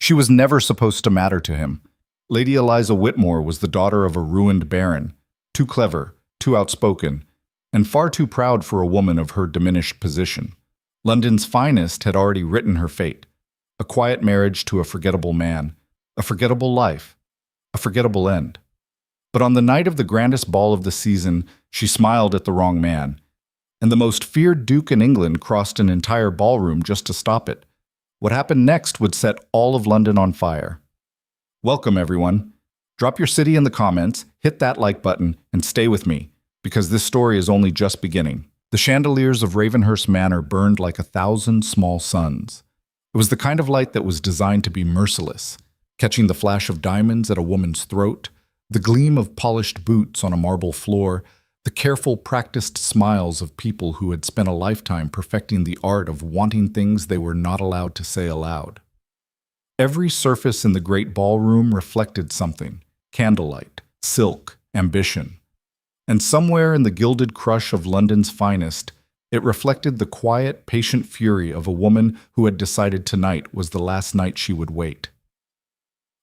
She was never supposed to matter to him. Lady Eliza Whitmore was the daughter of a ruined baron, too clever, too outspoken, and far too proud for a woman of her diminished position. London's finest had already written her fate: a quiet marriage to a forgettable man, a forgettable life, a forgettable end. But on the night of the grandest ball of the season, she smiled at the wrong man, and the most feared duke in England crossed an entire ballroom just to stop it. What happened next would set all of London on fire. Welcome, everyone. Drop your city in the comments, hit that like button, and stay with me, because this story is only just beginning. The chandeliers of Ravenhurst Manor burned like 1,000 small suns. It was the kind of light that was designed to be merciless, catching the flash of diamonds at a woman's throat, the gleam of polished boots on a marble floor, the careful, practiced smiles of people who had spent a lifetime perfecting the art of wanting things they were not allowed to say aloud. Every surface in the great ballroom reflected something: candlelight, silk, ambition. And somewhere in the gilded crush of London's finest, it reflected the quiet, patient fury of a woman who had decided tonight was the last night she would wait.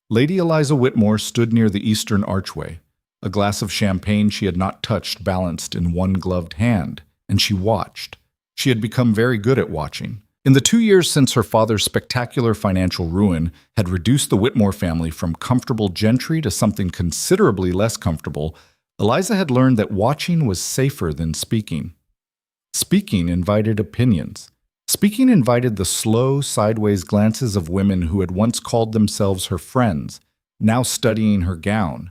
Lady Eliza Whitmore stood near the eastern archway, a glass of champagne she had not touched balanced in one gloved hand, and she watched. She had become very good at watching. In the 2 years since her father's spectacular financial ruin had reduced the Whitmore family from comfortable gentry to something considerably less comfortable, Eliza had learned that watching was safer than speaking. Speaking invited opinions. Speaking invited the slow, sideways glances of women who had once called themselves her friends, now studying her gown,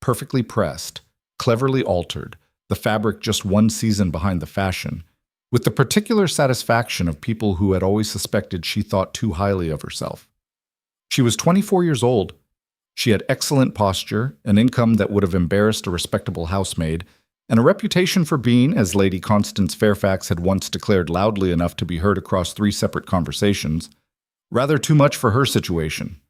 perfectly pressed, cleverly altered, the fabric just one season behind the fashion, with the particular satisfaction of people who had always suspected she thought too highly of herself. She was 24 years old. She had excellent posture, an income that would have embarrassed a respectable housemaid, and a reputation for being, as Lady Constance Fairfax had once declared loudly enough to be heard across 3 separate conversations, rather too much for her situation.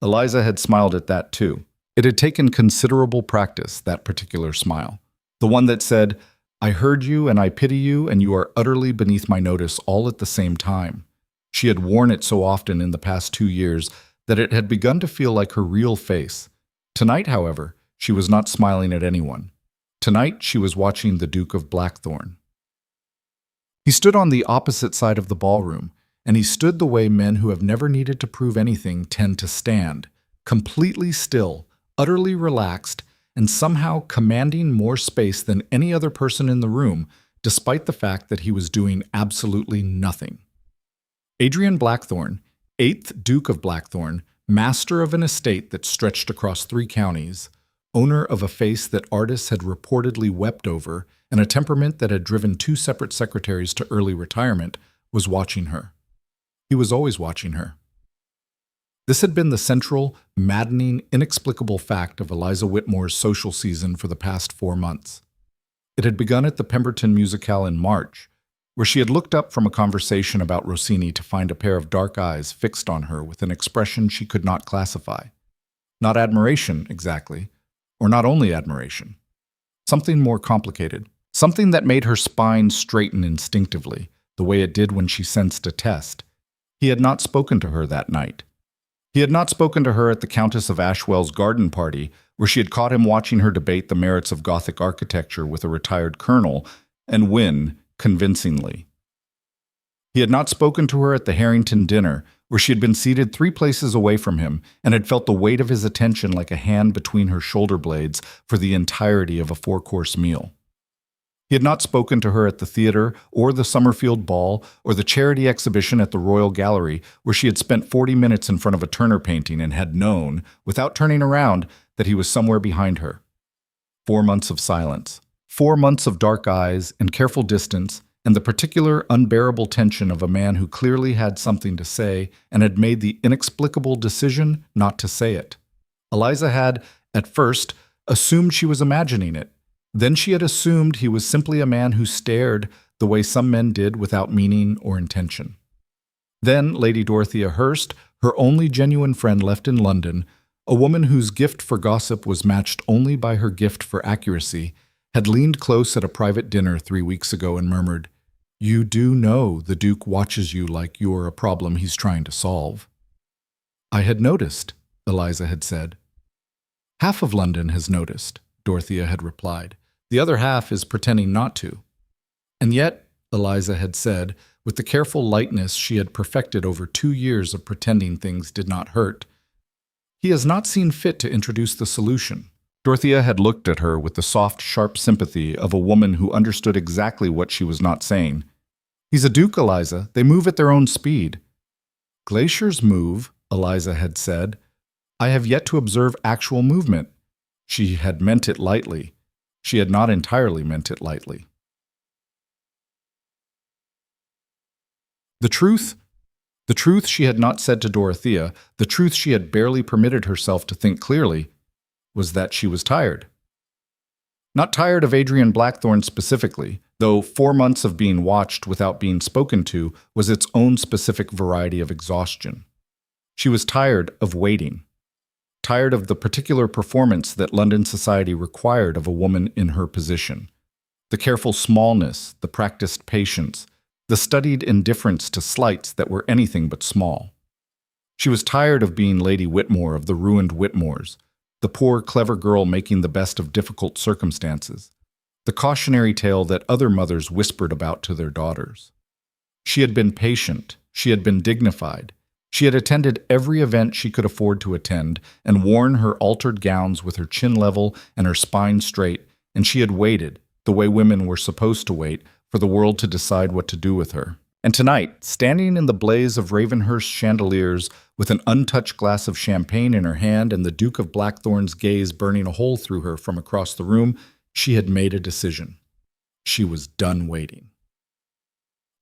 Eliza had smiled at that too. It had taken considerable practice, that particular smile. The one that said, "I heard you and I pity you, and you are utterly beneath my notice all at the same time." She had worn it so often in the past 2 years that it had begun to feel like her real face. Tonight, however, she was not smiling at anyone. Tonight, she was watching the Duke of Blackthorne. He stood on the opposite side of the ballroom, and he stood the way men who have never needed to prove anything tend to stand, completely still, utterly relaxed, and somehow commanding more space than any other person in the room, despite the fact that he was doing absolutely nothing. Adrian Blackthorne, 8th Duke of Blackthorne, master of an estate that stretched across 3 counties, owner of a face that artists had reportedly wept over, and a temperament that had driven 2 separate secretaries to early retirement, was watching her. He was always watching her. This had been the central, maddening, inexplicable fact of Eliza Whitmore's social season for the past 4 months. It had begun at the Pemberton Musicale in March, where she had looked up from a conversation about Rossini to find a pair of dark eyes fixed on her with an expression she could not classify. Not admiration, exactly, or not only admiration. Something more complicated, something that made her spine straighten instinctively, the way it did when she sensed a test. He had not spoken to her that night. He had not spoken to her at the Countess of Ashwell's garden party, where she had caught him watching her debate the merits of Gothic architecture with a retired colonel, and win convincingly. He had not spoken to her at the Harrington dinner, where she had been seated 3 places away from him and had felt the weight of his attention like a hand between her shoulder blades for the entirety of a 4-course meal. He had not spoken to her at the theater or the Summerfield Ball or the charity exhibition at the Royal Gallery, where she had spent 40 minutes in front of a Turner painting and had known, without turning around, that he was somewhere behind her. 4 months of silence. 4 months of dark eyes and careful distance, and the particular unbearable tension of a man who clearly had something to say and had made the inexplicable decision not to say it. Eliza had, at first, assumed she was imagining it. Then she had assumed he was simply a man who stared the way some men did without meaning or intention. Then Lady Dorothea Hurst, her only genuine friend left in London, a woman whose gift for gossip was matched only by her gift for accuracy, had leaned close at a private dinner 3 weeks ago and murmured, "You do know the Duke watches you like you're a problem he's trying to solve." I had noticed, Eliza had said. Half of London has noticed, Dorothea had replied. The other half is pretending not to. And yet, Eliza had said, with the careful lightness she had perfected over 2 years of pretending things did not hurt, he has not seen fit to introduce the solution. Dorothea had looked at her with the soft, sharp sympathy of a woman who understood exactly what she was not saying. He's a duke, Eliza. They move at their own speed. Glaciers move, Eliza had said. I have yet to observe actual movement. She had meant it lightly. She had not entirely meant it lightly. The truth she had not said to Dorothea, the truth she had barely permitted herself to think clearly, was that she was tired. Not tired of Adrian Blackthorne specifically, though 4 months of being watched without being spoken to was its own specific variety of exhaustion. She was tired of waiting. Tired of the particular performance that London society required of a woman in her position. The careful smallness, the practiced patience, the studied indifference to slights that were anything but small. She was tired of being Lady Whitmore of the ruined Whitmores, the poor, clever girl making the best of difficult circumstances, the cautionary tale that other mothers whispered about to their daughters. She had been patient, she had been dignified, she had attended every event she could afford to attend and worn her altered gowns with her chin level and her spine straight, and she had waited, the way women were supposed to wait, for the world to decide what to do with her. And tonight, standing in the blaze of Ravenhurst chandeliers with an untouched glass of champagne in her hand and the Duke of Blackthorne's gaze burning a hole through her from across the room, she had made a decision. She was done waiting.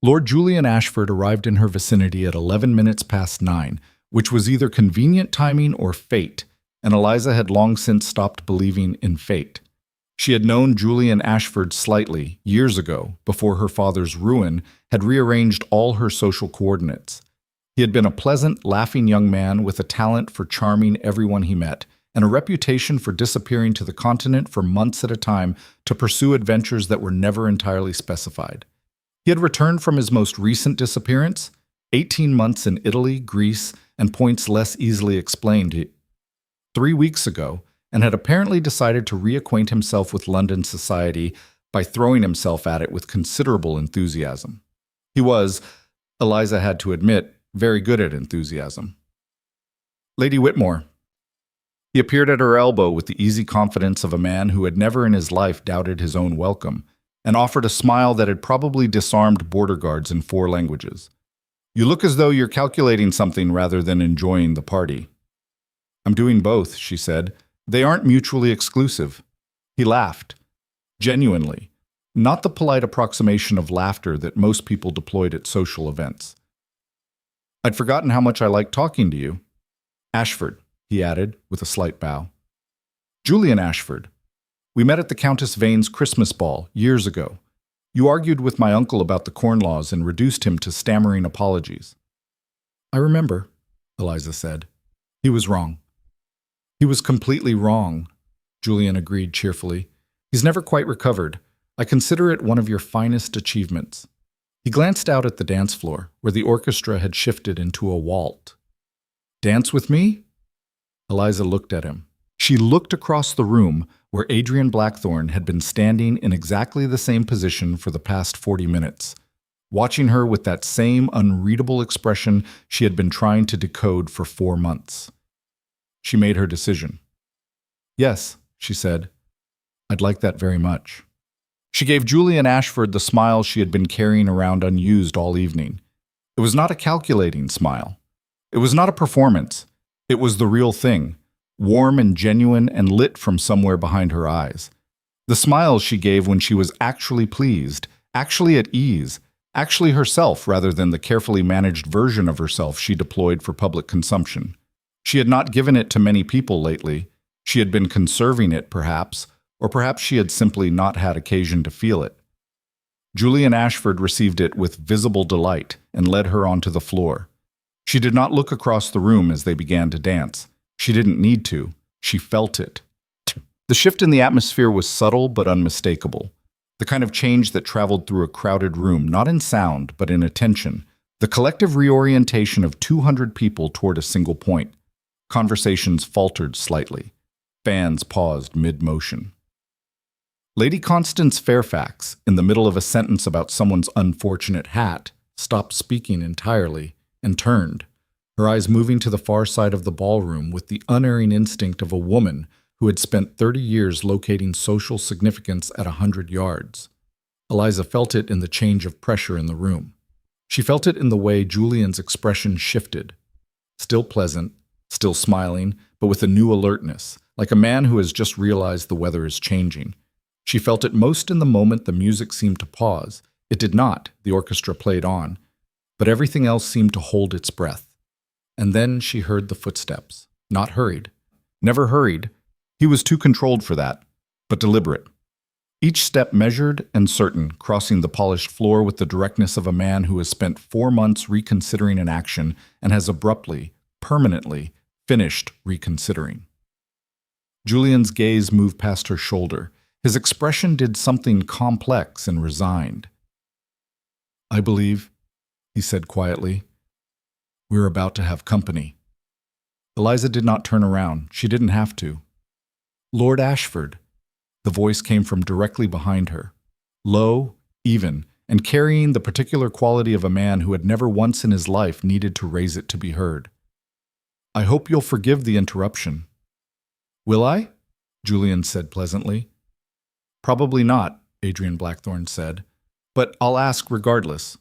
Lord Julian Ashford arrived in her vicinity at 11 minutes past 9, which was either convenient timing or fate, and Eliza had long since stopped believing in fate. She had known Julian Ashford slightly, years ago, before her father's ruin had rearranged all her social coordinates. He had been a pleasant, laughing young man with a talent for charming everyone he met, and a reputation for disappearing to the continent for months at a time to pursue adventures that were never entirely specified. He had returned from his most recent disappearance, 18 months in Italy, Greece, and points less easily explained, 3 weeks ago, and had apparently decided to reacquaint himself with London society by throwing himself at it with considerable enthusiasm. He was, Eliza had to admit, very good at enthusiasm. Lady Whitmore. He appeared at her elbow with the easy confidence of a man who had never in his life doubted his own welcome, and offered a smile that had probably disarmed border guards in 4 languages. You look as though you're calculating something rather than enjoying the party. I'm doing both, she said. They aren't mutually exclusive. He laughed. Genuinely. Not the polite approximation of laughter that most people deployed at social events. I'd forgotten how much I liked talking to you. Ashford, he added, with a slight bow. Julian Ashford. We met at the Countess Vane's Christmas ball, years ago. You argued with my uncle about the Corn Laws and reduced him to stammering apologies. I remember, Eliza said. He was wrong. He was completely wrong, Julian agreed cheerfully. He's never quite recovered. I consider it one of your finest achievements. He glanced out at the dance floor, where the orchestra had shifted into a waltz. Dance with me? Eliza looked at him. She looked across the room, where Adrian Blackthorne had been standing in exactly the same position for the past 40 minutes, watching her with that same unreadable expression she had been trying to decode for 4 months. She made her decision. Yes, she said. I'd like that very much. She gave Julian Ashford the smile she had been carrying around unused all evening. It was not a calculating smile. It was not a performance. It was the real thing, warm and genuine and lit from somewhere behind her eyes. The smile she gave when she was actually pleased, actually at ease, actually herself rather than the carefully managed version of herself she deployed for public consumption. She had not given it to many people lately. She had been conserving it, perhaps, or perhaps she had simply not had occasion to feel it. Julian Ashford received it with visible delight and led her onto the floor. She did not look across the room as they began to dance. She didn't need to. She felt it. The shift in the atmosphere was subtle but unmistakable. The kind of change that traveled through a crowded room, not in sound, but in attention. The collective reorientation of 200 people toward a single point. Conversations faltered slightly. Fans paused mid-motion. Lady Constance Fairfax, in the middle of a sentence about someone's unfortunate hat, stopped speaking entirely and turned, her eyes moving to the far side of the ballroom with the unerring instinct of a woman who had spent 30 years locating social significance at 100 yards. Eliza felt it in the change of pressure in the room. She felt it in the way Julian's expression shifted. Still pleasant, still smiling, but with a new alertness, like a man who has just realized the weather is changing. She felt it most in the moment the music seemed to pause. It did not, the orchestra played on, but everything else seemed to hold its breath. And then she heard the footsteps, not hurried. Never hurried. He was too controlled for that, but deliberate. Each step measured and certain, crossing the polished floor with the directness of a man who has spent 4 months reconsidering an action and has abruptly, permanently, finished reconsidering. Julian's gaze moved past her shoulder. His expression did something complex and resigned. "I believe," he said quietly, "we're about to have company." Eliza did not turn around. She didn't have to. "Lord Ashford." The voice came from directly behind her, low, even, and carrying the particular quality of a man who had never once in his life needed to raise it to be heard. "I hope you'll forgive the interruption." "Will I?" Julian said pleasantly. "Probably not," Adrian Blackthorne said, "but I'll ask regardless."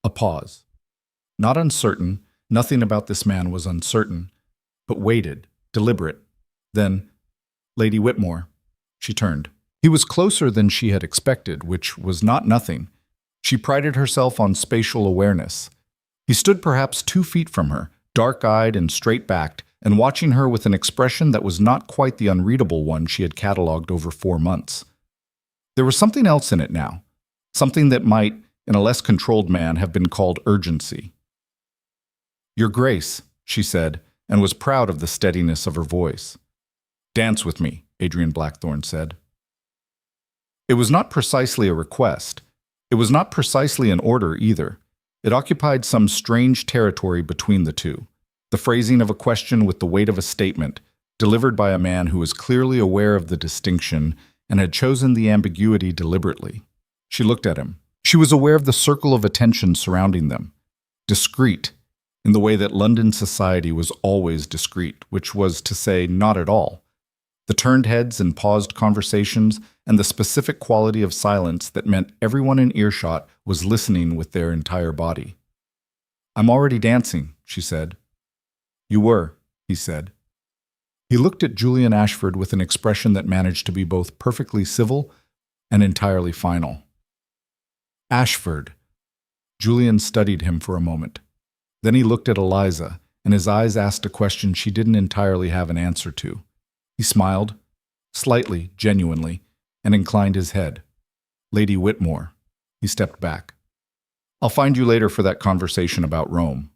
A pause. Not uncertain, nothing about this man was uncertain, but waited, deliberate. Then, "Lady Whitmore." She turned. He was closer than she had expected, which was not nothing. She prided herself on spatial awareness. He stood perhaps 2 feet from her, dark-eyed and straight-backed, and watching her with an expression that was not quite the unreadable one she had catalogued over 4 months. There was something else in it now, something that might, in a less controlled man, have been called urgency. "Your Grace," she said, and was proud of the steadiness of her voice. "Dance with me," Adrian Blackthorne said. It was not precisely a request. It was not precisely an order either. It occupied some strange territory between the two, the phrasing of a question with the weight of a statement, delivered by a man who was clearly aware of the distinction and had chosen the ambiguity deliberately. She looked at him. She was aware of the circle of attention surrounding them. Discreet, in the way that London society was always discreet, which was to say not at all. The turned heads and paused conversations, and the specific quality of silence that meant everyone in earshot was listening with their entire body. "I'm already dancing," she said. "You were," he said. He looked at Julian Ashford with an expression that managed to be both perfectly civil and entirely final. "Ashford." Julian studied him for a moment. Then he looked at Eliza, and his eyes asked a question she didn't entirely have an answer to. He smiled, slightly, genuinely, and inclined his head. "Lady Whitmore." He stepped back. "I'll find you later for that conversation about Rome."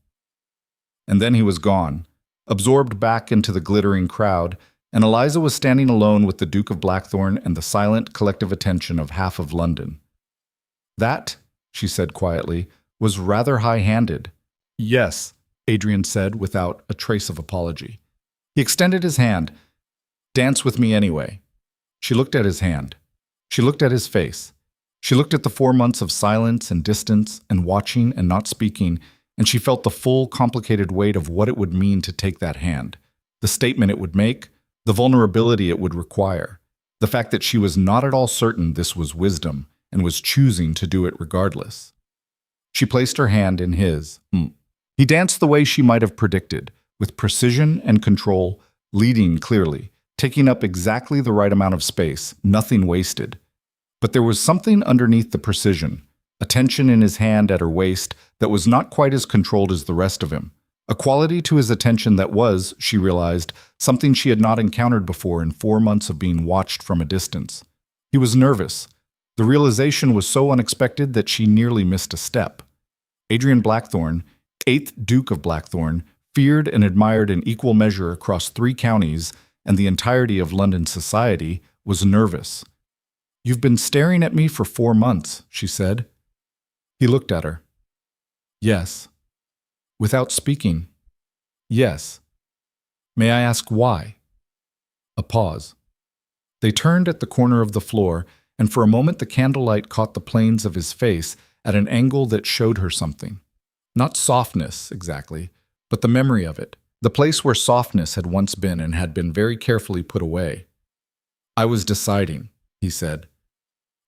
And then he was gone, absorbed back into the glittering crowd, and Eliza was standing alone with the Duke of Blackthorne and the silent, collective attention of half of London. "That," she said quietly, "was rather high-handed." "Yes," Adrian said without a trace of apology. He extended his hand. "Dance with me anyway." She looked at his hand. She looked at his face. She looked at the 4 months of silence and distance and watching and not speaking, and she felt the full, complicated weight of what it would mean to take that hand, the statement it would make, the vulnerability it would require, the fact that she was not at all certain this was wisdom and was choosing to do it regardless. She placed her hand in his. He danced the way she might have predicted, with precision and control, leading clearly, taking up exactly the right amount of space, nothing wasted. But there was something underneath the precision, a tension in his hand at her waist that was not quite as controlled as the rest of him, a quality to his attention that was, she realized, something she had not encountered before in 4 months of being watched from a distance. He was nervous. The realization was so unexpected that she nearly missed a step. Adrian Blackthorne, 8th Duke of Blackthorne, feared and admired in equal measure across 3 counties and the entirety of London society, was nervous. "You've been staring at me for 4 months," she said. He looked at her. Yes. Without speaking. Yes. May I ask why? A pause. They turned at the corner of the floor, and for a moment the candlelight caught the planes of his face at an angle that showed her something. Not softness, exactly, but the memory of it, the place where softness had once been and had been very carefully put away. I was deciding, he said.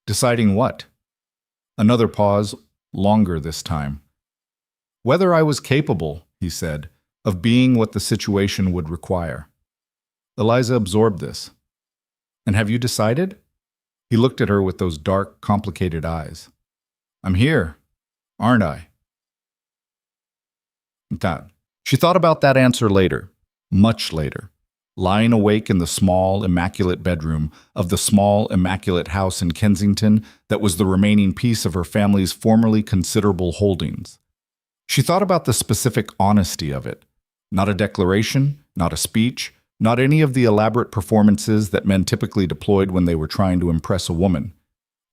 Deciding what? Another pause, longer this time. Whether I was capable, he said, of being what the situation would require. Eliza absorbed this. And have you decided? He looked at her with those dark, complicated eyes. I'm here, aren't I? That. She thought about that answer later, much later, lying awake in the small, immaculate bedroom of the small, immaculate house in Kensington that was the remaining piece of her family's formerly considerable holdings. She thought about the specific honesty of it. Not a declaration, not a speech, not any of the elaborate performances that men typically deployed when they were trying to impress a woman.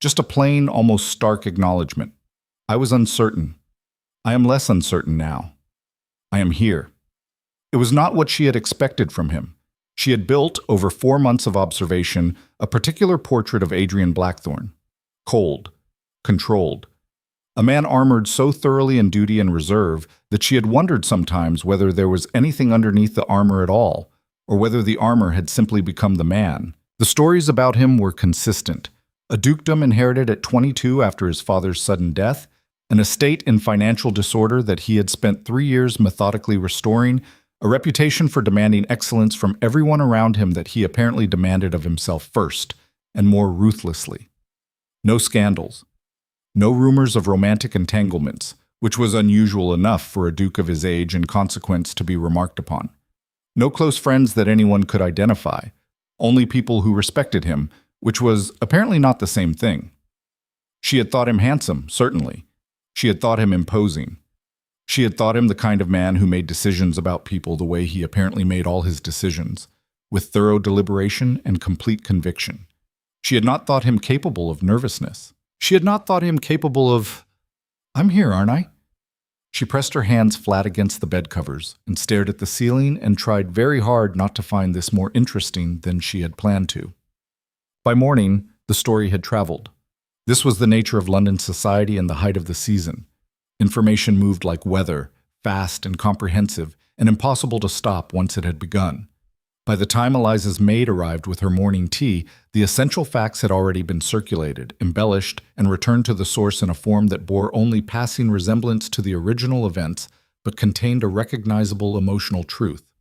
Just a plain, almost stark acknowledgement. I was uncertain. I am less uncertain now. I am here. It was not what she had expected from him. She had built, over 4 months of observation, a particular portrait of Adrian Blackthorne. Cold. Controlled. A man armored so thoroughly in duty and reserve that she had wondered sometimes whether there was anything underneath the armor at all, or whether the armor had simply become the man. The stories about him were consistent. A dukedom inherited at 22 after his father's sudden death, an estate in financial disorder that he had spent 3 years methodically restoring, a reputation for demanding excellence from everyone around him that he apparently demanded of himself first, and more ruthlessly. No scandals. No rumors of romantic entanglements, which was unusual enough for a duke of his age and consequence to be remarked upon. No close friends that anyone could identify. Only people who respected him, which was apparently not the same thing. She had thought him handsome, certainly. She had thought him imposing. She had thought him the kind of man who made decisions about people the way he apparently made all his decisions, with thorough deliberation and complete conviction. She had not thought him capable of nervousness. She had not thought him capable of, I'm here, aren't I? She pressed her hands flat against the bed covers and stared at the ceiling and tried very hard not to find this more interesting than she had planned to. By morning, the story had traveled. This was the nature of London society in the height of the season. Information moved like weather, fast and comprehensive, and impossible to stop once it had begun. By the time Eliza's maid arrived with her morning tea, the essential facts had already been circulated, embellished, and returned to the source in a form that bore only passing resemblance to the original events, but contained a recognizable emotional truth.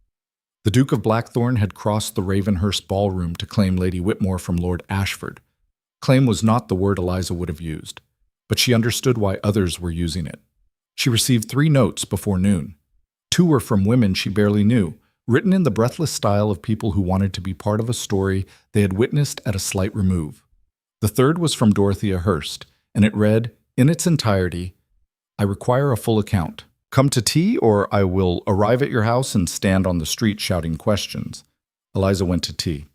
The Duke of Blackthorne had crossed the Ravenhurst ballroom to claim Lady Whitmore from Lord Ashford. Claim was not the word Eliza would have used, but she understood why others were using it. She received 3 notes before noon. 2 were from women she barely knew, written in the breathless style of people who wanted to be part of a story they had witnessed at a slight remove. The 3rd was from Dorothea Hurst, and it read, in its entirety, I require a full account. Come to tea, or I will arrive at your house and stand on the street shouting questions. Eliza went to tea.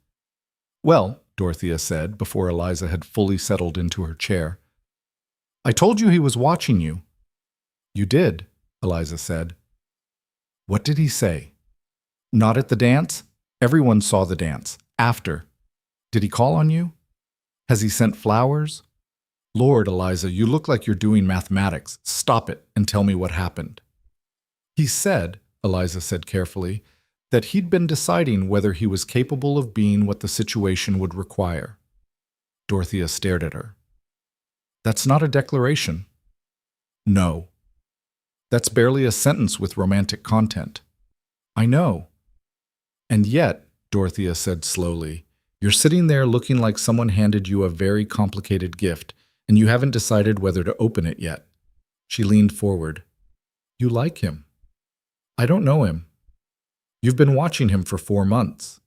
Well, Dorothea said, before Eliza had fully settled into her chair. I told you he was watching you. You did, Eliza said. What did he say? Not at the dance? Everyone saw the dance. After. Did he call on you? Has he sent flowers? Lord, Eliza, you look like you're doing mathematics. Stop it and tell me what happened. He said, Eliza said carefully, that he'd been deciding whether he was capable of being what the situation would require. Dorothea stared at her. That's not a declaration. No. That's barely a sentence with romantic content. I know. And yet, Dorothea said slowly, you're sitting there looking like someone handed you a very complicated gift, and you haven't decided whether to open it yet. She leaned forward. You like him. I don't know him. You've been watching him for 4 months.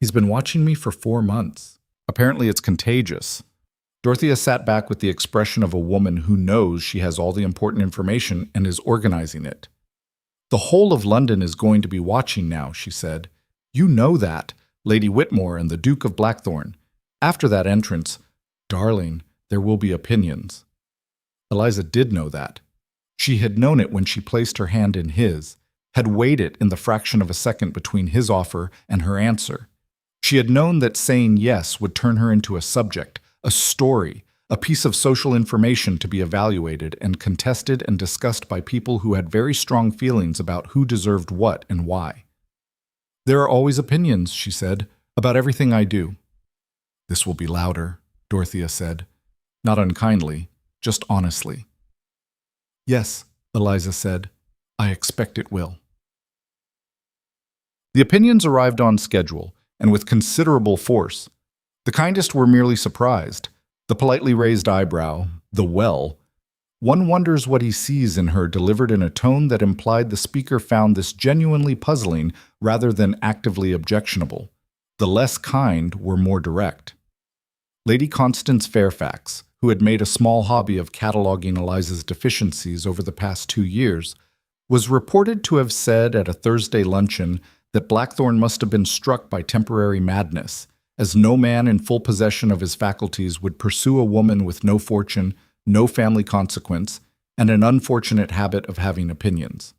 He's been watching me for 4 months. Apparently it's contagious. Dorothea sat back with the expression of a woman who knows she has all the important information and is organizing it. The whole of London is going to be watching now, she said. You know that, Lady Whitmore and the Duke of Blackthorne. After that entrance, darling, there will be opinions. Eliza did know that. She had known it when she placed her hand in his, had weighed it in the fraction of a second between his offer and her answer. She had known that saying yes would turn her into a subject, a story, a piece of social information to be evaluated and contested and discussed by people who had very strong feelings about who deserved what and why. "There are always opinions," she said, "about everything I do." "This will be louder," Dorothea said, not unkindly, just honestly. "Yes," Eliza said, "I expect it will." The opinions arrived on schedule, and with considerable force. The kindest were merely surprised. The politely raised eyebrow, the well. One wonders what he sees in her delivered in a tone that implied the speaker found this genuinely puzzling rather than actively objectionable. The less kind were more direct. Lady Constance Fairfax, who had made a small hobby of cataloging Eliza's deficiencies over the past 2 years, was reported to have said at a Thursday luncheon that Blackthorne must have been struck by temporary madness, as no man in full possession of his faculties would pursue a woman with no fortune, no family consequence, and an unfortunate habit of having opinions.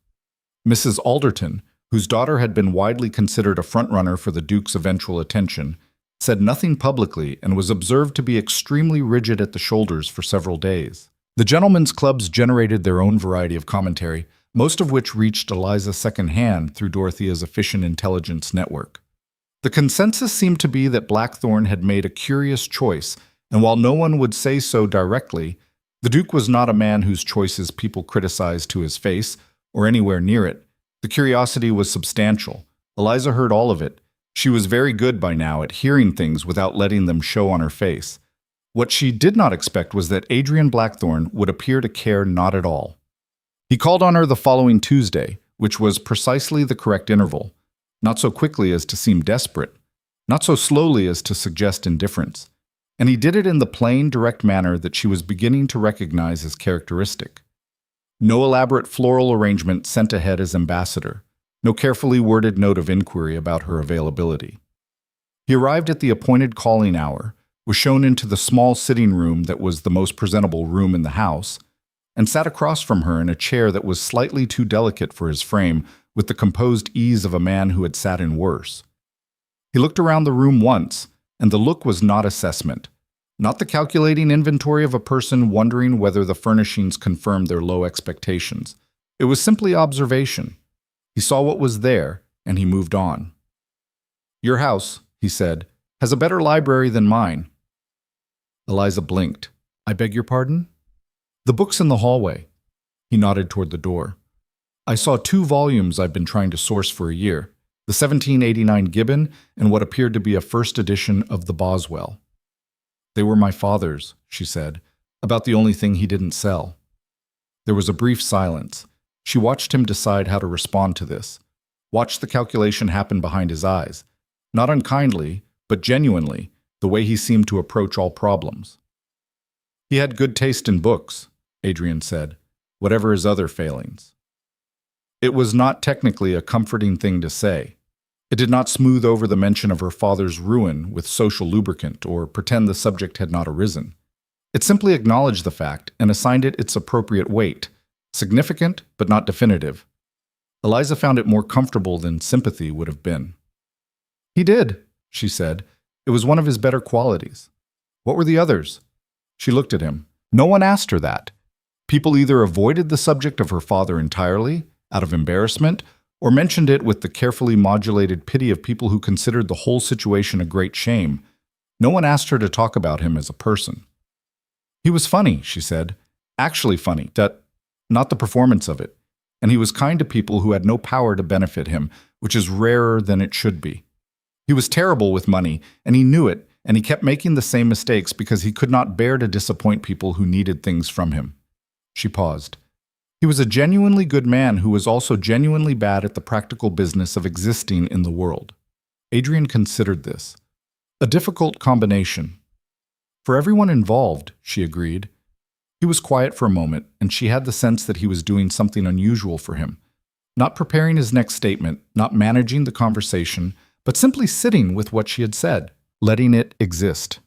Mrs. Alderton, whose daughter had been widely considered a frontrunner for the Duke's eventual attention, said nothing publicly and was observed to be extremely rigid at the shoulders for several days. The gentlemen's clubs generated their own variety of commentary, most of which reached Eliza secondhand through Dorothea's efficient intelligence network. The consensus seemed to be that Blackthorne had made a curious choice, and while no one would say so directly, the Duke was not a man whose choices people criticized to his face, or anywhere near it. The curiosity was substantial. Eliza heard all of it. She was very good by now at hearing things without letting them show on her face. What she did not expect was that Adrian Blackthorne would appear to care not at all. He called on her the following Tuesday, which was precisely the correct interval. Not so quickly as to seem desperate, not so slowly as to suggest indifference. And he did it in the plain, direct manner that she was beginning to recognize as characteristic. No elaborate floral arrangement sent ahead as ambassador, no carefully worded note of inquiry about her availability. He arrived at the appointed calling hour, was shown into the small sitting room that was the most presentable room in the house, and sat across from her in a chair that was slightly too delicate for his frame, with the composed ease of a man who had sat in worse. He looked around the room once, and the look was not assessment, not the calculating inventory of a person wondering whether the furnishings confirmed their low expectations. It was simply observation. He saw what was there, and he moved on. "Your house," he said, "has a better library than mine." Eliza blinked. "I beg your pardon?" "The book's in the hallway." He nodded toward the door. "I saw 2 volumes I've been trying to source for a year, the 1789 Gibbon and what appeared to be a first edition of the Boswell. They were my father's," she said, "about the only thing he didn't sell." There was a brief silence. She watched him decide how to respond to this, watched the calculation happen behind his eyes, not unkindly, but genuinely, the way he seemed to approach all problems. "He had good taste in books," Adrian said, "whatever his other failings." It was not technically a comforting thing to say. It did not smooth over the mention of her father's ruin with social lubricant or pretend the subject had not arisen. It simply acknowledged the fact and assigned it its appropriate weight, significant but not definitive. Eliza found it more comfortable than sympathy would have been. "He did," she said. "It was one of his better qualities." "What were the others?" She looked at him. No one asked her that. People either avoided the subject of her father entirely, out of embarrassment, or mentioned it with the carefully modulated pity of people who considered the whole situation a great shame. No one asked her to talk about him as a person. "He was funny," she said. "Actually funny, not the performance of it. And he was kind to people who had no power to benefit him, which is rarer than it should be. He was terrible with money, and he knew it, and he kept making the same mistakes because he could not bear to disappoint people who needed things from him." She paused. "He was a genuinely good man who was also genuinely bad at the practical business of existing in the world." Adrian considered this. A difficult combination. For everyone involved, she agreed. He was quiet for a moment, and she had the sense that he was doing something unusual for him. Not preparing his next statement, not managing the conversation, but simply sitting with what she had said, letting it exist.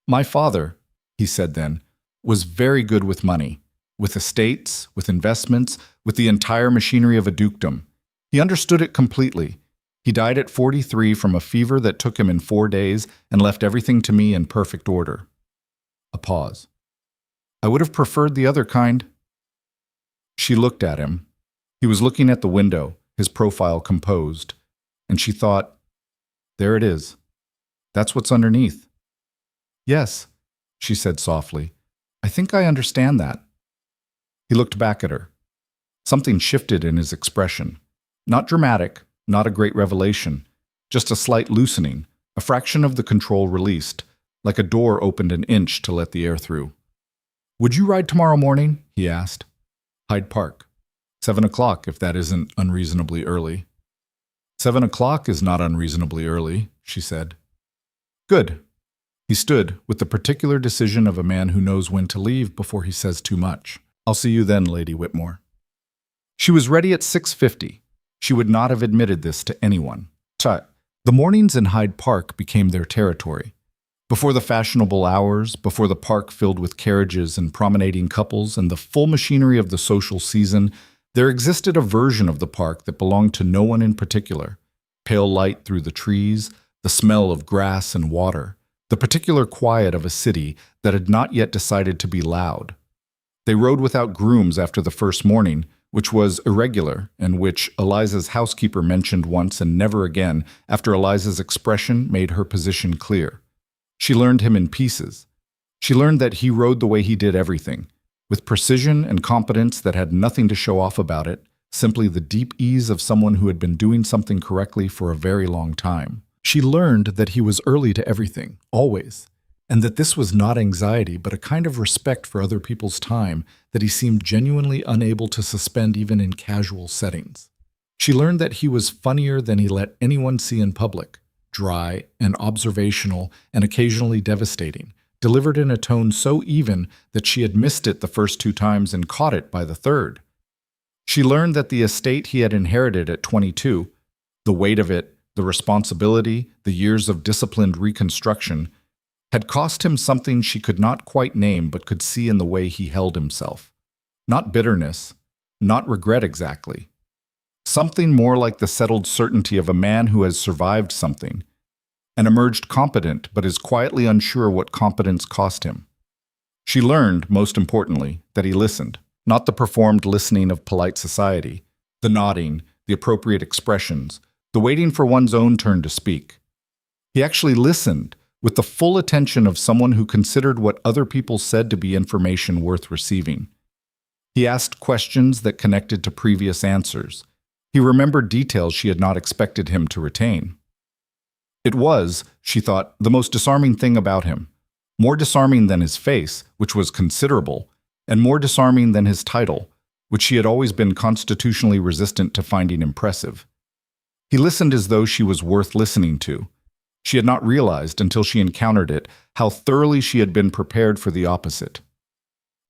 "My father," he said then, "was very good with money. with estates, with investments, with the entire machinery of a dukedom. He understood it completely. He died at 43 from a fever that took him in 4 days and left everything to me in perfect order. A pause. I would have preferred the other kind. She looked at him. He was looking at the window, his profile composed, and she thought, there it is. That's what's underneath. Yes, she said softly. I think I understand that. He looked back at her. Something shifted in his expression. Not dramatic, not a great revelation, just a slight loosening, a fraction of the control released, like a door opened an inch to let the air through. Would you ride tomorrow morning? He asked. Hyde Park. 7 o'clock, if that isn't unreasonably early. 7 o'clock is not unreasonably early, she said. Good. He stood, with the particular decision of a man who knows when to leave before he says too much. I'll see you then, Lady Whitmore. She was ready at 6:50. She would not have admitted this to anyone. The mornings in Hyde Park became their territory. Before the fashionable hours, before the park filled with carriages and promenading couples and the full machinery of the social season, there existed a version of the park that belonged to no one in particular. Pale light through the trees, the smell of grass and water, the particular quiet of a city that had not yet decided to be loud. They rode without grooms after the first morning, which was irregular, and which Eliza's housekeeper mentioned once and never again after Eliza's expression made her position clear. She learned him in pieces. She learned that he rode the way he did everything, with precision and competence that had nothing to show off about it, simply the deep ease of someone who had been doing something correctly for a very long time. She learned that he was early to everything, always, and that this was not anxiety but a kind of respect for other people's time that he seemed genuinely unable to suspend even in casual settings. She learned that he was funnier than he let anyone see in public, dry and observational and occasionally devastating, delivered in a tone so even that she had missed it the first 2 times and caught it by the third. She learned that the estate he had inherited at 22, the weight of it, the responsibility, the years of disciplined reconstruction, had cost him something she could not quite name but could see in the way he held himself. Not bitterness, not regret exactly. Something more like the settled certainty of a man who has survived something and emerged competent but is quietly unsure what competence cost him. She learned, most importantly, that he listened, not the performed listening of polite society, the nodding, the appropriate expressions, the waiting for one's own turn to speak. He actually listened with the full attention of someone who considered what other people said to be information worth receiving. He asked questions that connected to previous answers. He remembered details she had not expected him to retain. It was, she thought, the most disarming thing about him. More disarming than his face, which was considerable, and more disarming than his title, which she had always been constitutionally resistant to finding impressive. He listened as though she was worth listening to. She had not realized, until she encountered it, how thoroughly she had been prepared for the opposite.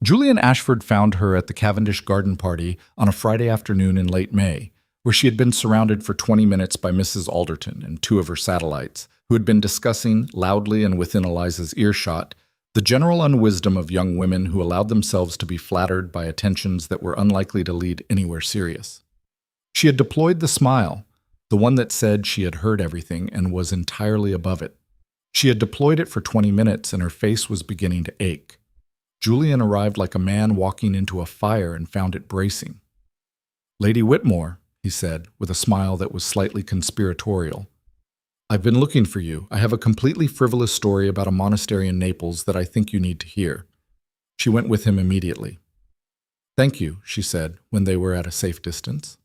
Julian Ashford found her at the Cavendish garden party on a Friday afternoon in late May, where she had been surrounded for 20 minutes by Mrs. Alderton and 2 of her satellites, who had been discussing, loudly and within Eliza's earshot, the general unwisdom of young women who allowed themselves to be flattered by attentions that were unlikely to lead anywhere serious. She had deployed the smile, the one that said she had heard everything and was entirely above it. She had deployed it for 20 minutes and her face was beginning to ache. Julian arrived like a man walking into a fire and found it bracing. Lady Whitmore, he said, with a smile that was slightly conspiratorial. I've been looking for you. I have a completely frivolous story about a monastery in Naples that I think you need to hear. She went with him immediately. Thank you, she said, when they were at a safe distance.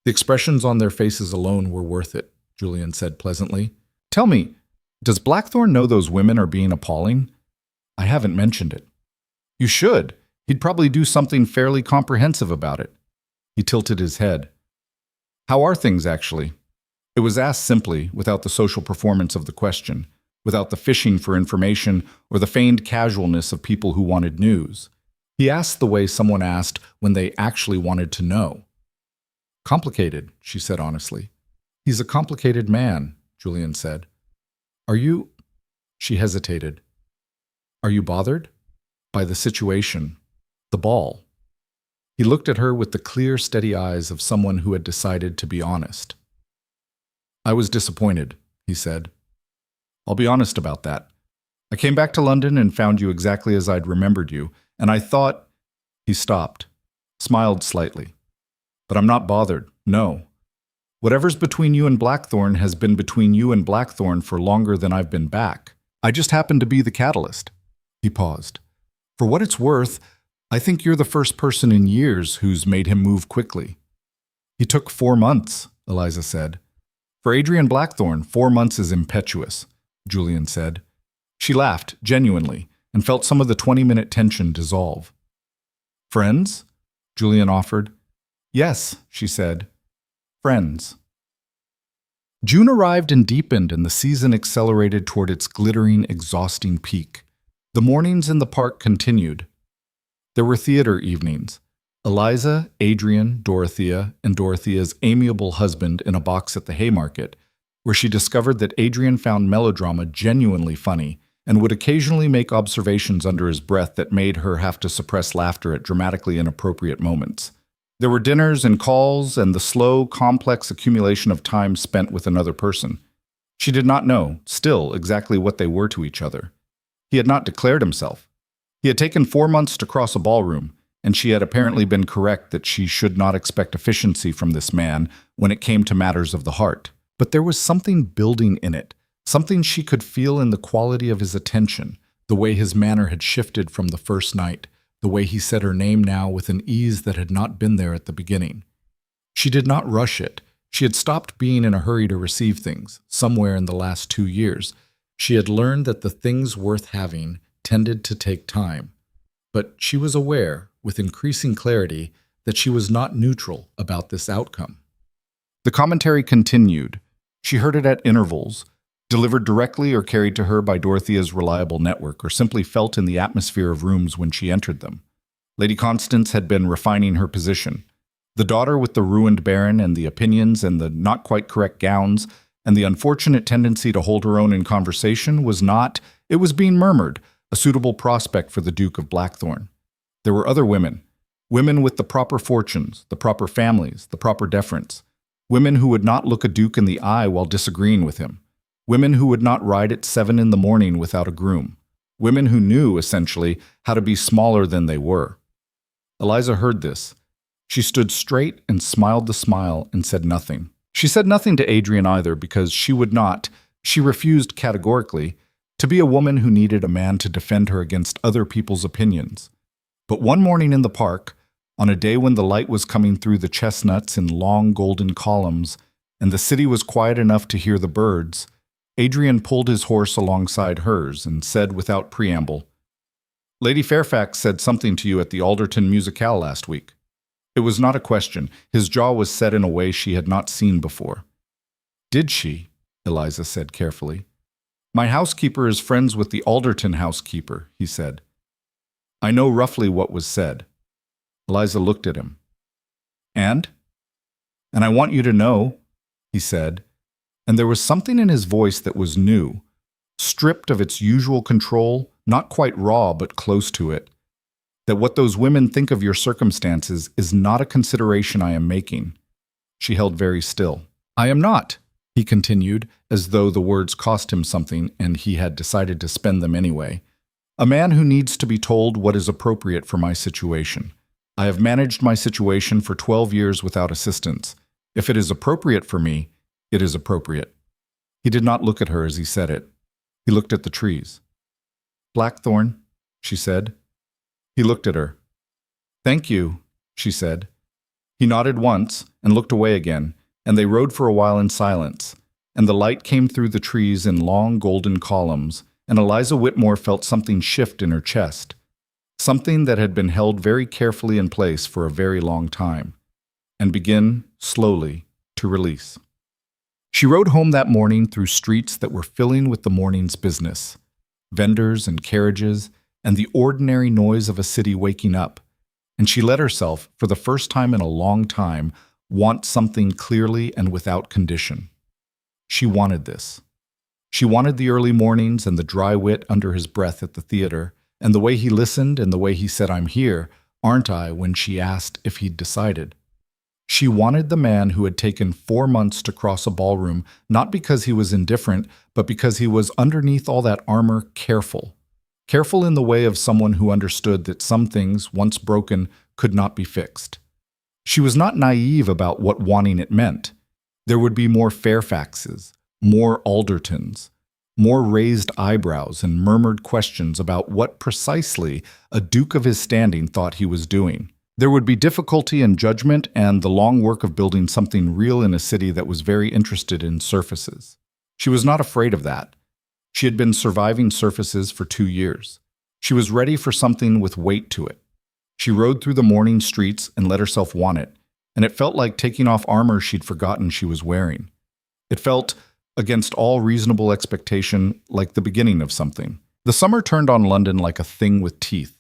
The expressions on their faces alone were worth it, Julian said pleasantly. Tell me, does Blackthorne know those women are being appalling? I haven't mentioned it. You should. He'd probably do something fairly comprehensive about it. He tilted his head. How are things, actually? It was asked simply, without the social performance of the question, without the fishing for information or the feigned casualness of people who wanted news. He asked the way someone asked when they actually wanted to know. Complicated, she said honestly. He's a complicated man, Julian said. Are you... She hesitated. Are you bothered? By the situation. The The ball. He looked at her with the clear, steady eyes of someone who had decided to be honest. I was disappointed, he said. I'll be honest about that. I came back to London and found you exactly as I'd remembered you, and I thought... He stopped, smiled slightly. But I'm not bothered, no. Whatever's between you and Blackthorne has been between you and Blackthorne for longer than I've been back. I just happened to be the catalyst. He paused. For what it's worth, I think you're the first person in years who's made him move quickly. He took 4 months, Eliza said. For Adrian Blackthorne, 4 months is impetuous, Julian said. She laughed, genuinely, and felt some of the 20-minute tension dissolve. Friends? Julian offered. Yes, she said. Friends. June arrived and deepened, and the season accelerated toward its glittering, exhausting peak. The mornings in the park continued. There were theater evenings. Eliza, Adrian, Dorothea, and Dorothea's amiable husband in a box at the Haymarket, where she discovered that Adrian found melodrama genuinely funny and would occasionally make observations under his breath that made her have to suppress laughter at dramatically inappropriate moments. There were dinners and calls and the slow, complex accumulation of time spent with another person. She did not know, still, exactly what they were to each other. He had not declared himself. He had taken 4 months to cross a ballroom, and she had apparently been correct that she should not expect efficiency from this man when it came to matters of the heart. But there was something building in it, something she could feel in the quality of his attention, the way his manner had shifted from the first night, the way he said her name now with an ease that had not been there at the beginning. She did not rush it. She had stopped being in a hurry to receive things, somewhere in the last 2 years. She had learned that the things worth having tended to take time. But she was aware, with increasing clarity, that she was not neutral about this outcome. The commentary continued. She heard it at intervals, delivered directly or carried to her by Dorothea's reliable network, or simply felt in the atmosphere of rooms when she entered them. Lady Constance had been refining her position. The daughter with the ruined baron and the opinions and the not-quite-correct gowns and the unfortunate tendency to hold her own in conversation was not, it was being murmured, a suitable prospect for the Duke of Blackthorne. There were other women, women with the proper fortunes, the proper families, the proper deference, women who would not look a duke in the eye while disagreeing with him, women who would not ride at 7 in the morning without a groom, women who knew, essentially, how to be smaller than they were. Eliza heard this. She stood straight and smiled the smile and said nothing. She said nothing to Adrian either because she would not, she refused categorically, to be a woman who needed a man to defend her against other people's opinions. But one morning in the park, on a day when the light was coming through the chestnuts in long golden columns and the city was quiet enough to hear the birds, Adrian pulled his horse alongside hers and said without preamble, Lady Fairfax said something to you at the Alderton Musicale last week. It was not a question. His jaw was set in a way she had not seen before. Did she? Eliza said carefully. My housekeeper is friends with the Alderton housekeeper, he said. I know roughly what was said. Eliza looked at him. And I want you to know, he said, and there was something in his voice that was new, stripped of its usual control, not quite raw but close to it, that what those women think of your circumstances is not a consideration I am making. She held very still. I am not, he continued, as though the words cost him something and he had decided to spend them anyway. A man who needs to be told what is appropriate for my situation. I have managed my situation for 12 years without assistance. If it is appropriate for me, it is appropriate. He did not look at her as he said it. He looked at the trees. Blackthorne, she said. He looked at her. Thank you, she said. He nodded once and looked away again, and they rode for a while in silence, and the light came through the trees in long golden columns, and Eliza Whitmore felt something shift in her chest, something that had been held very carefully in place for a very long time, and begin, slowly, to release. She rode home that morning through streets that were filling with the morning's business, vendors and carriages, and the ordinary noise of a city waking up, and she let herself, for the first time in a long time, want something clearly and without condition. She wanted this. She wanted the early mornings and the dry wit under his breath at the theater, and the way he listened and the way he said, I'm here, aren't I, when she asked if he'd decided. She wanted the man who had taken 4 months to cross a ballroom, not because he was indifferent, but because he was underneath all that armor careful. Careful in the way of someone who understood that some things, once broken, could not be fixed. She was not naive about what wanting it meant. There would be more Fairfaxes, more Aldertons, more raised eyebrows and murmured questions about what precisely a duke of his standing thought he was doing. There would be difficulty in judgment and the long work of building something real in a city that was very interested in surfaces. She was not afraid of that. She had been surviving surfaces for 2 years. She was ready for something with weight to it. She rode through the morning streets and let herself want it, and it felt like taking off armor she'd forgotten she was wearing. It felt, against all reasonable expectation, like the beginning of something. The summer turned on London like a thing with teeth.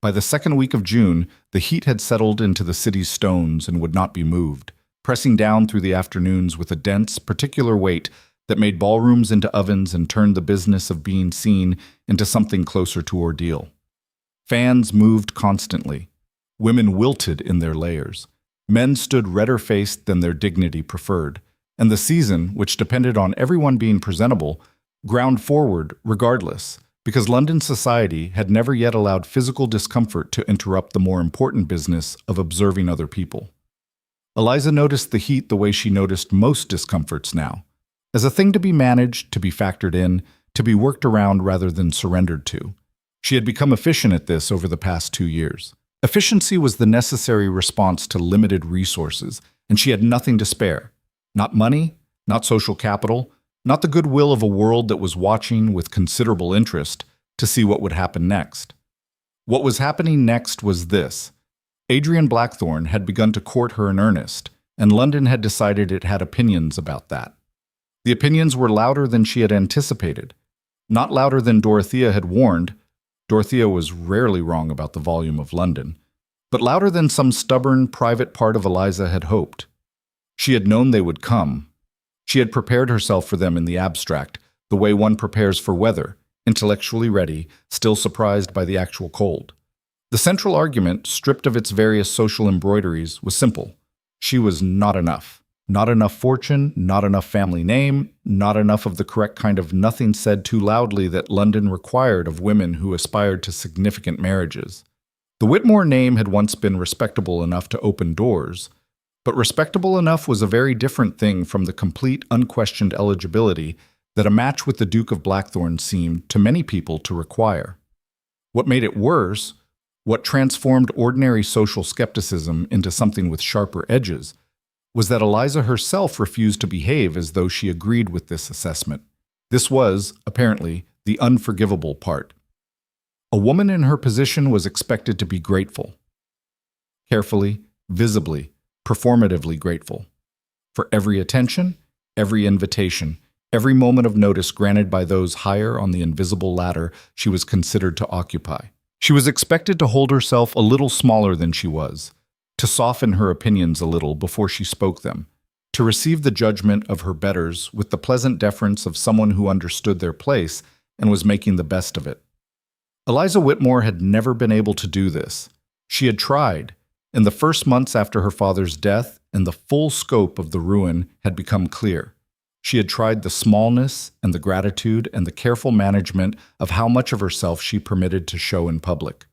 By the second week of June, the heat had settled into the city's stones and would not be moved, pressing down through the afternoons with a dense, particular weight that made ballrooms into ovens and turned the business of being seen into something closer to ordeal. Fans moved constantly. Women wilted in their layers. Men stood redder-faced than their dignity preferred. And the season, which depended on everyone being presentable, ground forward regardless, because London society had never yet allowed physical discomfort to interrupt the more important business of observing other people. Eliza noticed the heat the way she noticed most discomforts now, as a thing to be managed, to be factored in, to be worked around rather than surrendered to. She had become efficient at this over the past 2 years. Efficiency was the necessary response to limited resources, and she had nothing to spare. Not money, not social capital, not the goodwill of a world that was watching with considerable interest to see what would happen next. What was happening next was this. Adrian Blackthorne had begun to court her in earnest, and London had decided it had opinions about that. The opinions were louder than she had anticipated. Not louder than Dorothea had warned. Dorothea was rarely wrong about the volume of London, but louder than some stubborn, private part of Eliza had hoped. She had known they would come. She had prepared herself for them in the abstract, the way one prepares for weather, intellectually ready, still surprised by the actual cold. The central argument, stripped of its various social embroideries, was simple. She was not enough. Not enough fortune, not enough family name, not enough of the correct kind of nothing said too loudly that London required of women who aspired to significant marriages. The Whitmore name had once been respectable enough to open doors, but respectable enough was a very different thing from the complete, unquestioned eligibility that a match with the Duke of Blackthorne seemed, to many people, to require. What made it worse, what transformed ordinary social skepticism into something with sharper edges, was that Eliza herself refused to behave as though she agreed with this assessment. This was, apparently, the unforgivable part. A woman in her position was expected to be grateful. Carefully, visibly, performatively grateful. For every attention, every invitation, every moment of notice granted by those higher on the invisible ladder she was considered to occupy. She was expected to hold herself a little smaller than she was, to soften her opinions a little before she spoke them, to receive the judgment of her betters with the pleasant deference of someone who understood their place and was making the best of it. Eliza Whitmore had never been able to do this. She had tried. In the first months after her father's death, and the full scope of the ruin had become clear. She had tried the smallness and the gratitude and the careful management of how much of herself she permitted to show in public.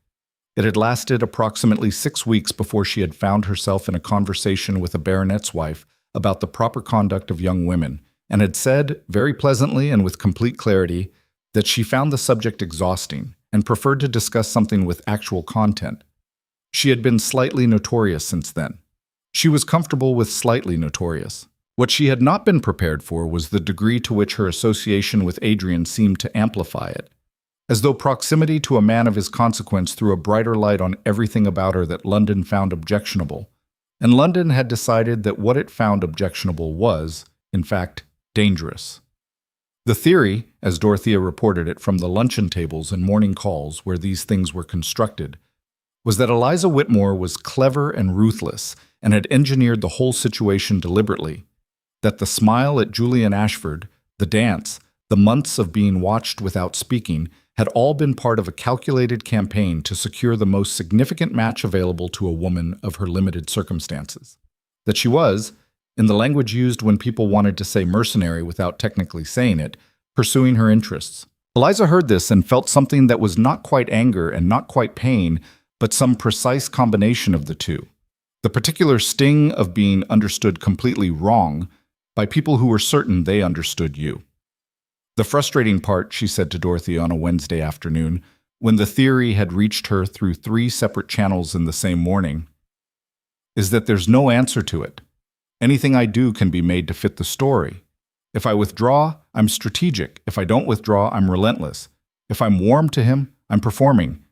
It had lasted approximately 6 weeks before she had found herself in a conversation with a baronet's wife about the proper conduct of young women, and had said, very pleasantly and with complete clarity, that she found the subject exhausting and preferred to discuss something with actual content. She had been slightly notorious since then. She was comfortable with slightly notorious. What she had not been prepared for was the degree to which her association with Adrian seemed to amplify it, as though proximity to a man of his consequence threw a brighter light on everything about her that London found objectionable, and London had decided that what it found objectionable was, in fact, dangerous. The theory, as Dorothea reported it from the luncheon tables and morning calls where these things were constructed, was that Eliza Whitmore was clever and ruthless and had engineered the whole situation deliberately, that the smile at Julian Ashford, the dance, the months of being watched without speaking, had all been part of a calculated campaign to secure the most significant match available to a woman of her limited circumstances. That she was, in the language used when people wanted to say mercenary without technically saying it, pursuing her interests. Eliza heard this and felt something that was not quite anger and not quite pain, but some precise combination of the two. The particular sting of being understood completely wrong by people who were certain they understood you. The frustrating part, she said to Dorothy on a Wednesday afternoon, when the theory had reached her through 3 separate channels in the same morning, is that there's no answer to it. Anything I do can be made to fit the story. If I withdraw, I'm strategic. If I don't withdraw, I'm relentless. If I'm warm to him, I'm performing.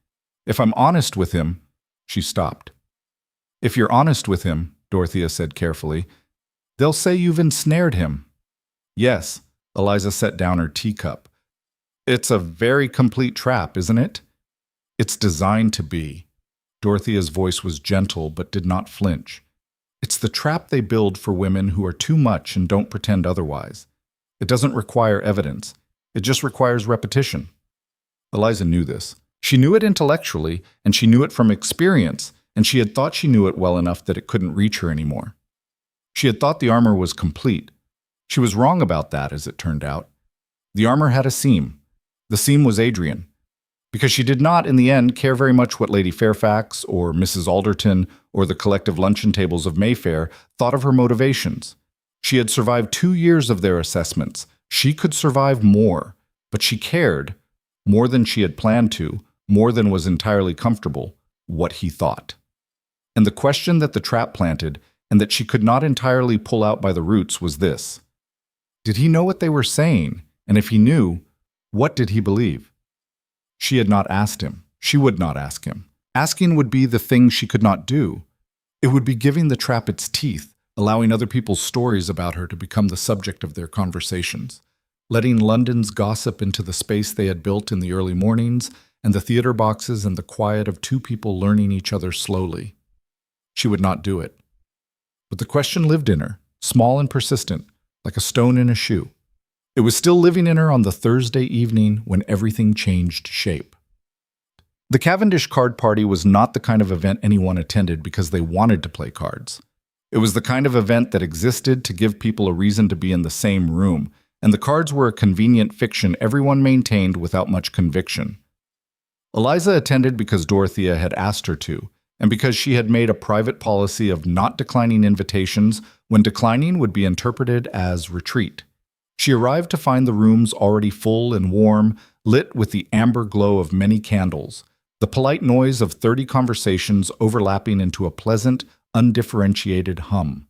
If I'm honest with him, she stopped. If you're honest with him, Dorothea said carefully, they'll say you've ensnared him. Yes, Eliza set down her teacup. It's a very complete trap, isn't it? It's designed to be. Dorothea's voice was gentle but did not flinch. It's the trap they build for women who are too much and don't pretend otherwise. It doesn't require evidence. It just requires repetition. Eliza knew this. She knew it intellectually, and she knew it from experience, and she had thought she knew it well enough that it couldn't reach her anymore. She had thought the armor was complete. She was wrong about that, as it turned out. The armor had a seam. The seam was Adrian. Because she did not, in the end, care very much what Lady Fairfax or Mrs. Alderton or the collective luncheon tables of Mayfair thought of her motivations. She had survived 2 years of their assessments. She could survive more, but she cared, more than she had planned to, more than was entirely comfortable, what he thought. And the question that the trap planted, and that she could not entirely pull out by the roots, was this. Did he know what they were saying? And if he knew, what did he believe? She had not asked him. She would not ask him. Asking would be the thing she could not do. It would be giving the trap its teeth, allowing other people's stories about her to become the subject of their conversations, letting London's gossip into the space they had built in the early mornings, and the theater boxes and the quiet of 2 people learning each other slowly. She would not do it. But the question lived in her, small and persistent, like a stone in a shoe. It was still living in her on the Thursday evening when everything changed shape. The Cavendish card party was not the kind of event anyone attended because they wanted to play cards. It was the kind of event that existed to give people a reason to be in the same room, and the cards were a convenient fiction everyone maintained without much conviction. Eliza attended because Dorothea had asked her to, and because she had made a private policy of not declining invitations when declining would be interpreted as retreat. She arrived to find the rooms already full and warm, lit with the amber glow of many candles, the polite noise of 30 conversations overlapping into a pleasant, undifferentiated hum.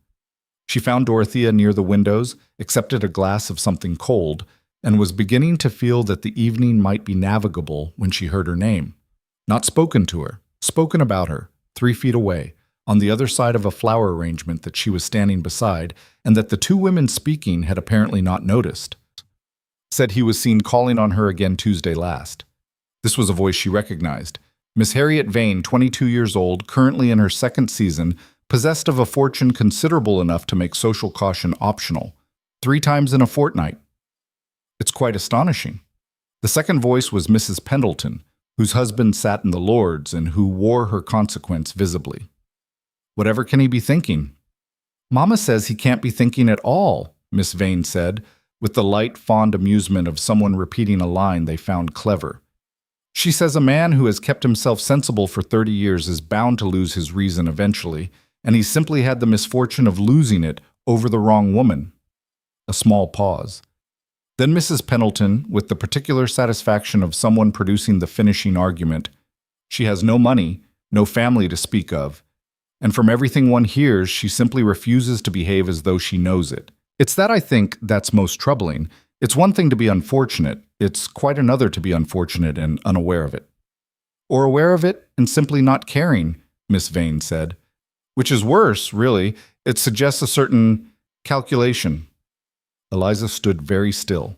She found Dorothea near the windows, accepted a glass of something cold, and was beginning to feel that the evening might be navigable when she heard her name. Not spoken to her, spoken about her, 3 feet away, on the other side of a flower arrangement that she was standing beside, and that the 2 women speaking had apparently not noticed. Said he was seen calling on her again Tuesday last. This was a voice she recognized. Miss Harriet Vane, 22 years old, currently in her 2nd season, possessed of a fortune considerable enough to make social caution optional. 3 times in a fortnight. It's quite astonishing. The second voice was Mrs. Pendleton, whose husband sat in the Lords and who wore her consequence visibly. Whatever can he be thinking? Mamma says he can't be thinking at all, Miss Vane said, with the light, fond amusement of someone repeating a line they found clever. She says a man who has kept himself sensible for 30 years is bound to lose his reason eventually, and he simply had the misfortune of losing it over the wrong woman. A small pause. Then Mrs. Pendleton, with the particular satisfaction of someone producing the finishing argument, she has no money, no family to speak of, and from everything one hears, she simply refuses to behave as though she knows it. It's that I think that's most troubling. It's one thing to be unfortunate. It's quite another to be unfortunate and unaware of it. Or aware of it and simply not caring, Miss Vane said. Which is worse, really. It suggests a certain calculation. Eliza stood very still.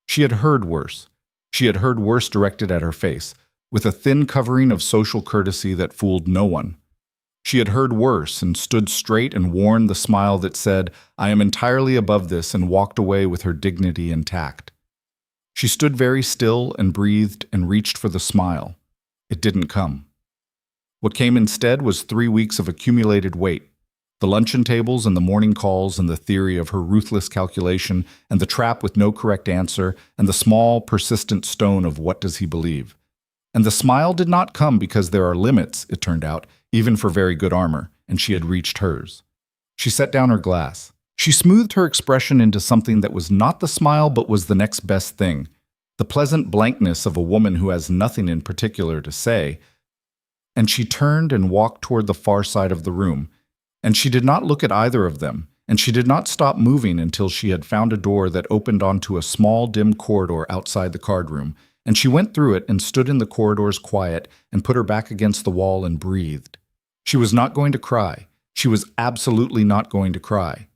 She had heard worse. She had heard worse directed at her face, with a thin covering of social courtesy that fooled no one. She had heard worse and stood straight and worn the smile that said, I am entirely above this, and walked away with her dignity intact. She stood very still and breathed and reached for the smile. It didn't come. What came instead was 3 weeks of accumulated weight. The luncheon tables and the morning calls and the theory of her ruthless calculation and the trap with no correct answer and the small, persistent stone of what does he believe. And the smile did not come because there are limits, it turned out, even for very good armor, and she had reached hers. She set down her glass. She smoothed her expression into something that was not the smile but was the next best thing, the pleasant blankness of a woman who has nothing in particular to say. And she turned and walked toward the far side of the room, and she did not look at either of them, and she did not stop moving until she had found a door that opened onto a small, dim corridor outside the card room, and she went through it and stood in the corridor's quiet and put her back against the wall and breathed. She was not going to cry. She was absolutely not going to cry.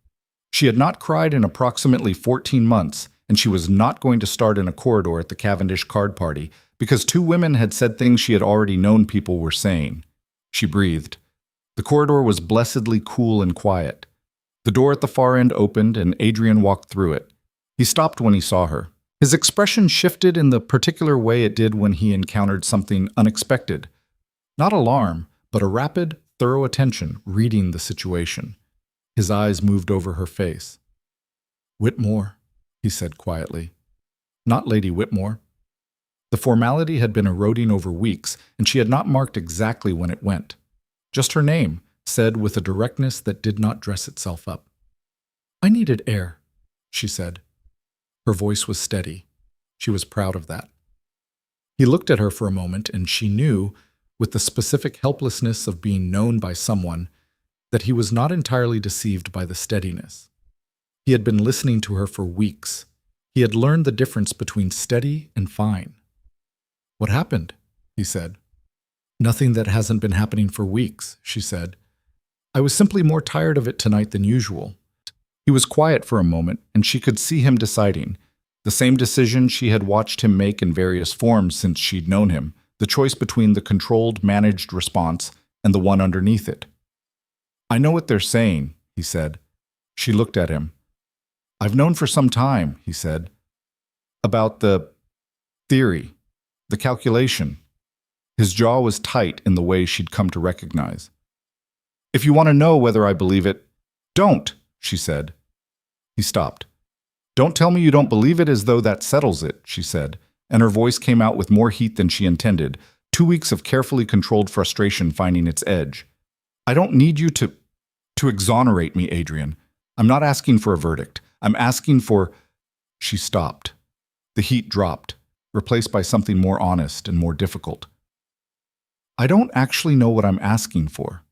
She had not cried in approximately 14 months, and she was not going to start in a corridor at the Cavendish card party because 2 women had said things she had already known people were saying. She breathed. The corridor was blessedly cool and quiet. The door at the far end opened, and Adrian walked through it. He stopped when he saw her. His expression shifted in the particular way it did when he encountered something unexpected. Not alarm, but a rapid, thorough attention, reading the situation. His eyes moved over her face. "Whitmore," he said quietly. "Not Lady Whitmore." The formality had been eroding over weeks, and she had not marked exactly when it went. Just her name, said with a directness that did not dress itself up. "I needed air," she said. Her voice was steady. She was proud of that. He looked at her for a moment, and she knew, with the specific helplessness of being known by someone, that he was not entirely deceived by the steadiness. He had been listening to her for weeks. He had learned the difference between steady and fine. "What happened?" he said. "Nothing that hasn't been happening for weeks," she said. "I was simply more tired of it tonight than usual." He was quiet for a moment, and she could see him deciding. The same decision she had watched him make in various forms since she'd known him, the choice between the controlled, managed response and the one underneath it. "I know what they're saying," he said. She looked at him. "I've known for some time," he said. "About the theory, the calculation." His jaw was tight in the way she'd come to recognize. "If you want to know whether I believe it, don't," she said. He stopped. "Don't tell me you don't believe it as though that settles it," she said, and her voice came out with more heat than she intended, 2 weeks of carefully controlled frustration finding its edge. "I don't need you to exonerate me, Adrian. I'm not asking for a verdict. I'm asking for—" She stopped. The heat dropped, replaced by something more honest and more difficult. "I don't actually know what I'm asking for."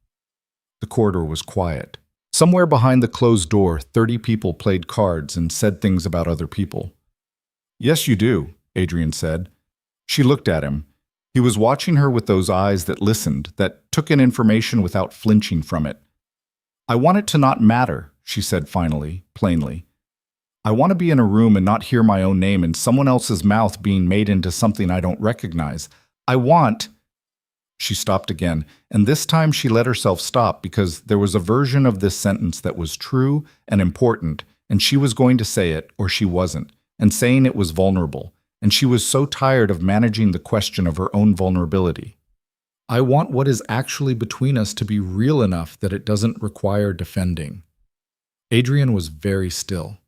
The corridor was quiet. Somewhere behind the closed door, 30 people played cards and said things about other people. "Yes, you do," Adrian said. She looked at him. He was watching her with those eyes that listened, that took in information without flinching from it. "I want it to not matter," she said finally, plainly. "I want to be in a room and not hear my own name in someone else's mouth being made into something I don't recognize. I want—" She stopped again, and this time she let herself stop because there was a version of this sentence that was true and important, and she was going to say it, or she wasn't, and saying it was vulnerable, and she was so tired of managing the question of her own vulnerability. "I want what is actually between us to be real enough that it doesn't require defending." Adrian was very still.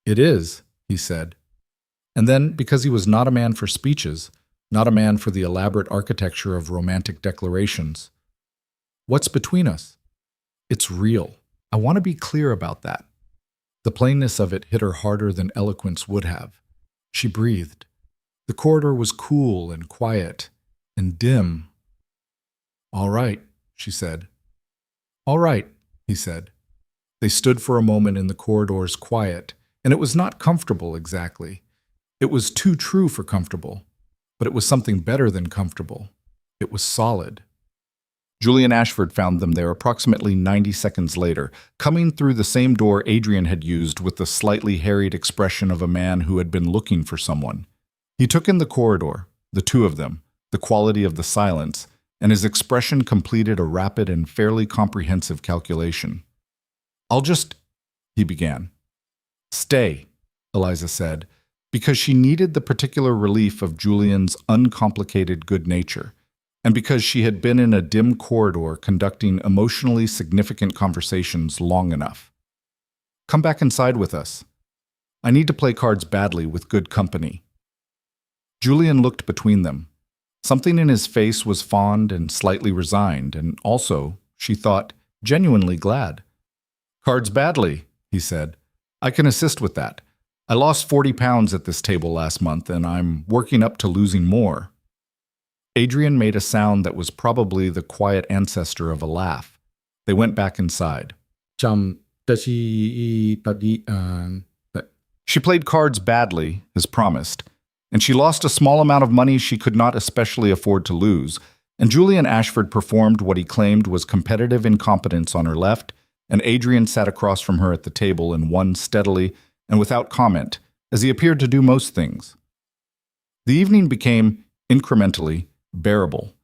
"It is," he said. And then, because he was not a man for speeches, not a man for the elaborate architecture of romantic declarations, "What's between us? It's real. I want to be clear about that." The plainness of it hit her harder than eloquence would have. She breathed. The corridor was cool and quiet and dim. "All right," she said. "All right," he said. They stood for a moment in the corridor's quiet, and it was not comfortable exactly. It was too true for comfortable. But it was something better than comfortable. It was solid. Julian Ashford found them there approximately 90 seconds later, coming through the same door Adrian had used with the slightly harried expression of a man who had been looking for someone. He took in the corridor, the 2 of them, the quality of the silence, and his expression completed a rapid and fairly comprehensive calculation. "I'll just—" he began. "Stay," Eliza said, because she needed the particular relief of Julian's uncomplicated good nature, and because she had been in a dim corridor conducting emotionally significant conversations long enough. "Come back inside with us. I need to play cards badly with good company." Julian looked between them. Something in his face was fond and slightly resigned, and also, she thought, genuinely glad. "Cards badly," he said. "I can assist with that. I lost 40 pounds at this table last month, and I'm working up to losing more." Adrian made a sound that was probably the quiet ancestor of a laugh. They went back inside. She played cards badly, as promised, and she lost a small amount of money she could not especially afford to lose, and Julian Ashford performed what he claimed was competitive incompetence on her left, and Adrian sat across from her at the table and won steadily and without comment, as he appeared to do most things. The evening became, incrementally, bearable,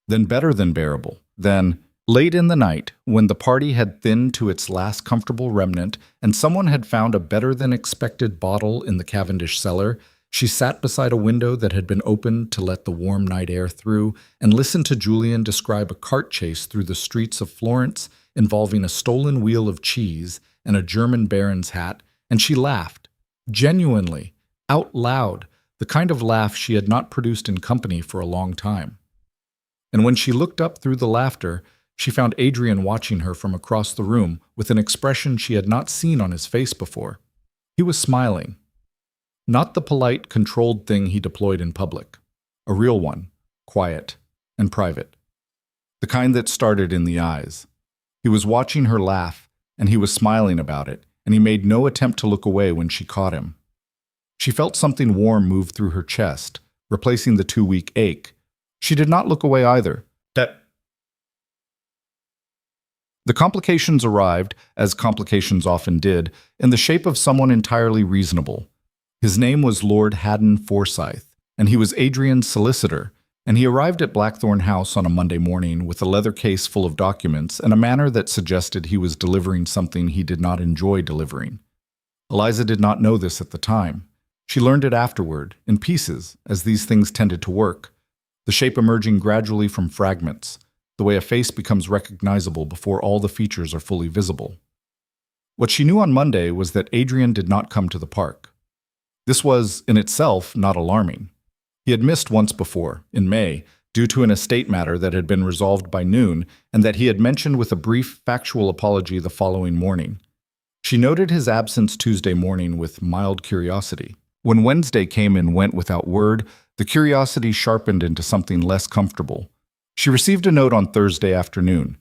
then better than bearable, then, late in the night, when the party had thinned to its last comfortable remnant and someone had found a better-than-expected bottle in the Cavendish cellar, she sat beside a window that had been opened to let the warm night air through and listened to Julian describe a cart chase through the streets of Florence involving a stolen wheel of cheese and a German baron's hat, and she laughed, genuinely, out loud, the kind of laugh she had not produced in company for a long time. And when she looked up through the laughter, she found Adrian watching her from across the room with an expression she had not seen on his face before. He was smiling. Not the polite, controlled thing he deployed in public. A real one, quiet and private. The kind that started in the eyes. He was watching her laugh, and he was smiling about it, and he made no attempt to look away when she caught him. She felt something warm move through her chest, replacing the 2-week ache. She did not look away either. The complications arrived, as complications often did, in the shape of someone entirely reasonable. His name was Lord Haddon Forsyth, and he was Adrian's solicitor, and he arrived at Blackthorne House on a Monday morning with a leather case full of documents and a manner that suggested he was delivering something he did not enjoy delivering. Eliza did not know this at the time. She learned it afterward, in pieces, as these things tended to work, the shape emerging gradually from fragments, the way a face becomes recognizable before all the features are fully visible. What she knew on Monday was that Adrian did not come to the park. This was, in itself, not alarming. He had missed once before, in May, due to an estate matter that had been resolved by noon and that he had mentioned with a brief, factual apology the following morning. She noted his absence Tuesday morning with mild curiosity. When Wednesday came and went without word, the curiosity sharpened into something less comfortable. She received a note on Thursday afternoon,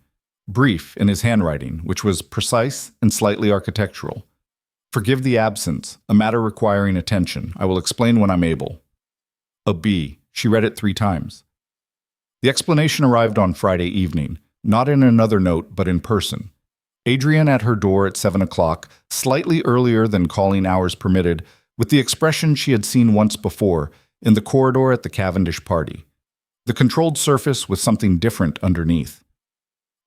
brief in his handwriting, which was precise and slightly architectural. "Forgive the absence, a matter requiring attention. I will explain when I'm able." A B. She read it 3 times. The explanation arrived on Friday evening, not in another note, but in person. Adrian at her door at 7 o'clock, slightly earlier than calling hours permitted, with the expression she had seen once before, in the corridor at the Cavendish party. The controlled surface with something different underneath.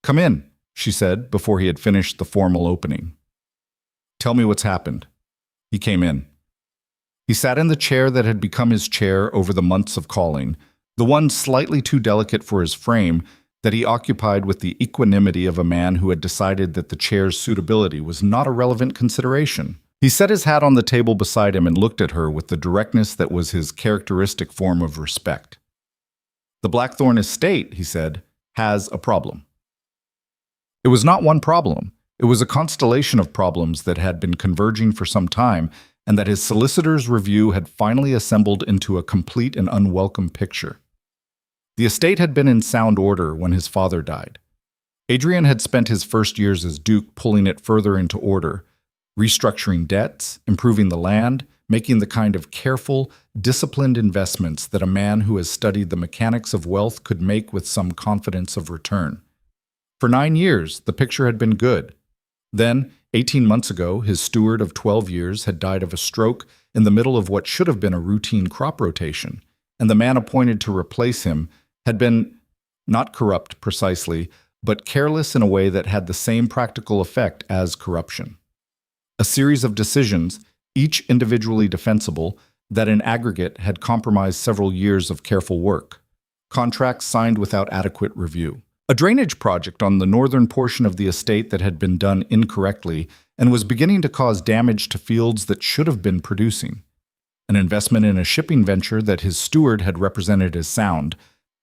"Come in," she said, before he had finished the formal opening. "Tell me what's happened." He came in. He sat in the chair that had become his chair over the months of calling, the one slightly too delicate for his frame that he occupied with the equanimity of a man who had decided that the chair's suitability was not a relevant consideration. He set his hat on the table beside him and looked at her with the directness that was his characteristic form of respect. "The Blackthorne estate," he said, "has a problem." It was not one problem. It was a constellation of problems that had been converging for some time, and that his solicitor's review had finally assembled into a complete and unwelcome picture. The estate had been in sound order when his father died. Adrian had spent his first years as Duke pulling it further into order, restructuring debts, improving the land, making the kind of careful, disciplined investments that a man who has studied the mechanics of wealth could make with some confidence of return. For 9 years, the picture had been good. Then, 18 months ago, his steward of 12 years had died of a stroke in the middle of what should have been a routine crop rotation, and the man appointed to replace him had been, not corrupt precisely, but careless in a way that had the same practical effect as corruption. A series of decisions, each individually defensible, that in aggregate had compromised several years of careful work. Contracts signed without adequate review. A drainage project on the northern portion of the estate that had been done incorrectly and was beginning to cause damage to fields that should have been producing. An investment in a shipping venture that his steward had represented as sound,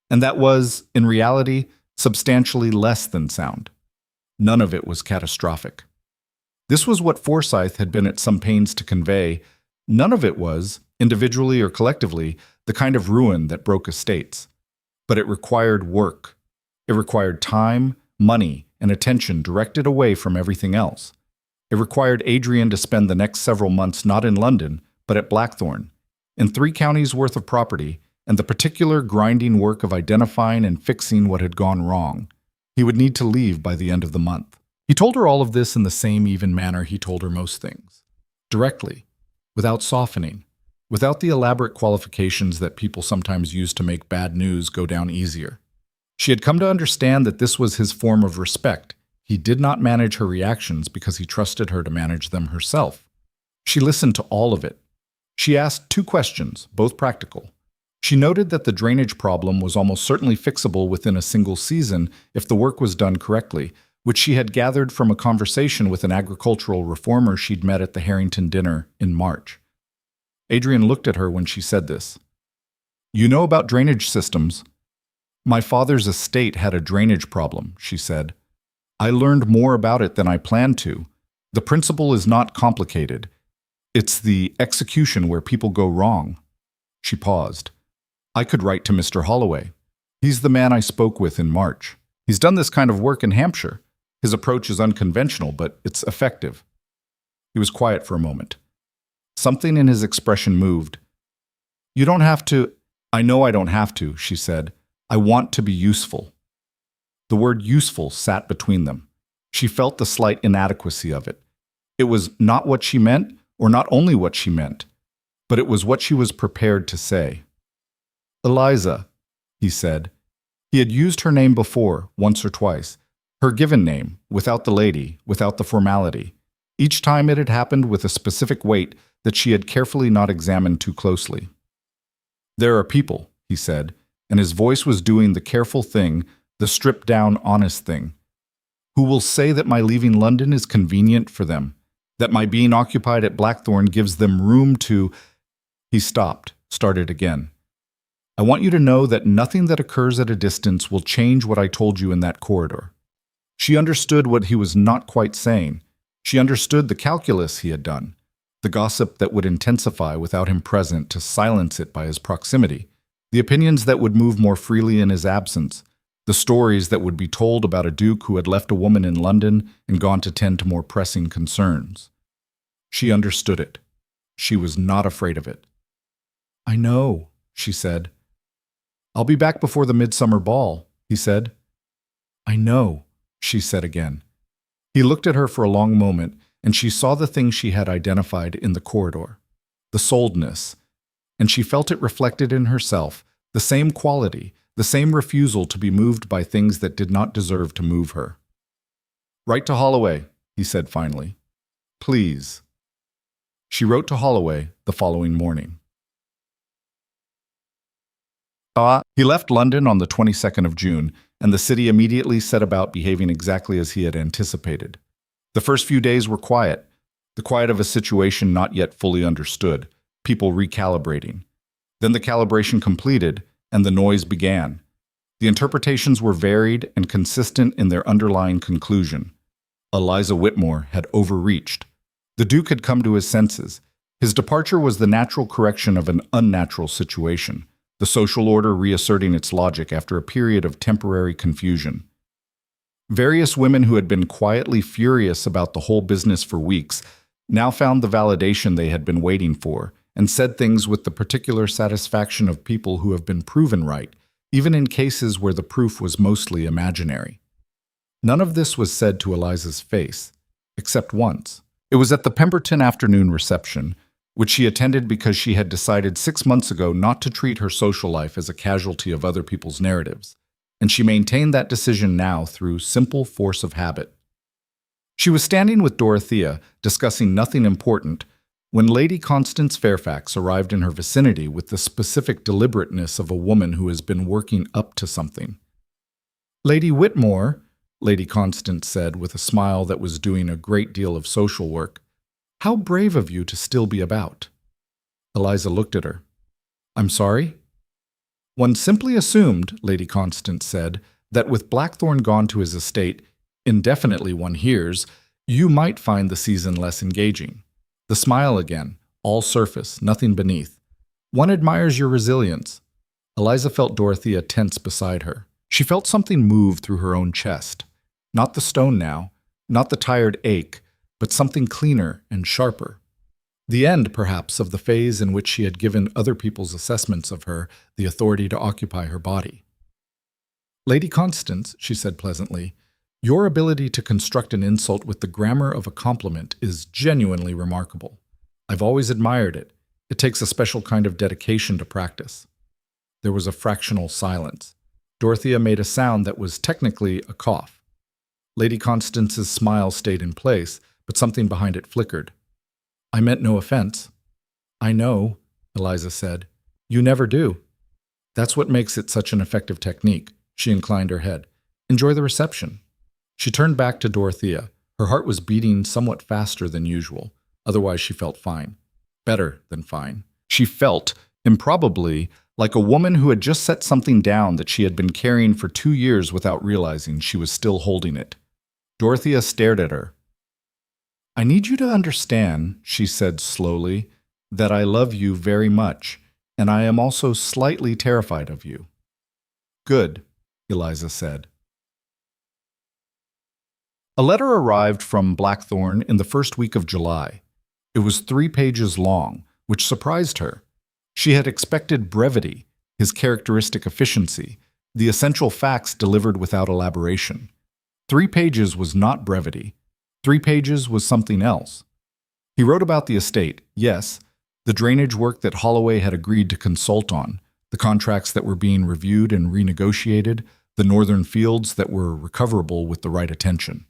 and that was, in reality, substantially less than sound. None of it was catastrophic. This was what Forsyth had been at some pains to convey. None of it was, individually or collectively, the kind of ruin that broke estates. But it required work. It required time, money, and attention directed away from everything else. It required Adrian to spend the next several months not in London, but at Blackthorne, in 3 counties worth of property, and the particular grinding work of identifying and fixing what had gone wrong. He would need to leave by the end of the month. He told her all of this in the same even manner he told her most things. Directly, without softening, without the elaborate qualifications that people sometimes use to make bad news go down easier. She had come to understand that this was his form of respect. He did not manage her reactions because he trusted her to manage them herself. She listened to all of it. She asked 2 questions, both practical. She noted that the drainage problem was almost certainly fixable within a single season if the work was done correctly, which she had gathered from a conversation with an agricultural reformer she'd met at the Harrington dinner in March. Adrian looked at her when she said this. "You know about drainage systems." "My father's estate had a drainage problem," she said. "I learned more about it than I planned to. The principle is not complicated. It's the execution where people go wrong." She paused. "I could write to Mr. Holloway. He's the man I spoke with in March. He's done this kind of work in Hampshire. His approach is unconventional, but it's effective." He was quiet for a moment. Something in his expression moved. "You don't have to—" "I know I don't have to," she said. "I want to be useful." The word useful sat between them. She felt the slight inadequacy of it. It was not what she meant, or not only what she meant, but it was what she was prepared to say. "Eliza," he said. He had used her name before, once or twice. Her given name, without the lady, without the formality. Each time it had happened with a specific weight that she had carefully not examined too closely. "There are people," he said, and his voice was doing the careful thing, the stripped-down, honest thing, "who will say that my leaving London is convenient for them, that my being occupied at Blackthorne gives them room to—" He stopped, started again. "I want you to know that nothing that occurs at a distance will change what I told you in that corridor." She understood what he was not quite saying. She understood the calculus he had done, the gossip that would intensify without him present to silence it by his proximity, the opinions that would move more freely in his absence, the stories that would be told about a duke who had left a woman in London and gone to tend to more pressing concerns. She understood it. She was not afraid of it. "I know," she said. "I'll be back before the midsummer ball," he said. "I know," she said again. He looked at her for a long moment, and she saw the thing she had identified in the corridor, the souledness, and she felt it reflected in herself, the same quality, the same refusal to be moved by things that did not deserve to move her. "Write to Holloway," he said finally. "Please." She wrote to Holloway the following morning. He left London on the 22nd of June, and the city immediately set about behaving exactly as he had anticipated. The first few days were quiet, the quiet of a situation not yet fully understood, people recalibrating. Then the calibration completed, and the noise began. The interpretations were varied and consistent in their underlying conclusion. Eliza Whitmore had overreached. The Duke had come to his senses. His departure was the natural correction of an unnatural situation, the social order reasserting its logic after a period of temporary confusion. Various women who had been quietly furious about the whole business for weeks now found the validation they had been waiting for, and said things with the particular satisfaction of people who have been proven right, even in cases where the proof was mostly imaginary. None of this was said to Eliza's face, except once. It was at the Pemberton afternoon reception, which she attended because she had decided 6 months ago not to treat her social life as a casualty of other people's narratives, and she maintained that decision now through simple force of habit. She was standing with Dorothea, discussing nothing important, When Lady Constance Fairfax arrived in her vicinity with the specific deliberateness of a woman who has been working up to something. "Lady Whitmore," Lady Constance said with a smile that was doing a great deal of social work, "how brave of you to still be about." Eliza looked at her. "I'm sorry?" "One simply assumed," Lady Constance said, "that with Blackthorne gone to his estate, indefinitely one hears, you might find the season less engaging." The smile again, all surface, nothing beneath. "One admires your resilience." Eliza felt Dorothea tense beside her. She felt something move through her own chest. Not the stone now, not the tired ache, but something cleaner and sharper. The end, perhaps, of the phase in which she had given other people's assessments of her the authority to occupy her body. "Lady Constance," she said pleasantly, "your ability to construct an insult with the grammar of a compliment is genuinely remarkable. I've always admired it. It takes a special kind of dedication to practice." There was a fractional silence. Dorothea made a sound that was technically a cough. Lady Constance's smile stayed in place, but something behind it flickered. "I meant no offense." "I know," Eliza said. "You never do." "That's what makes it such an effective technique." She inclined her head. "Enjoy the reception." She turned back to Dorothea. Her heart was beating somewhat faster than usual. Otherwise, she felt fine. Better than fine. She felt, improbably, like a woman who had just set something down that she had been carrying for 2 years without realizing she was still holding it. Dorothea stared at her. "I need you to understand," she said slowly, "that I love you very much, and I am also slightly terrified of you." "Good," Eliza said. A letter arrived from Blackthorne in the first week of July. It was 3 pages long, which surprised her. She had expected brevity, his characteristic efficiency, the essential facts delivered without elaboration. 3 pages was not brevity. 3 pages was something else. He wrote about the estate, yes, the drainage work that Holloway had agreed to consult on, the contracts that were being reviewed and renegotiated, the northern fields that were recoverable with the right attention.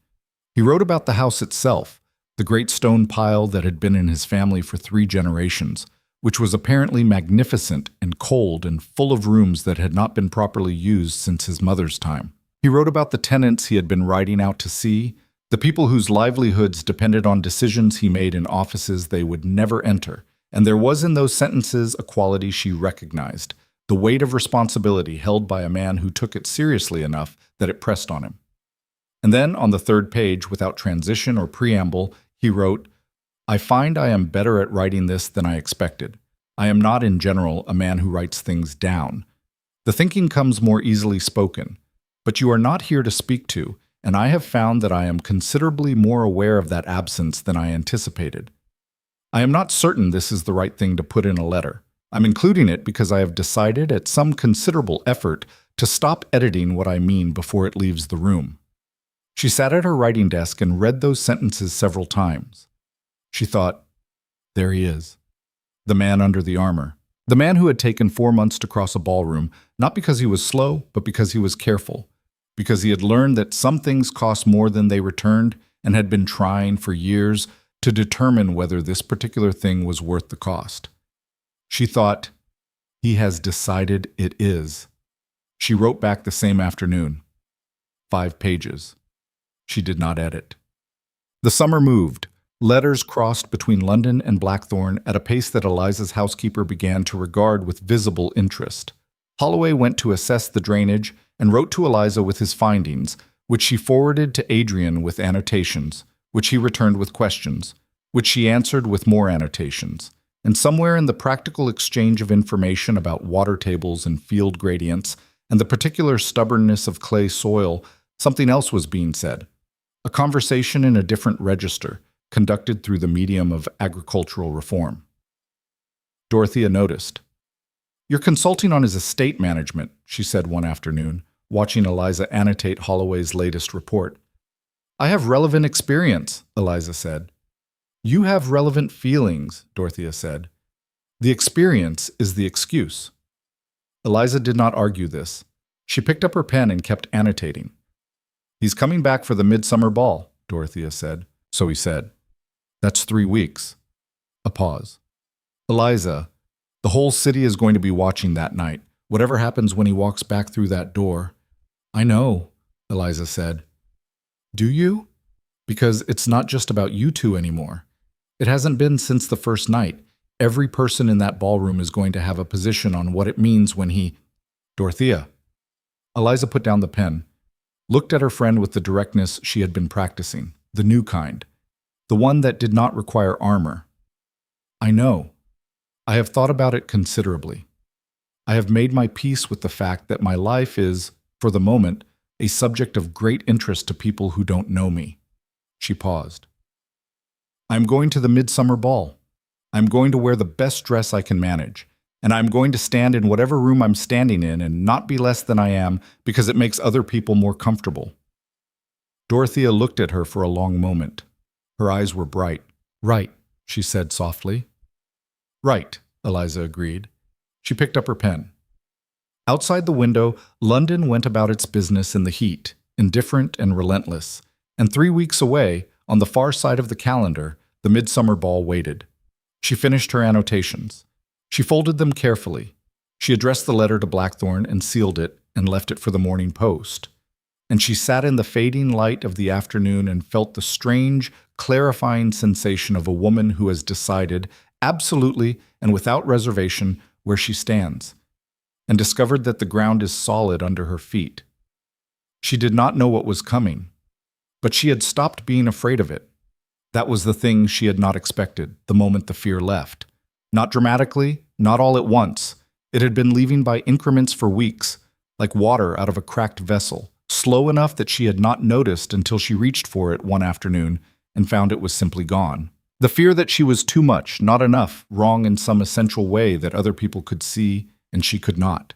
He wrote about the house itself, the great stone pile that had been in his family for 3 generations, which was apparently magnificent and cold and full of rooms that had not been properly used since his mother's time. He wrote about the tenants he had been riding out to see, the people whose livelihoods depended on decisions he made in offices they would never enter, and there was in those sentences a quality she recognized, the weight of responsibility held by a man who took it seriously enough that it pressed on him. And then, on the 3rd page, without transition or preamble, he wrote, "I find I am better at writing this than I expected. I am not, in general, a man who writes things down. The thinking comes more easily spoken. But you are not here to speak to, and I have found that I am considerably more aware of that absence than I anticipated. I am not certain this is the right thing to put in a letter. I'm including it because I have decided, at some considerable effort, to stop editing what I mean before it leaves the room." She sat at her writing desk and read those sentences several times. She thought, there he is. The man under the armor. The man who had taken 4 months to cross a ballroom, not because he was slow, but because he was careful. Because he had learned that some things cost more than they returned and had been trying for years to determine whether this particular thing was worth the cost. She thought, he has decided it is. She wrote back the same afternoon. 5 pages. She did not edit. The summer moved. Letters crossed between London and Blackthorne at a pace that Eliza's housekeeper began to regard with visible interest. Holloway went to assess the drainage and wrote to Eliza with his findings, which she forwarded to Adrian with annotations, which he returned with questions, which she answered with more annotations. And somewhere in the practical exchange of information about water tables and field gradients and the particular stubbornness of clay soil, something else was being said. A conversation in a different register, conducted through the medium of agricultural reform. Dorothea noticed. "You're consulting on his estate management," she said one afternoon, watching Eliza annotate Holloway's latest report. "I have relevant experience," Eliza said. "You have relevant feelings," Dorothea said. "The experience is the excuse." Eliza did not argue this. She picked up her pen and kept annotating. "He's coming back for the midsummer ball," Dorothea said. "So he said." "That's 3 weeks." A pause. Eliza, the whole city is going to be watching that night. Whatever happens when he walks back through that door. I know, Eliza said. Do you? Because it's not just about you two anymore. It hasn't been since the first night. Every person in that ballroom is going to have a position on what it means when he… Dorothea. Eliza put down the pen, looked at her friend with the directness she had been practicing, the new kind, the one that did not require armor. I know. I have thought about it considerably. I have made my peace with the fact that my life is, for the moment, a subject of great interest to people who don't know me. She paused. I am going to the midsummer ball. I am going to wear the best dress I can manage, and I am going to stand in whatever room I'm standing in and not be less than I am because it makes other people more comfortable. Dorothea looked at her for a long moment. Her eyes were bright. Right, she said softly. Right, Eliza agreed. She picked up her pen. Outside the window, London went about its business in the heat, indifferent and relentless, and 3 weeks away, on the far side of the calendar, the midsummer ball waited. She finished her annotations. She folded them carefully. She addressed the letter to Blackthorne and sealed it and left it for the morning post. And she sat in the fading light of the afternoon and felt the strange, clarifying sensation of a woman who has decided, absolutely and without reservation, where she stands, and discovered that the ground is solid under her feet. She did not know what was coming, but she had stopped being afraid of it. That was the thing she had not expected the moment the fear left. Not dramatically, not all at once. It had been leaving by increments for weeks, like water out of a cracked vessel, slow enough that she had not noticed until she reached for it one afternoon and found it was simply gone. The fear that she was too much, not enough, wrong in some essential way that other people could see and she could not.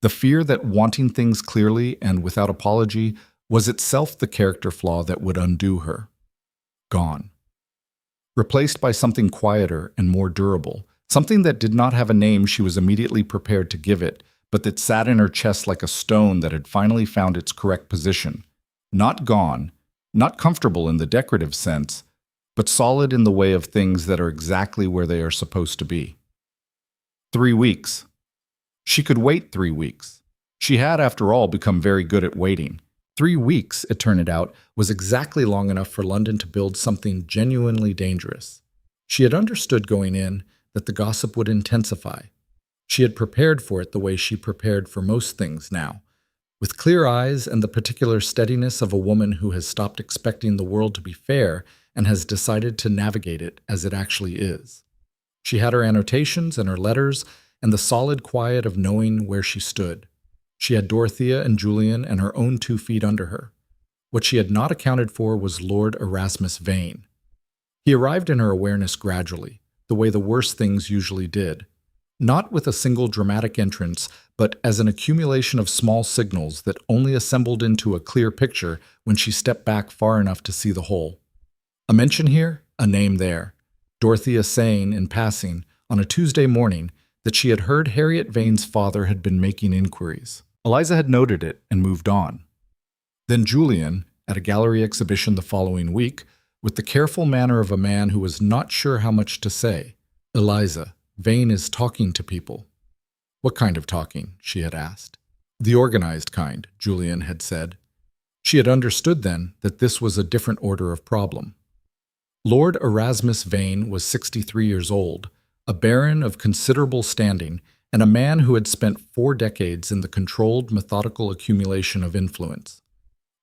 The fear that wanting things clearly and without apology was itself the character flaw that would undo her. Gone. Replaced by something quieter and more durable, something that did not have a name she was immediately prepared to give it, but that sat in her chest like a stone that had finally found its correct position. Not gone, not comfortable in the decorative sense, but solid in the way of things that are exactly where they are supposed to be. 3 weeks. She could wait 3 weeks. She had, after all, become very good at waiting. 3 weeks, it turned out, was exactly long enough for London to build something genuinely dangerous. She had understood going in that the gossip would intensify. She had prepared for it the way she prepared for most things now, with clear eyes and the particular steadiness of a woman who has stopped expecting the world to be fair and has decided to navigate it as it actually is. She had her annotations and her letters and the solid quiet of knowing where she stood. She had Dorothea and Julian and her own 2 feet under her. What she had not accounted for was Lord Erasmus Vane. He arrived in her awareness gradually, the way the worst things usually did. Not with a single dramatic entrance, but as an accumulation of small signals that only assembled into a clear picture when she stepped back far enough to see the whole. A mention here, a name there. Dorothea saying, in passing, on a Tuesday morning, that she had heard Harriet Vane's father had been making inquiries. Eliza had noted it and moved on. Then Julian, at a gallery exhibition the following week, with the careful manner of a man who was not sure how much to say. Eliza, Vane is talking to people. What kind of talking? She had asked. The organized kind, Julian had said. She had understood then that this was a different order of problem. Lord Erasmus Vane was 63 years old, a baron of considerable standing, and a man who had spent 4 decades in the controlled, methodical accumulation of influence.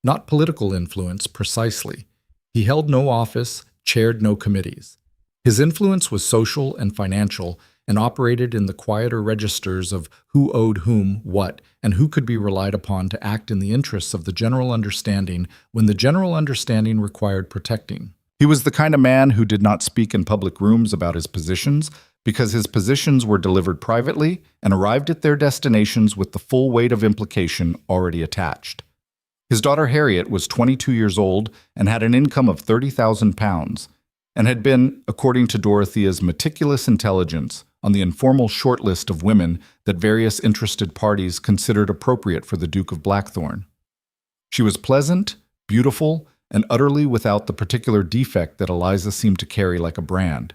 Not political influence, precisely. He held no office, chaired no committees. His influence was social and financial, and operated in the quieter registers of who owed whom what, and who could be relied upon to act in the interests of the general understanding when the general understanding required protecting. He was the kind of man who did not speak in public rooms about his positions, because his positions were delivered privately and arrived at their destinations with the full weight of implication already attached. His daughter Harriet was 22 years old and had an income of £30,000, and had been, according to Dorothea's meticulous intelligence, on the informal short list of women that various interested parties considered appropriate for the Duke of Blackthorne. She was pleasant, beautiful, and utterly without the particular defect that Eliza seemed to carry like a brand.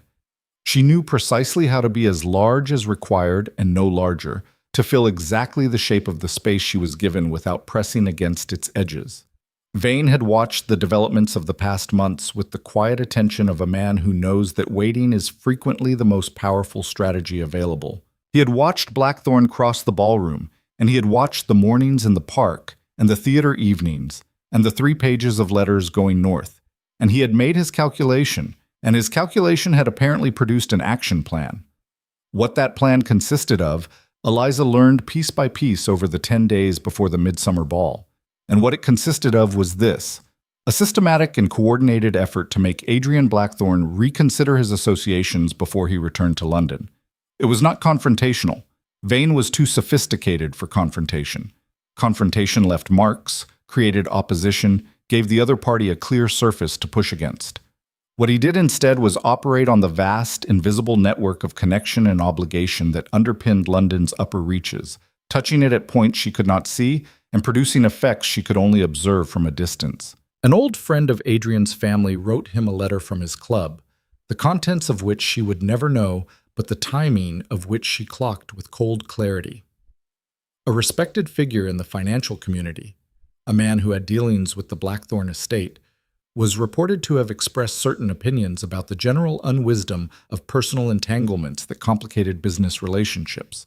She knew precisely how to be as large as required and no larger, to fill exactly the shape of the space she was given without pressing against its edges. Vane had watched the developments of the past months with the quiet attention of a man who knows that waiting is frequently the most powerful strategy available. He had watched Blackthorne cross the ballroom, and he had watched the mornings in the park, and the theater evenings, and the 3 pages of letters going north, and he had made his calculation, and his calculation had apparently produced an action plan. What that plan consisted of, Eliza learned piece by piece over the 10 days before the midsummer ball, and what it consisted of was this: a systematic and coordinated effort to make Adrian Blackthorne reconsider his associations before he returned to London. It was not confrontational. Vane was too sophisticated for confrontation. Confrontation left marks, created opposition, gave the other party a clear surface to push against. What he did instead was operate on the vast, invisible network of connection and obligation that underpinned London's upper reaches, touching it at points she could not see and producing effects she could only observe from a distance. An old friend of Adrian's family wrote him a letter from his club, the contents of which she would never know, but the timing of which she clocked with cold clarity. A respected figure in the financial community, a man who had dealings with the Blackthorne estate, was reported to have expressed certain opinions about the general unwisdom of personal entanglements that complicated business relationships.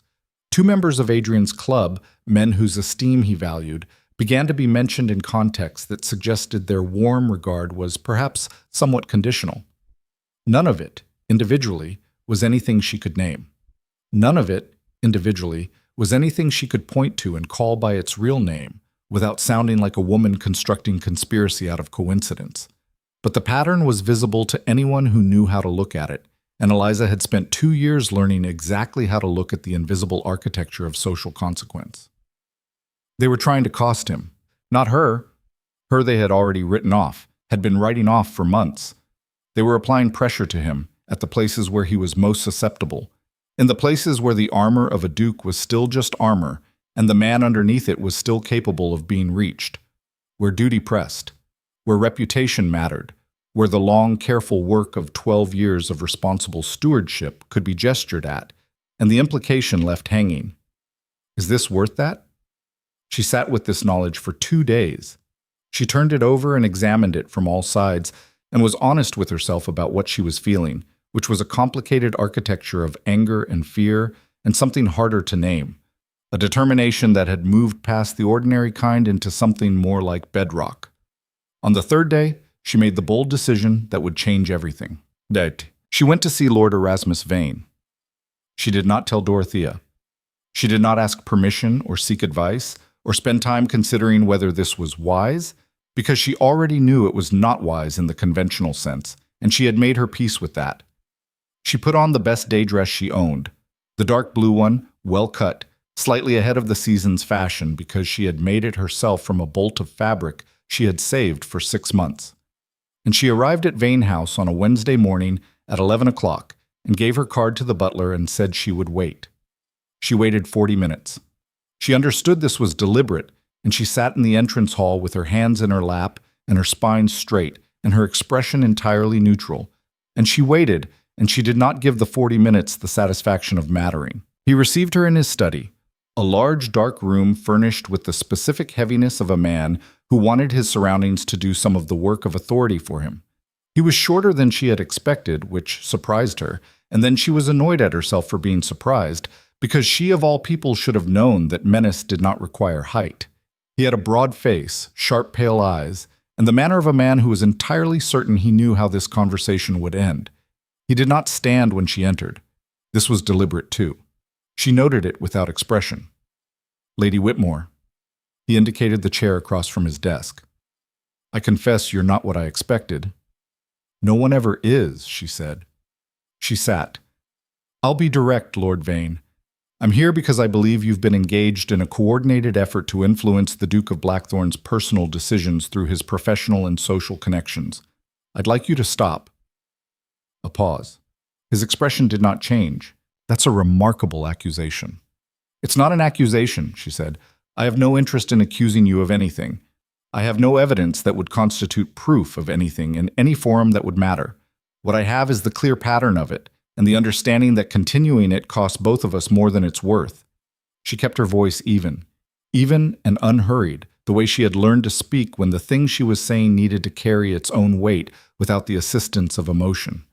2 members of Adrian's club, men whose esteem he valued, began to be mentioned in contexts that suggested their warm regard was perhaps somewhat conditional. None of it, individually, was anything she could name. None of it, individually, was anything she could point to and call by its real name, without sounding like a woman constructing conspiracy out of coincidence. But the pattern was visible to anyone who knew how to look at it, and Eliza had spent 2 years learning exactly how to look at the invisible architecture of social consequence. They were trying to cost him. Not her. Her they had already written off, had been writing off for months. They were applying pressure to him, at the places where he was most susceptible, in the places where the armor of a duke was still just armor, and the man underneath it was still capable of being reached, where duty pressed, where reputation mattered, where the long, careful work of 12 years of responsible stewardship could be gestured at, and the implication left hanging. Is this worth that? She sat with this knowledge for 2 days. She turned it over and examined it from all sides, and was honest with herself about what she was feeling, which was a complicated architecture of anger and fear and something harder to name, a determination that had moved past the ordinary kind into something more like bedrock. On the 3rd day, she made the bold decision that would change everything. She went to see Lord Erasmus Vane. She did not tell Dorothea. She did not ask permission or seek advice or spend time considering whether this was wise, because she already knew it was not wise in the conventional sense, and she had made her peace with that. She put on the best day dress she owned, the dark blue one, well cut, slightly ahead of the season's fashion because she had made it herself from a bolt of fabric she had saved for 6 months. And she arrived at Vane House on a Wednesday morning at 11 o'clock and gave her card to the butler and said she would wait. She waited 40 minutes. She understood this was deliberate, and she sat in the entrance hall with her hands in her lap and her spine straight and her expression entirely neutral. And she waited, and she did not give the 40 minutes the satisfaction of mattering. He received her in his study, a large dark room furnished with the specific heaviness of a man who wanted his surroundings to do some of the work of authority for him. He was shorter than she had expected, which surprised her, and then she was annoyed at herself for being surprised, because she of all people should have known that menace did not require height. He had a broad face, sharp pale eyes, and the manner of a man who was entirely certain he knew how this conversation would end. He did not stand when she entered. This was deliberate too. She noted it without expression. Lady Whitmore. He indicated the chair across from his desk. I confess you're not what I expected. No one ever is, she said. She sat. I'll be direct, Lord Vane. I'm here because I believe you've been engaged in a coordinated effort to influence the Duke of Blackthorne's personal decisions through his professional and social connections. I'd like you to stop. A pause. His expression did not change. That's a remarkable accusation. It's not an accusation, she said. I have no interest in accusing you of anything. I have no evidence that would constitute proof of anything in any forum that would matter. What I have is the clear pattern of it, and the understanding that continuing it costs both of us more than it's worth. She kept her voice even and unhurried, the way she had learned to speak when the thing she was saying needed to carry its own weight without the assistance of emotion.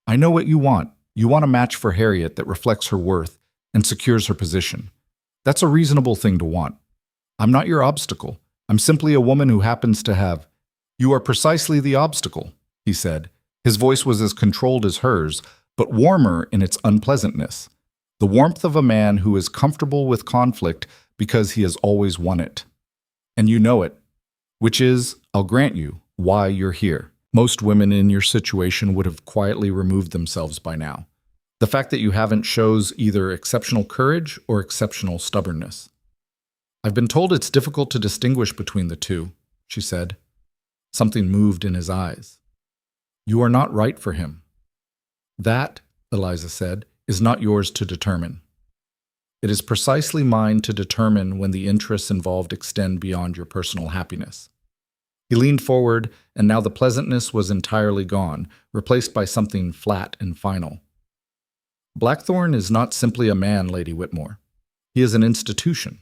I know what you want. You want a match for Harriet that reflects her worth and secures her position. That's a reasonable thing to want. I'm not your obstacle. I'm simply a woman who happens to have. You are precisely the obstacle, he said. His voice was as controlled as hers, but warmer in its unpleasantness. The warmth of a man who is comfortable with conflict because he has always won it. And you know it, which is, I'll grant you, why you're here. Most women in your situation would have quietly removed themselves by now. The fact that you haven't shows either exceptional courage or exceptional stubbornness. I've been told it's difficult to distinguish between the two, she said. Something moved in his eyes. You are not right for him. That, Eliza said, is not yours to determine. It is precisely mine to determine when the interests involved extend beyond your personal happiness. He leaned forward, and now the pleasantness was entirely gone, replaced by something flat and final. Blackthorne is not simply a man, Lady Whitmore. He is an institution.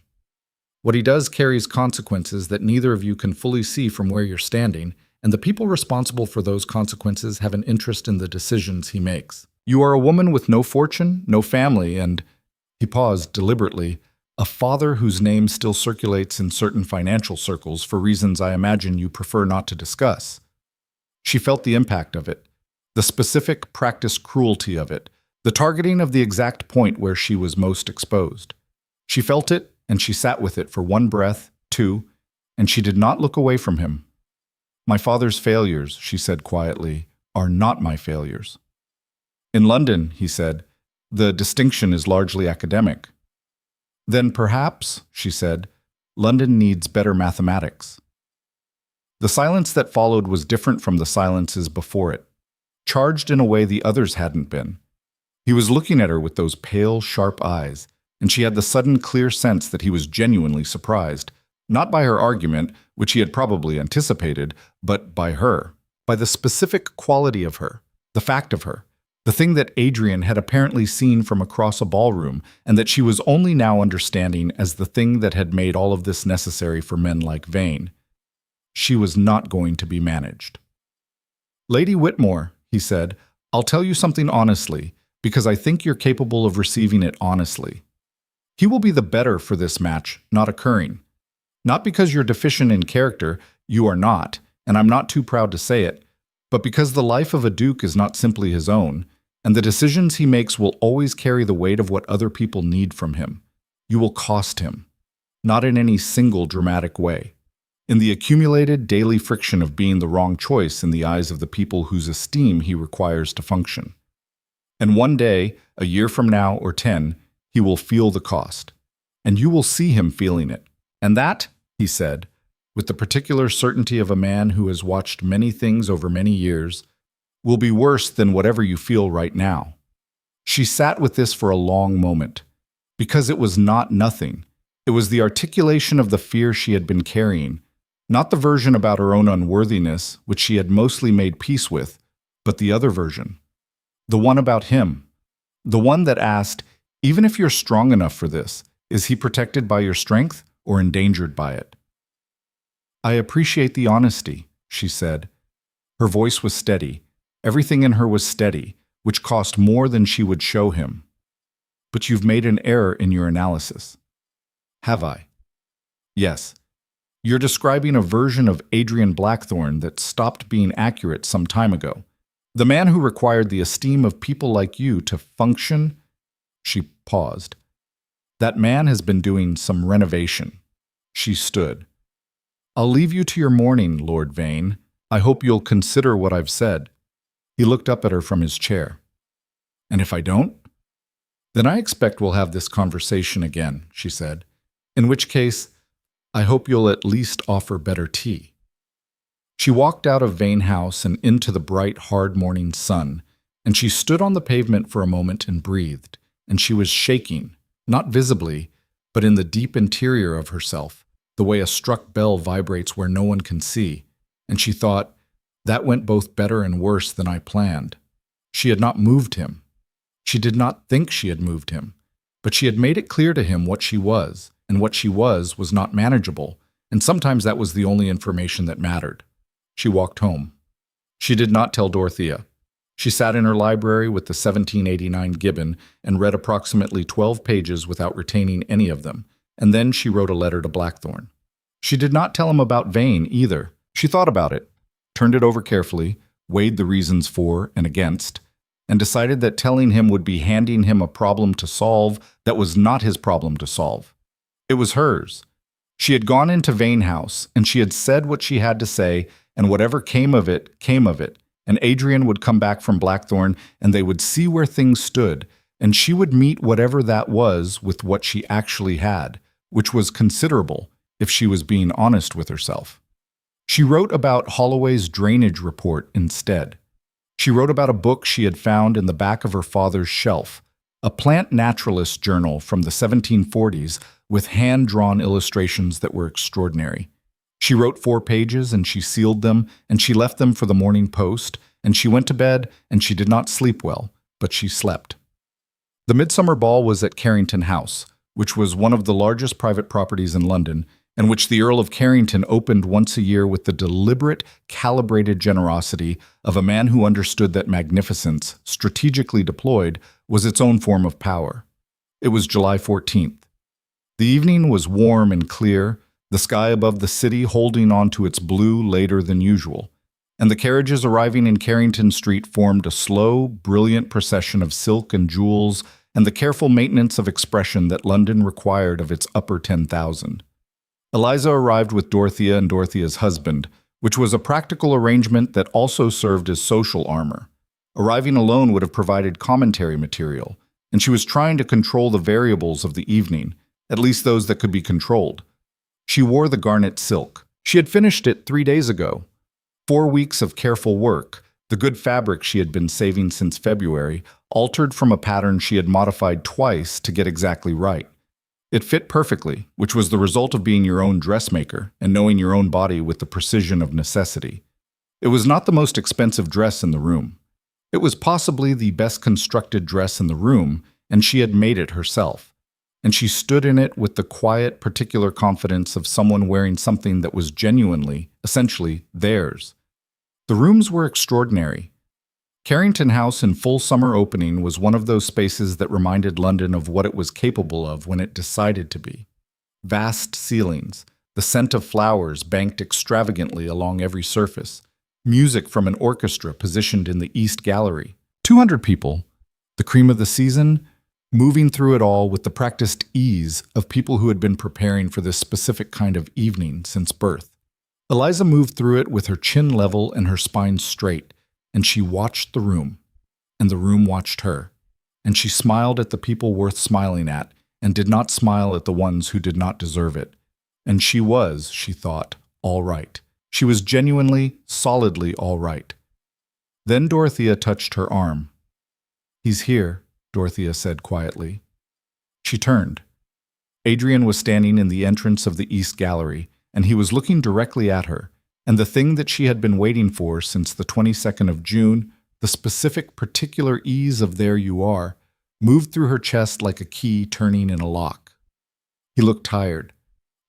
What he does carries consequences that neither of you can fully see from where you're standing, and the people responsible for those consequences have an interest in the decisions he makes. You are a woman with no fortune, no family, and, he paused deliberately, a father whose name still circulates in certain financial circles for reasons I imagine you prefer not to discuss. She felt the impact of it, the specific practiced cruelty of it, the targeting of the exact point where she was most exposed. She felt it, and she sat with it for one breath, two, and she did not look away from him. My father's failures, she said quietly, are not my failures. In London, he said, the distinction is largely academic. Then perhaps, she said, London needs better mathematics. The silence that followed was different from the silences before it, charged in a way the others hadn't been. He was looking at her with those pale, sharp eyes, and she had the sudden clear sense that he was genuinely surprised, not by her argument, which he had probably anticipated, but by her, by the specific quality of her, the fact of her, the thing that Adrian had apparently seen from across a ballroom, and that she was only now understanding as the thing that had made all of this necessary for men like Vane. She was not going to be managed. Lady Whitmore, he said, I'll tell you something honestly, because I think you're capable of receiving it honestly. He will be the better for this match not occurring. Not because you're deficient in character, you are not, and I'm not too proud to say it, but because the life of a duke is not simply his own, and the decisions he makes will always carry the weight of what other people need from him. You will cost him, not in any single dramatic way, in the accumulated daily friction of being the wrong choice in the eyes of the people whose esteem he requires to function. And one day, a year from now or 10, he will feel the cost, and you will see him feeling it. And that, he said, with the particular certainty of a man who has watched many things over many years, will be worse than whatever you feel right now. She sat with this for a long moment, because it was not nothing. It was the articulation of the fear she had been carrying, not the version about her own unworthiness, which she had mostly made peace with, but the other version, the one about him, the one that asked, even if you're strong enough for this, is he protected by your strength or endangered by it? I appreciate the honesty, she said. Her voice was steady. Everything in her was steady, which cost more than she would show him. But you've made an error in your analysis. Have I? Yes. You're describing a version of Adrian Blackthorne that stopped being accurate some time ago. The man who required the esteem of people like you to function. She paused. That man has been doing some renovation. She stood. I'll leave you to your mourning, Lord Vane. I hope you'll consider what I've said. He looked up at her from his chair. And if I don't? Then I expect we'll have this conversation again, she said. In which case, I hope you'll at least offer better tea. She walked out of Vane House and into the bright, hard morning sun, and she stood on the pavement for a moment and breathed, and she was shaking, not visibly, but in the deep interior of herself, the way a struck bell vibrates where no one can see, and she thought, that went both better and worse than I planned. She had not moved him. She did not think she had moved him, but she had made it clear to him what she was, and what she was not manageable, and sometimes that was the only information that mattered. She walked home. She did not tell Dorothea. She sat in her library with the 1789 Gibbon and read approximately 12 pages without retaining any of them, and then she wrote a letter to Blackthorne. She did not tell him about Vane either. She thought about it, turned it over carefully, weighed the reasons for and against, and decided that telling him would be handing him a problem to solve that was not his problem to solve. It was hers. She had gone into Vane House, and she had said what she had to say, and whatever came of it, and Adrian would come back from Blackthorne, and they would see where things stood, and she would meet whatever that was with what she actually had, which was considerable, if she was being honest with herself. She wrote about Holloway's drainage report instead. She wrote about a book she had found in the back of her father's shelf, a plant naturalist journal from the 1740s with hand-drawn illustrations that were extraordinary. She wrote 4 pages, and she sealed them, and she left them for the Morning Post, and she went to bed, and she did not sleep well, but she slept. The midsummer ball was at Carrington House, which was one of the largest private properties in London, and which the Earl of Carrington opened once a year with the deliberate, calibrated generosity of a man who understood that magnificence, strategically deployed, was its own form of power. It was July 14th. The evening was warm and clear, the sky above the city holding on to its blue later than usual, and the carriages arriving in Carrington Street formed a slow, brilliant procession of silk and jewels and the careful maintenance of expression that London required of its upper 10,000. Eliza arrived with Dorothea and Dorothea's husband, which was a practical arrangement that also served as social armor. Arriving alone would have provided commentary material, and she was trying to control the variables of the evening, at least those that could be controlled. She wore the garnet silk. She had finished it 3 days ago. 4 weeks of careful work, the good fabric she had been saving since February, altered from a pattern she had modified twice to get exactly right. It fit perfectly, which was the result of being your own dressmaker and knowing your own body with the precision of necessity. It was not the most expensive dress in the room. It was possibly the best constructed dress in the room, and she had made it herself. And she stood in it with the quiet, particular confidence of someone wearing something that was genuinely, essentially, theirs. The rooms were extraordinary. Carrington House in full summer opening was one of those spaces that reminded London of what it was capable of when it decided to be. Vast ceilings, the scent of flowers banked extravagantly along every surface, music from an orchestra positioned in the East Gallery, 200 people, the cream of the season, moving through it all with the practiced ease of people who had been preparing for this specific kind of evening since birth. Eliza moved through it with her chin level and her spine straight, and she watched the room, and the room watched her, and she smiled at the people worth smiling at, and did not smile at the ones who did not deserve it. And she was, she thought, all right. She was genuinely, solidly all right. Then Dorothea touched her arm. "He's here," Dorothea said quietly. She turned. Adrian was standing in the entrance of the East Gallery, and he was looking directly at her, and the thing that she had been waiting for since the 22nd of June, the specific, particular ease of "there you are," moved through her chest like a key turning in a lock. He looked tired.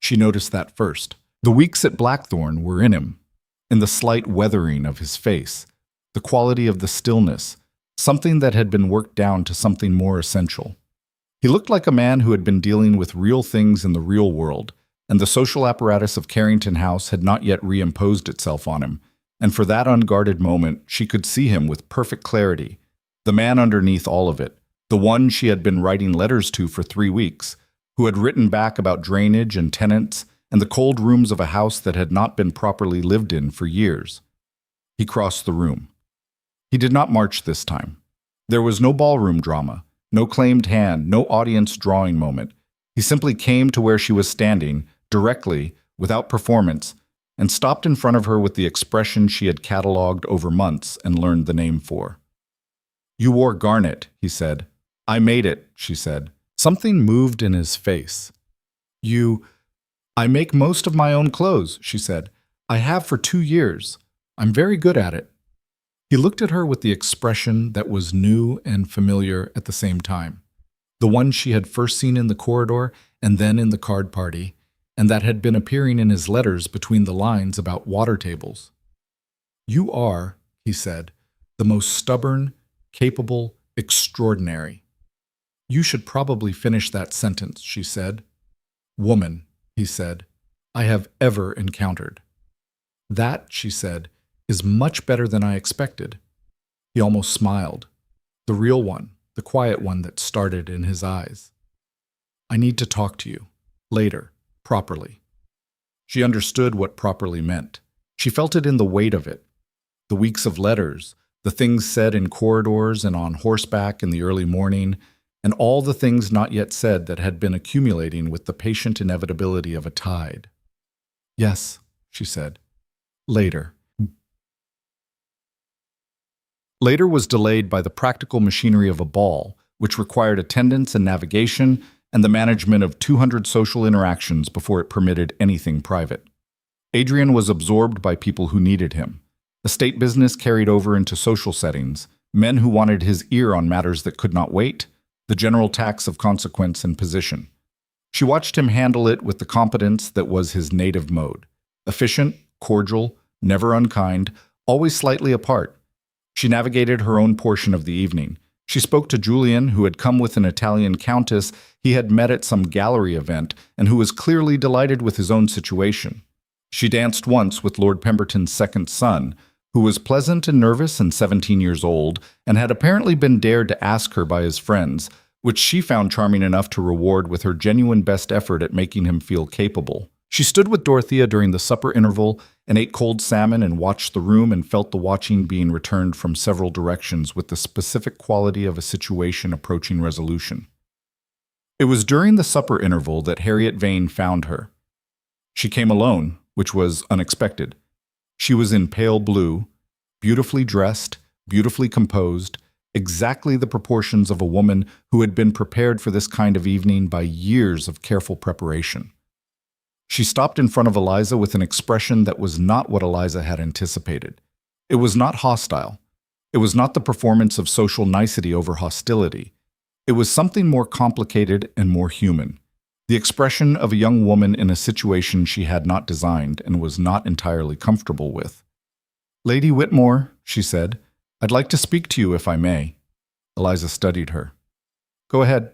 She noticed that first. The weeks at Blackthorne were in him, in the slight weathering of his face, the quality of the stillness, something that had been worked down to something more essential. He looked like a man who had been dealing with real things in the real world, and the social apparatus of Carrington House had not yet reimposed itself on him, and for that unguarded moment she could see him with perfect clarity, the man underneath all of it, the one she had been writing letters to for 3 weeks, who had written back about drainage and tenants and the cold rooms of a house that had not been properly lived in for years. He crossed the room. He did not march this time. There was no ballroom drama, no claimed hand, no audience drawing moment. He simply came to where she was standing, directly, without performance, and stopped in front of her with the expression she had catalogued over months and learned the name for. "You wore garnet," he said. "I made it," she said. Something moved in his face. I make most of my own clothes," she said. "I have for 2 years. I'm very good at it." He looked at her with the expression that was new and familiar at the same time, the one she had first seen in the corridor and then in the card party, and that had been appearing in his letters between the lines about water tables. "You are," he said, "the most stubborn, capable, extraordinary." "You should probably finish that sentence," she said. "Woman," he said, "I have ever encountered." "That," she said, "is much better than I expected." He almost smiled. The real one, the quiet one that started in his eyes. "I need to talk to you. Later. Properly." She understood what properly meant. She felt it in the weight of it. The weeks of letters, the things said in corridors and on horseback in the early morning, and all the things not yet said that had been accumulating with the patient inevitability of a tide. "Yes," she said. "Later." Later was delayed by the practical machinery of a ball, which required attendance and navigation and the management of 200 social interactions before it permitted anything private. Adrian was absorbed by people who needed him. The state business carried over into social settings, men who wanted his ear on matters that could not wait, the general tax of consequence and position. She watched him handle it with the competence that was his native mode. Efficient, cordial, never unkind, always slightly apart. She navigated her own portion of the evening. She spoke to Julian, who had come with an Italian countess he had met at some gallery event and who was clearly delighted with his own situation. She danced once with Lord Pemberton's second son, who was pleasant and nervous and 17 years old, and had apparently been dared to ask her by his friends, which she found charming enough to reward with her genuine best effort at making him feel capable. She stood with Dorothea during the supper interval and ate cold salmon and watched the room and felt the watching being returned from several directions with the specific quality of a situation approaching resolution. It was during the supper interval that Harriet Vane found her. She came alone, which was unexpected. She was in pale blue, beautifully dressed, beautifully composed, exactly the proportions of a woman who had been prepared for this kind of evening by years of careful preparation. She stopped in front of Eliza with an expression that was not what Eliza had anticipated. It was not hostile. It was not the performance of social nicety over hostility. It was something more complicated and more human. The expression of a young woman in a situation she had not designed and was not entirely comfortable with. "Lady Whitmore," she said, "I'd like to speak to you if I may." Eliza studied her. "Go ahead."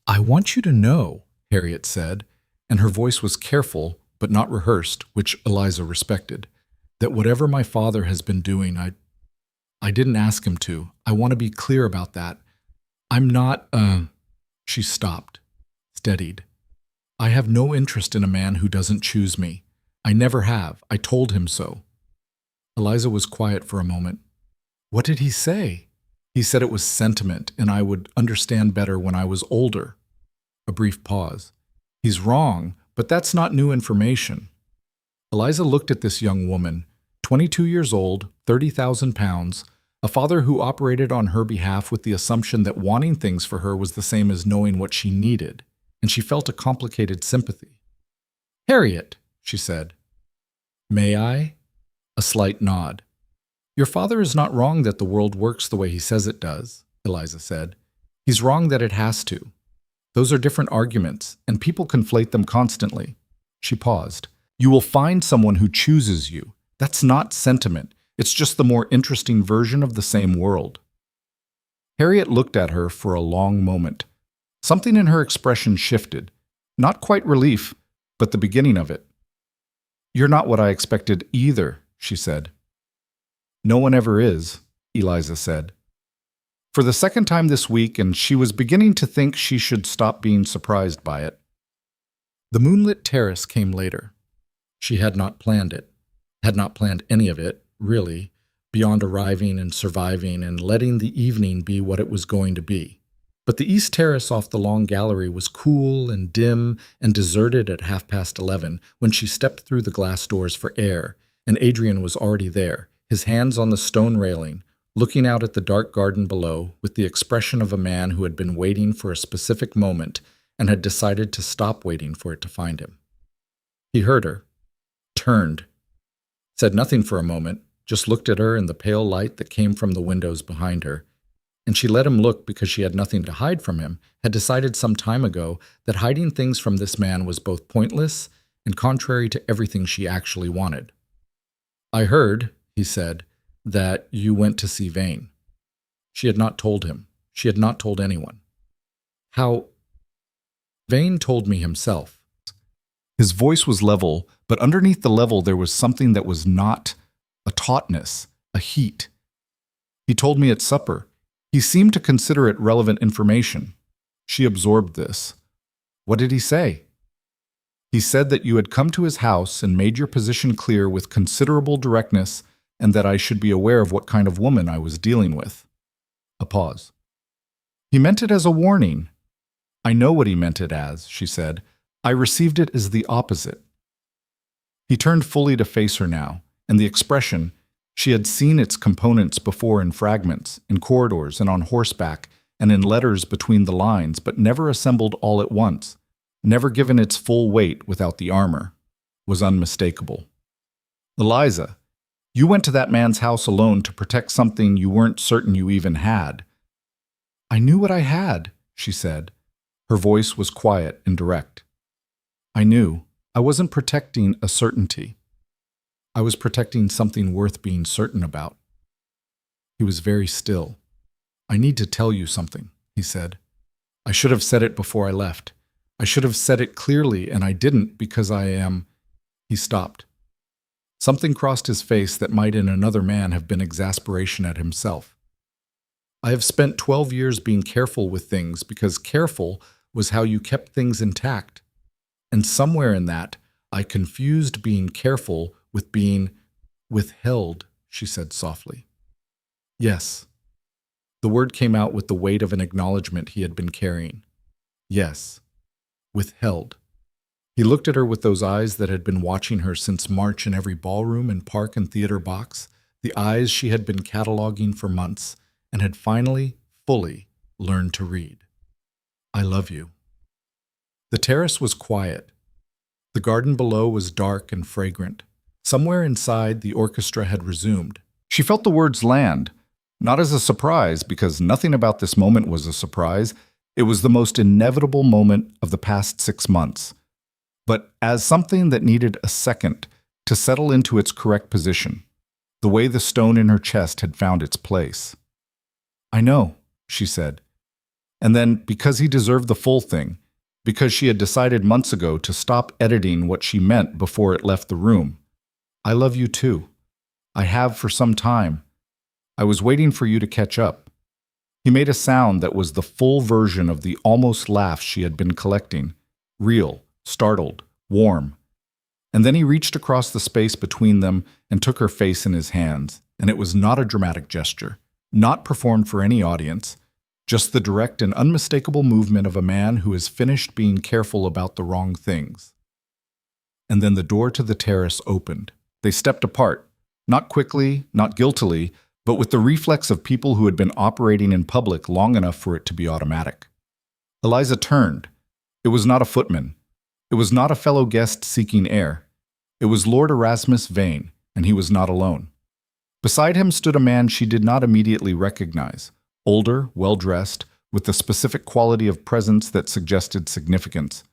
"I want you to know," Harriet said, and her voice was careful but not rehearsed, which Eliza respected, "that whatever my father has been doing, I didn't ask him to. I want to be clear about that. I'm not, She stopped, steadied. "I have no interest in a man who doesn't choose me. I never have. I told him so." Eliza was quiet for a moment. "What did he say?" "He said it was sentiment, and I would understand better when I was older." A brief pause. "He's wrong, but that's not new information." Eliza looked at this young woman, 22 years old, 30,000 pounds, a father who operated on her behalf with the assumption that wanting things for her was the same as knowing what she needed, and she felt a complicated sympathy. "Harriet," she said. "May I?" A slight nod. "Your father is not wrong that the world works the way he says it does," Eliza said. "He's wrong that it has to. Those are different arguments, and people conflate them constantly." She paused. "You will find someone who chooses you. That's not sentiment. It's just the more interesting version of the same world." Harriet looked at her for a long moment. Something in her expression shifted. Not quite relief, but the beginning of it. "You're not what I expected either," she said. "No one ever is," Eliza said. For the second time this week, and she was beginning to think she should stop being surprised by it. The moonlit terrace came later. She had not planned it, had not planned any of it, really, beyond arriving and surviving and letting the evening be what it was going to be. But the east terrace off the long gallery was cool and dim and deserted at 11:30 when she stepped through the glass doors for air, and Adrian was already there, his hands on the stone railing, looking out at the dark garden below with the expression of a man who had been waiting for a specific moment and had decided to stop waiting for it to find him. He heard her, turned, said nothing for a moment, just looked at her in the pale light that came from the windows behind her. And she let him look because she had nothing to hide from him, had decided some time ago that hiding things from this man was both pointless and contrary to everything she actually wanted. "I heard," he said, "that you went to see Vane." She had not told him. She had not told anyone. "How?" "Vane told me himself." His voice was level, but underneath the level there was something that was not a tautness, a heat. "He told me at supper. He seemed to consider it relevant information." She absorbed this. "What did he say?" "He said that you had come to his house and made your position clear with considerable directness, and that I should be aware of what kind of woman I was dealing with." A pause. "He meant it as a warning." "I know what he meant it as," she said. "I received it as the opposite." He turned fully to face her now, and the expression, she had seen its components before in fragments, in corridors and on horseback, and in letters between the lines, but never assembled all at once, never given its full weight without the armor, was unmistakable. "Eliza, you went to that man's house alone to protect something you weren't certain you even had." "I knew what I had," she said. Her voice was quiet and direct. "I knew. I wasn't protecting a certainty. I was protecting something worth being certain about." He was very still. "I need to tell you something," he said. "I should have said it before I left. I should have said it clearly, and I didn't because I am—" He stopped. Something crossed his face that might in another man have been exasperation at himself. "I have spent 12 years being careful with things because careful was how you kept things intact. And somewhere in that, I confused being careful with being withheld," she said softly. "Yes." The word came out with the weight of an acknowledgement he had been carrying. "Yes. Withheld." He looked at her with those eyes that had been watching her since March in every ballroom and park and theater box, the eyes she had been cataloging for months and had finally, fully learned to read. "I love you." The terrace was quiet. The garden below was dark and fragrant. Somewhere inside, the orchestra had resumed. She felt the words land, not as a surprise, because nothing about this moment was a surprise. It was the most inevitable moment of the past 6 months, but as something that needed a second to settle into its correct position, the way the stone in her chest had found its place. "I know," she said. And then, because he deserved the full thing, because she had decided months ago to stop editing what she meant before it left the room, "I love you too. I have for some time. I was waiting for you to catch up." He made a sound that was the full version of the almost laugh she had been collecting, real, startled, warm. And then he reached across the space between them and took her face in his hands, and it was not a dramatic gesture, not performed for any audience, just the direct and unmistakable movement of a man who has finished being careful about the wrong things. And then the door to the terrace opened. They stepped apart, not quickly, not guiltily, but with the reflex of people who had been operating in public long enough for it to be automatic. Eliza turned. It was not a footman. It was not a fellow guest seeking air. It was Lord Erasmus Vane, and he was not alone. Beside him stood a man she did not immediately recognize, older, well-dressed, with the specific quality of presence that suggested significance.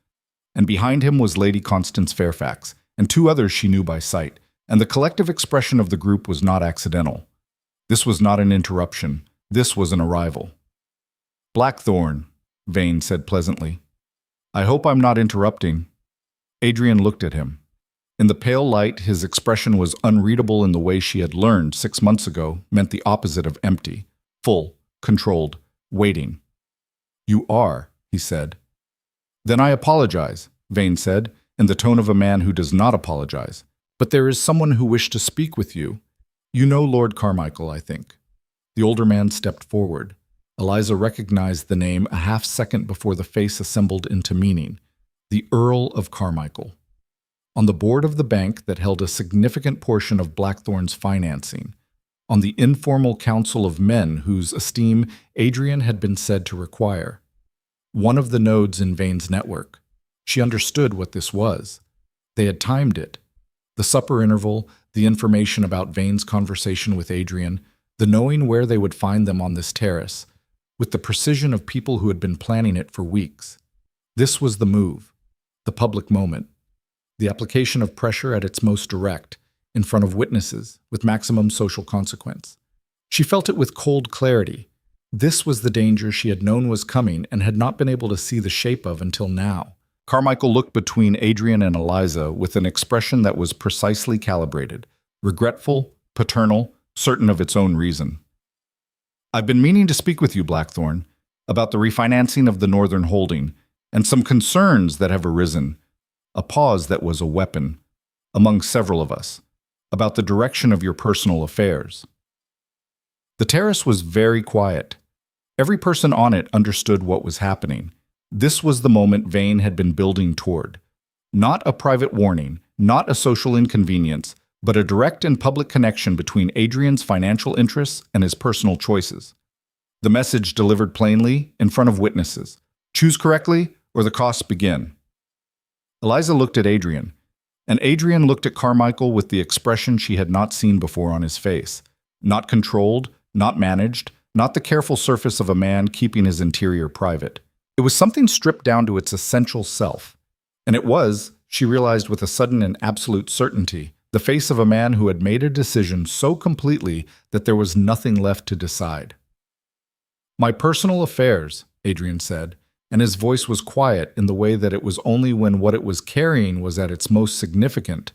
And behind him was Lady Constance Fairfax, and 2 others she knew by sight, and the collective expression of the group was not accidental. This was not an interruption. This was an arrival. "Blackthorne," Vane said pleasantly. "I hope I'm not interrupting." Adrian looked at him. In the pale light, his expression was unreadable in the way she had learned 6 months ago meant the opposite of empty, full, controlled, waiting. "You are," he said. "Then I apologize," Vane said, in the tone of a man who does not apologize. "But there is someone who wished to speak with you. You know Lord Carmichael, I think." The older man stepped forward. Eliza recognized the name a half-second before the face assembled into meaning. The Earl of Carmichael. On the board of the bank that held a significant portion of Blackthorne's financing. On the informal council of men whose esteem Adrian had been said to require. One of the nodes in Vane's network. She understood what this was. They had timed it. The supper interval, the information about Vane's conversation with Adrian, the knowing where they would find them on this terrace, with the precision of people who had been planning it for weeks. This was the move, the public moment, the application of pressure at its most direct, in front of witnesses, with maximum social consequence. She felt it with cold clarity. This was the danger she had known was coming and had not been able to see the shape of until now. Carmichael looked between Adrian and Eliza with an expression that was precisely calibrated, regretful, paternal, certain of its own reason. "I've been meaning to speak with you, Blackthorne, about the refinancing of the Northern holding and some concerns that have arisen, a pause that was a weapon, among several of us, about the direction of your personal affairs." The terrace was very quiet. Every person on it understood what was happening. This was the moment Vane had been building toward. Not a private warning, not a social inconvenience, but a direct and public connection between Adrian's financial interests and his personal choices. The message delivered plainly, in front of witnesses. Choose correctly, or the costs begin. Eliza looked at Adrian, and Adrian looked at Carmichael with the expression she had not seen before on his face. Not controlled, not managed, not the careful surface of a man keeping his interior private. It was something stripped down to its essential self. And it was, she realized with a sudden and absolute certainty, the face of a man who had made a decision so completely that there was nothing left to decide. "My personal affairs," Adrian said, and his voice was quiet in the way that it was only when what it was carrying was at its most significant,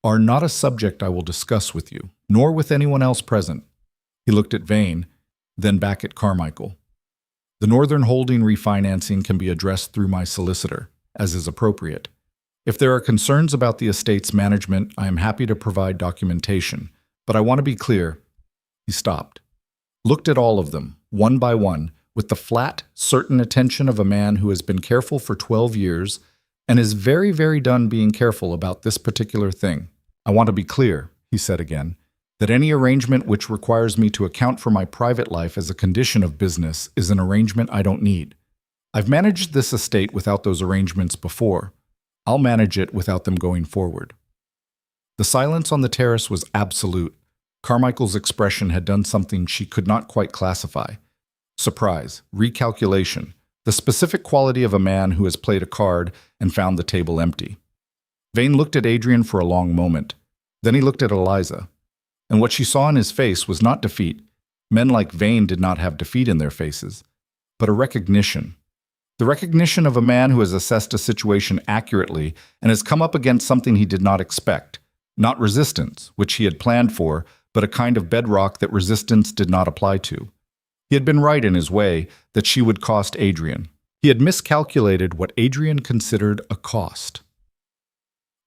"are not a subject I will discuss with you, nor with anyone else present." He looked at Vane, then back at Carmichael. "The Northern holding refinancing can be addressed through my solicitor, as is appropriate. If there are concerns about the estate's management, I am happy to provide documentation, but I want to be clear." He stopped, looked at all of them, one by one, with the flat, certain attention of a man who has been careful for 12 years and is very, very done being careful about this particular thing. "I want to be clear," he said again, "that any arrangement which requires me to account for my private life as a condition of business is an arrangement I don't need. I've managed this estate without those arrangements before. I'll manage it without them going forward." The silence on the terrace was absolute. Carmichael's expression had done something she could not quite classify. Surprise, recalculation, the specific quality of a man who has played a card and found the table empty. Vane looked at Adrian for a long moment. Then he looked at Eliza. And what she saw in his face was not defeat. Men like Vane did not have defeat in their faces, but a recognition. The recognition of a man who has assessed a situation accurately and has come up against something he did not expect. Not resistance, which he had planned for, but a kind of bedrock that resistance did not apply to. He had been right in his way that she would cost Adrian. He had miscalculated what Adrian considered a cost.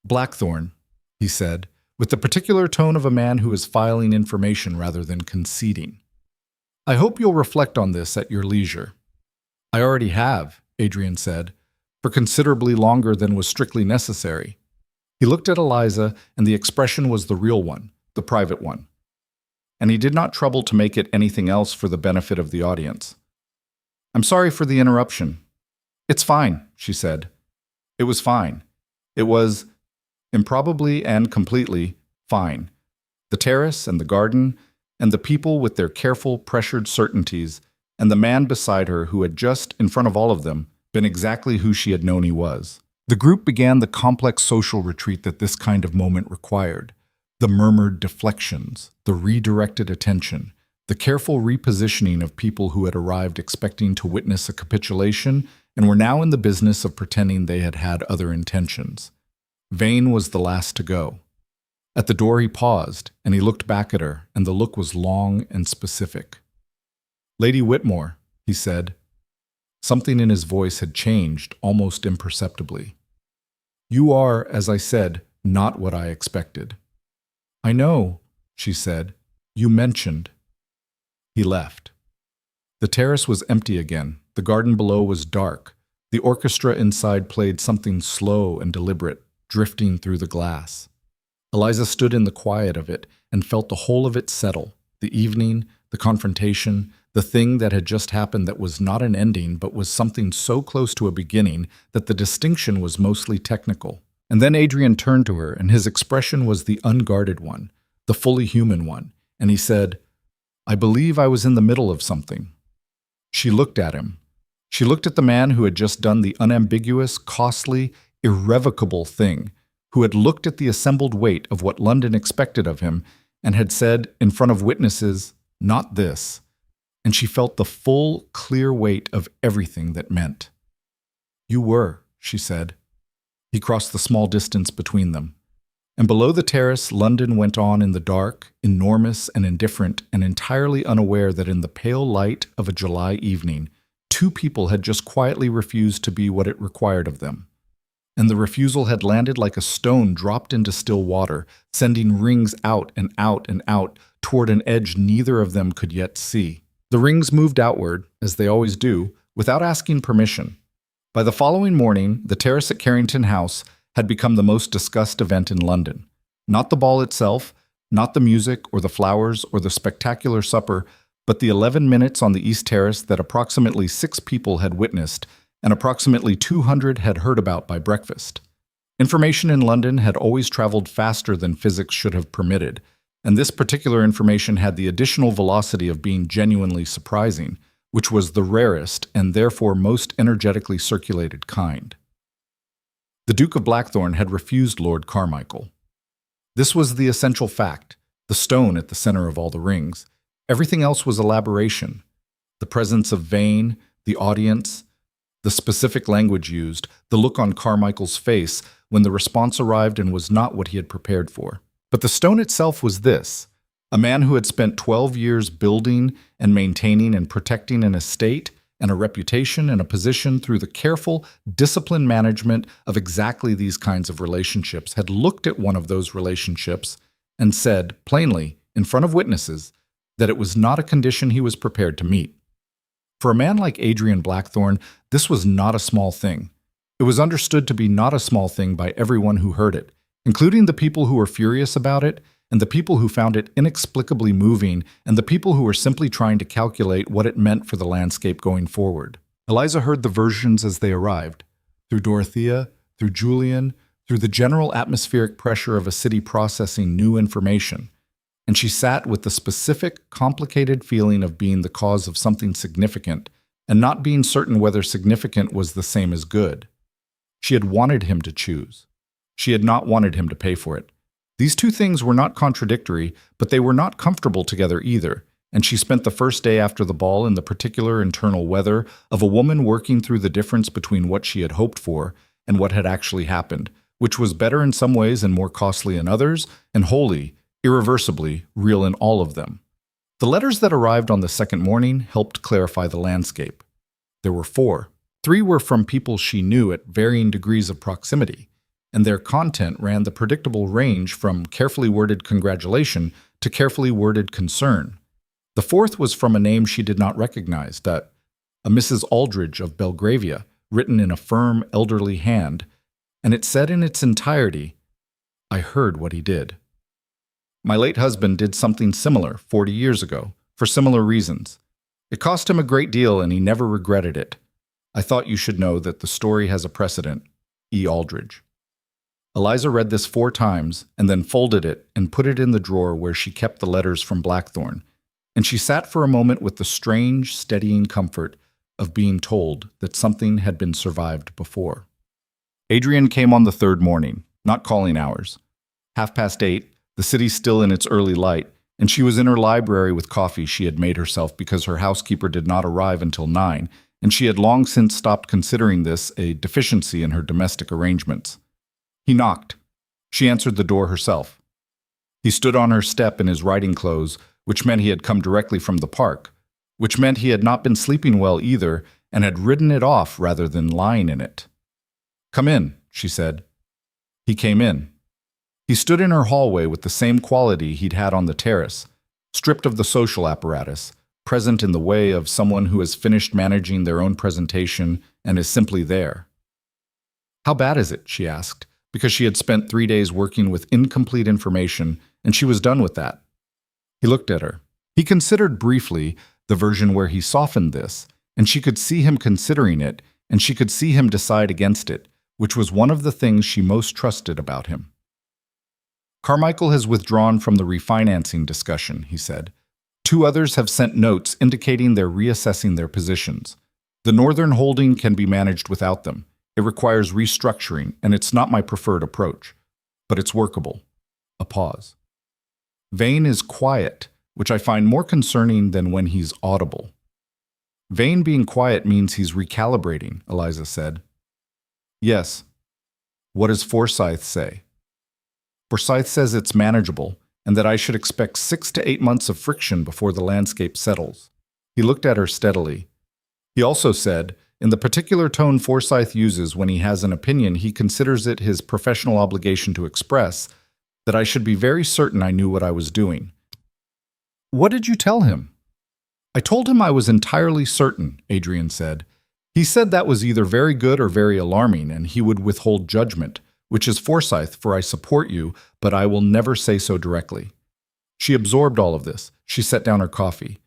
"Blackthorne," he said, with the particular tone of a man who is filing information rather than conceding. "I hope you'll reflect on this at your leisure." "I already have," Adrian said, "for considerably longer than was strictly necessary." He looked at Eliza, and the expression was the real one, the private one. And he did not trouble to make it anything else for the benefit of the audience. "I'm sorry for the interruption." "It's fine," she said. It was fine. It was, improbably and completely, fine. The terrace and the garden, and the people with their careful, pressured certainties, and the man beside her who had just, in front of all of them, been exactly who she had known he was. The group began the complex social retreat that this kind of moment required. The murmured deflections, the redirected attention, the careful repositioning of people who had arrived expecting to witness a capitulation and were now in the business of pretending they had had other intentions. Vane was the last to go. At the door he paused, and he looked back at her, and the look was long and specific. "Lady Whitmore," he said. Something in his voice had changed almost imperceptibly. "You are, as I said, not what I expected." "I know," she said. "You mentioned." He left. The terrace was empty again. The garden below was dark. The orchestra inside played something slow and deliberate, drifting through the glass. Eliza stood in the quiet of it and felt the whole of it settle. The evening, the confrontation, the thing that had just happened that was not an ending but was something so close to a beginning that the distinction was mostly technical. And then Adrian turned to her, and his expression was the unguarded one, the fully human one, and he said, "I believe I was in the middle of something." She looked at him. She looked at the man who had just done the unambiguous, costly, irrevocable thing, who had looked at the assembled weight of what London expected of him and had said in front of witnesses, "Not this." And she felt the full, clear weight of everything that meant. "You were," she said. He crossed the small distance between them. And below the terrace, London went on in the dark, enormous and indifferent, and entirely unaware that in the pale light of a July evening, two people had just quietly refused to be what it required of them. And the refusal had landed like a stone dropped into still water, sending rings out and out and out toward an edge neither of them could yet see. The rings moved outward, as they always do, without asking permission. By the following morning, the terrace at Carrington House had become the most discussed event in London. Not the ball itself, not the music or the flowers or the spectacular supper, but the 11 minutes on the East Terrace that approximately 6 people had witnessed and approximately 200 had heard about by breakfast. Information in London had always traveled faster than physics should have permitted, and this particular information had the additional velocity of being genuinely surprising, which was the rarest and therefore most energetically circulated kind. The Duke of Blackthorne had refused Lord Carmichael. This was the essential fact, the stone at the center of all the rings. Everything else was elaboration. The presence of Vane, the audience, the specific language used, the look on Carmichael's face when the response arrived and was not what he had prepared for. But the stone itself was this: a man who had spent 12 years building and maintaining and protecting an estate and a reputation and a position through the careful, disciplined management of exactly these kinds of relationships, had looked at one of those relationships and said, plainly, in front of witnesses, that it was not a condition he was prepared to meet. For a man like Adrian Blackthorne, this was not a small thing. It was understood to be not a small thing by everyone who heard it, including the people who were furious about it, and the people who found it inexplicably moving, and the people who were simply trying to calculate what it meant for the landscape going forward. Eliza heard the versions as they arrived, through Dorothea, through Julian, through the general atmospheric pressure of a city processing new information, and she sat with the specific, complicated feeling of being the cause of something significant, and not being certain whether significant was the same as good. She had wanted him to choose. She had not wanted him to pay for it. These two things were not contradictory, but they were not comfortable together either, and she spent the first day after the ball in the particular internal weather of a woman working through the difference between what she had hoped for and what had actually happened, which was better in some ways and more costly in others, and wholly, irreversibly, real in all of them. The letters that arrived on the second morning helped clarify the landscape. There were 4. 3 were from people she knew at varying degrees of proximity, and their content ran the predictable range from carefully worded congratulation to carefully worded concern. The 4th was from a name she did not recognize, a Mrs. Aldridge of Belgravia, written in a firm, elderly hand, and it said in its entirety, "I heard what he did. My late husband did something similar 40 years ago, for similar reasons. It cost him a great deal and he never regretted it. I thought you should know that the story has a precedent. E. Aldridge." Eliza read this 4 times and then folded it and put it in the drawer where she kept the letters from Blackthorne, and she sat for a moment with the strange, steadying comfort of being told that something had been survived before. Adrian came on the 3rd morning, not calling hours. 8:30, the city still in its early light, and she was in her library with coffee she had made herself because her housekeeper did not arrive until 9, and she had long since stopped considering this a deficiency in her domestic arrangements. He knocked. She answered the door herself. He stood on her step in his riding clothes, which meant he had come directly from the park, which meant he had not been sleeping well either and had ridden it off rather than lying in it. "Come in," she said. He came in. He stood in her hallway with the same quality he'd had on the terrace, stripped of the social apparatus, present in the way of someone who has finished managing their own presentation and is simply there. "How bad is it?" she asked, because she had spent 3 days working with incomplete information, and she was done with that. He looked at her. He considered briefly the version where he softened this, and she could see him considering it, and she could see him decide against it, which was one of the things she most trusted about him. Carmichael has withdrawn from the refinancing discussion, he said. Two others have sent notes indicating they're reassessing their positions. The Northern holding can be managed without them. It requires restructuring, and it's not my preferred approach. But it's workable. A pause. Vane is quiet, which I find more concerning than when he's audible. Vane being quiet means he's recalibrating, Eliza said. Yes. What does Forsyth say? Forsyth says it's manageable, and that I should expect 6 to 8 months of friction before the landscape settles. He looked at her steadily. He also said, in the particular tone Forsyth uses when he has an opinion he considers it his professional obligation to express, that I should be very certain I knew what I was doing. What did you tell him? I told him I was entirely certain, Adrian said. He said that was either very good or very alarming, and he would withhold judgment, which is Forsyth, for I support you, but I will never say so directly. She absorbed all of this. She set down her coffee.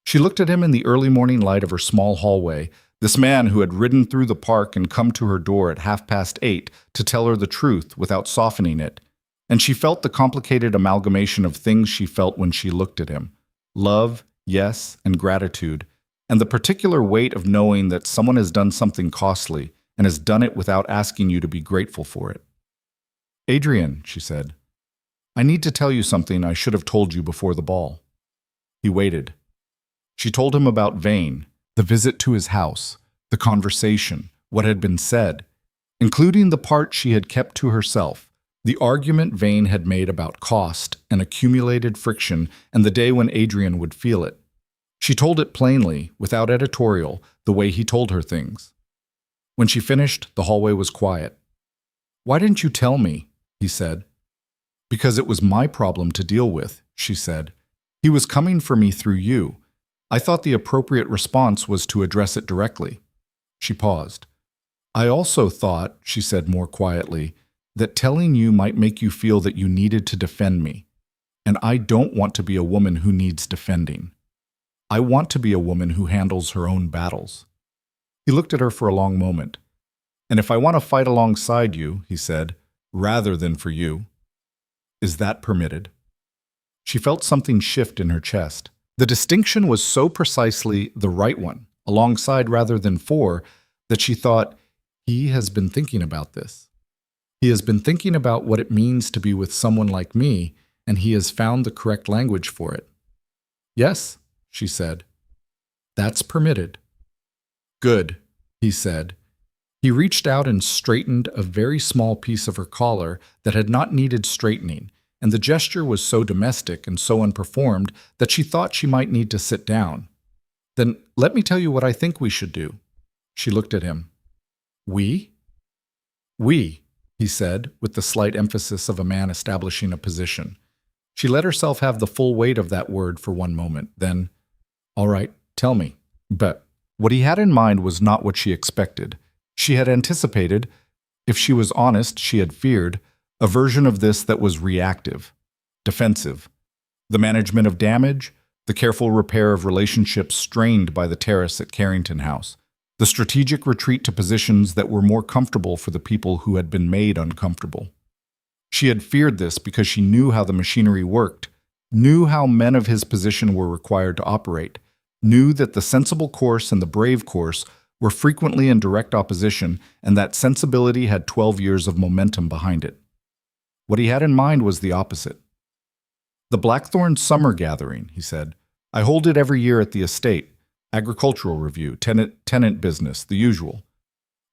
She looked at him in the early morning light of her small hallway, this man who had ridden through the park and come to her door at 8:30 to tell her the truth without softening it, and she felt the complicated amalgamation of things she felt when she looked at him. Love, yes, and gratitude, and the particular weight of knowing that someone has done something costly and has done it without asking you to be grateful for it. Adrian, she said, I need to tell you something I should have told you before the ball. He waited. She told him about Vane, the visit to his house, the conversation, what had been said, including the part she had kept to herself, the argument Vane had made about cost and accumulated friction and the day when Adrian would feel it. She told it plainly, without editorial, the way he told her things. When she finished, the hallway was quiet. Why didn't you tell me? He said. Because it was my problem to deal with, she said. He was coming for me through you. I thought the appropriate response was to address it directly. She paused. I also thought, she said more quietly, that telling you might make you feel that you needed to defend me. And I don't want to be a woman who needs defending. I want to be a woman who handles her own battles. He looked at her for a long moment. And if I want to fight alongside you, he said, rather than for you, is that permitted? She felt something shift in her chest. The distinction was so precisely the right one, alongside rather than for, that she thought, he has been thinking about this. He has been thinking about what it means to be with someone like me, and he has found the correct language for it. Yes, she said. That's permitted. Good, he said. He reached out and straightened a very small piece of her collar that had not needed straightening, and the gesture was so domestic and so unperformed that she thought she might need to sit down. Then let me tell you what I think we should do. She looked at him. We? We, he said, with the slight emphasis of a man establishing a position. She let herself have the full weight of that word for one moment, then, all right, tell me. But what he had in mind was not what she expected. She had anticipated, if she was honest, she had feared, a version of this that was reactive, defensive. The management of damage, the careful repair of relationships strained by the terrace at Carrington House, the strategic retreat to positions that were more comfortable for the people who had been made uncomfortable. She had feared this because she knew how the machinery worked, knew how men of his position were required to operate, knew that the sensible course and the brave course were frequently in direct opposition, and that sensibility had 12 years of momentum behind it. What he had in mind was the opposite. The Blackthorne Summer Gathering, he said. I hold it every year at the estate. Agricultural review, tenant business, the usual.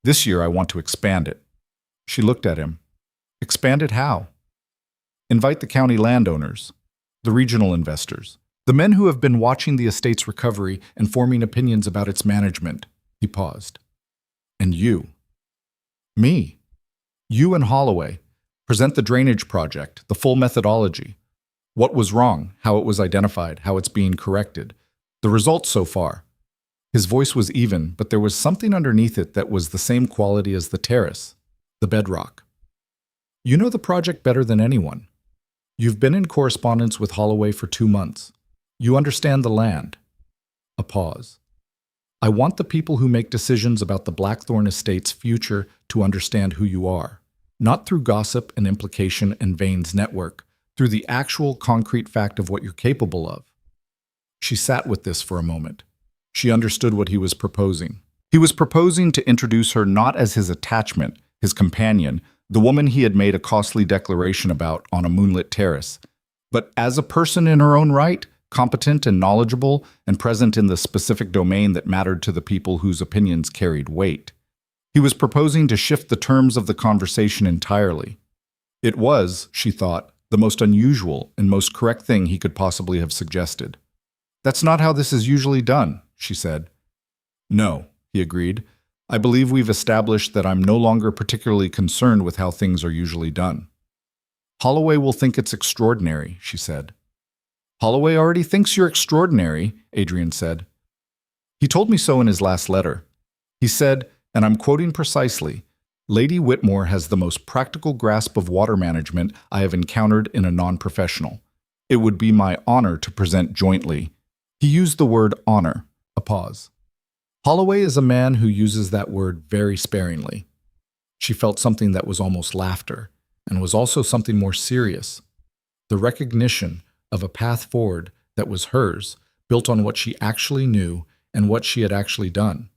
This year I want to expand it. She looked at him. Expand it how? Invite the county landowners, the regional investors, the men who have been watching the estate's recovery and forming opinions about its management. He paused. And you. Me. You and Holloway. Present the drainage project, the full methodology. What was wrong, how it was identified, how it's being corrected. The results so far. His voice was even, but there was something underneath it that was the same quality as the terrace, the bedrock. You know the project better than anyone. You've been in correspondence with Holloway for 2 months. You understand the land. A pause. I want the people who make decisions about the Blackthorne estate's future to understand who you are, not through gossip and implication and Vane's network, through the actual concrete fact of what you're capable of. She sat with this for a moment. She understood what he was proposing. He was proposing to introduce her not as his attachment, his companion, the woman he had made a costly declaration about on a moonlit terrace, but as a person in her own right, competent and knowledgeable, and present in the specific domain that mattered to the people whose opinions carried weight. He was proposing to shift the terms of the conversation entirely. It was, she thought, the most unusual and most correct thing he could possibly have suggested. "That's not how this is usually done," she said. "No," he agreed. "I believe we've established that I'm no longer particularly concerned with how things are usually done." "Holloway will think it's extraordinary," she said. "Holloway already thinks you're extraordinary," Adrian said. "He told me so in his last letter. He said, and I'm quoting precisely, 'Lady Whitmore has the most practical grasp of water management I have encountered in a non-professional. It would be my honor to present jointly.'" He used the word honor. A pause. Holloway is a man who uses that word very sparingly. She felt something that was almost laughter, and was also something more serious. The recognition of a path forward that was hers, built on what she actually knew and what she had actually done,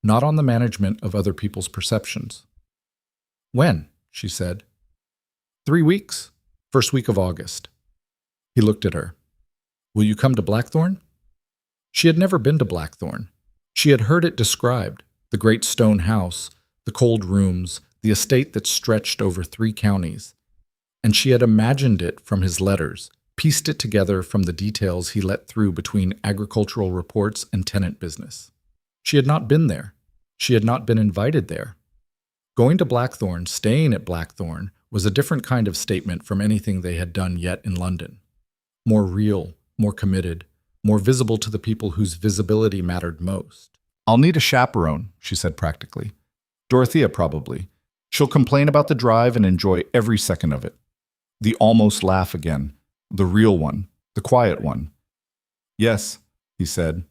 not on the management of other people's perceptions. "When?" she said. 3 weeks. First week of August. He looked at her. "Will you come to Blackthorne?" She had never been to Blackthorne. She had heard it described, the great stone house, the cold rooms, the estate that stretched over 3 counties. And she had imagined it from his letters, pieced it together from the details he let through between agricultural reports and tenant business. She had not been there. She had not been invited there. Going to Blackthorne, staying at Blackthorne, was a different kind of statement from anything they had done yet in London. More real, more committed, more visible to the people whose visibility mattered most. "I'll need a chaperone," she said practically. "Dorothea, probably. She'll complain about the drive and enjoy every second of it." The almost laugh again. The real one. The quiet one. "Yes," he said.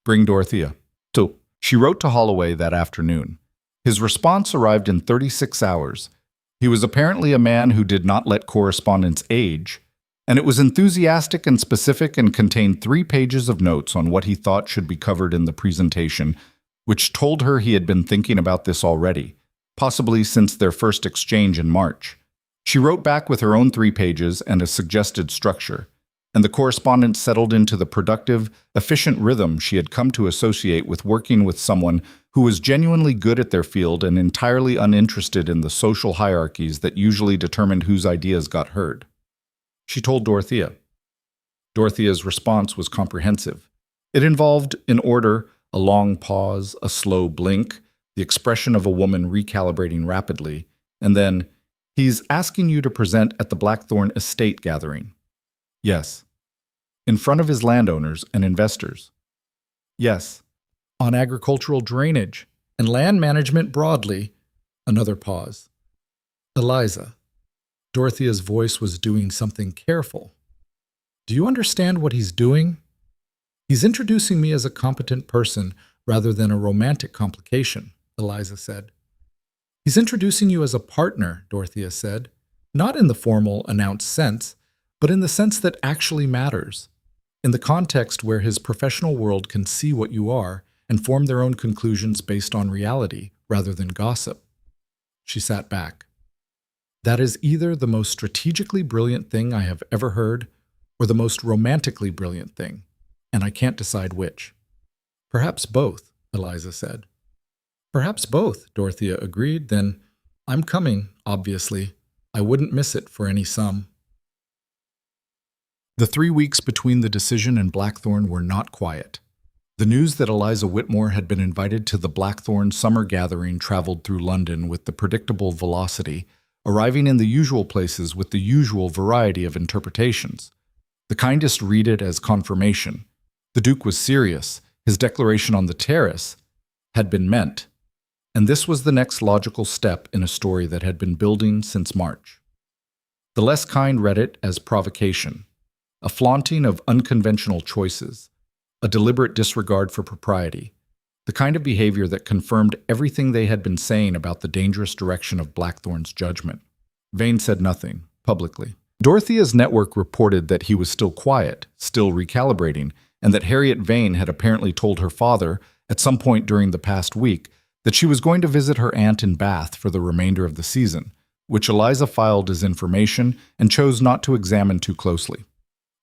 "Bring Dorothea." So, she wrote to Holloway that afternoon. His response arrived in 36 hours. He was apparently a man who did not let correspondence age, and it was enthusiastic and specific and contained 3 pages of notes on what he thought should be covered in the presentation, which told her he had been thinking about this already, possibly since their first exchange in March. She wrote back with her own 3 pages and a suggested structure, and the correspondence settled into the productive, efficient rhythm she had come to associate with working with someone who was genuinely good at their field and entirely uninterested in the social hierarchies that usually determined whose ideas got heard. She told Dorothea. Dorothea's response was comprehensive. It involved, in order, a long pause, a slow blink, the expression of a woman recalibrating rapidly, and then, "He's asking you to present at the Blackthorne estate gathering." "Yes." "In front of his landowners and investors." "Yes." "On agricultural drainage and land management broadly." Another pause. "Eliza." Dorothea's voice was doing something careful. "Do you understand what he's doing? He's introducing me as a competent person rather than a romantic complication," Eliza said. "He's introducing you as a partner," Dorothea said, "not in the formal, announced sense, but in the sense that actually matters, in the context where his professional world can see what you are and form their own conclusions based on reality rather than gossip." She sat back. "That is either the most strategically brilliant thing I have ever heard or the most romantically brilliant thing, and I can't decide which." "Perhaps both," Eliza said. "Perhaps both," Dorothea agreed. "Then I'm coming, obviously. I wouldn't miss it for any sum." The 3 weeks between the decision and Blackthorne were not quiet. The news that Eliza Whitmore had been invited to the Blackthorne summer gathering traveled through London with the predictable velocity, arriving in the usual places with the usual variety of interpretations. The kindest read it as confirmation. The Duke was serious. His declaration on the terrace had been meant. And this was the next logical step in a story that had been building since March. The less kind read it as provocation, a flaunting of unconventional choices, a deliberate disregard for propriety, the kind of behavior that confirmed everything they had been saying about the dangerous direction of Blackthorne's judgment. Vane said nothing, publicly. Dorothea's network reported that he was still quiet, still recalibrating, and that Harriet Vane had apparently told her father, at some point during the past week, that she was going to visit her aunt in Bath for the remainder of the season, which Eliza filed as information and chose not to examine too closely.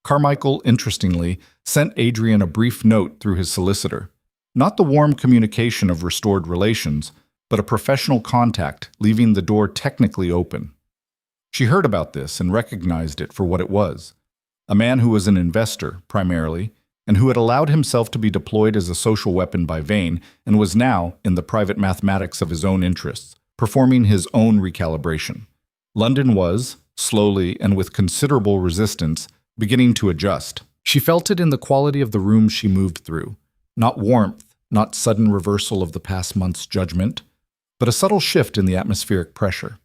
Carmichael, interestingly, sent Adrian a brief note through his solicitor. Not the warm communication of restored relations, but a professional contact, leaving the door technically open. She heard about this and recognized it for what it was. A man who was an investor, primarily, and who had allowed himself to be deployed as a social weapon by Vane and was now, in the private mathematics of his own interests, performing his own recalibration. London was, slowly and with considerable resistance, beginning to adjust. She felt it in the quality of the rooms she moved through. Not warmth, not sudden reversal of the past month's judgment, but a subtle shift in the atmospheric pressure.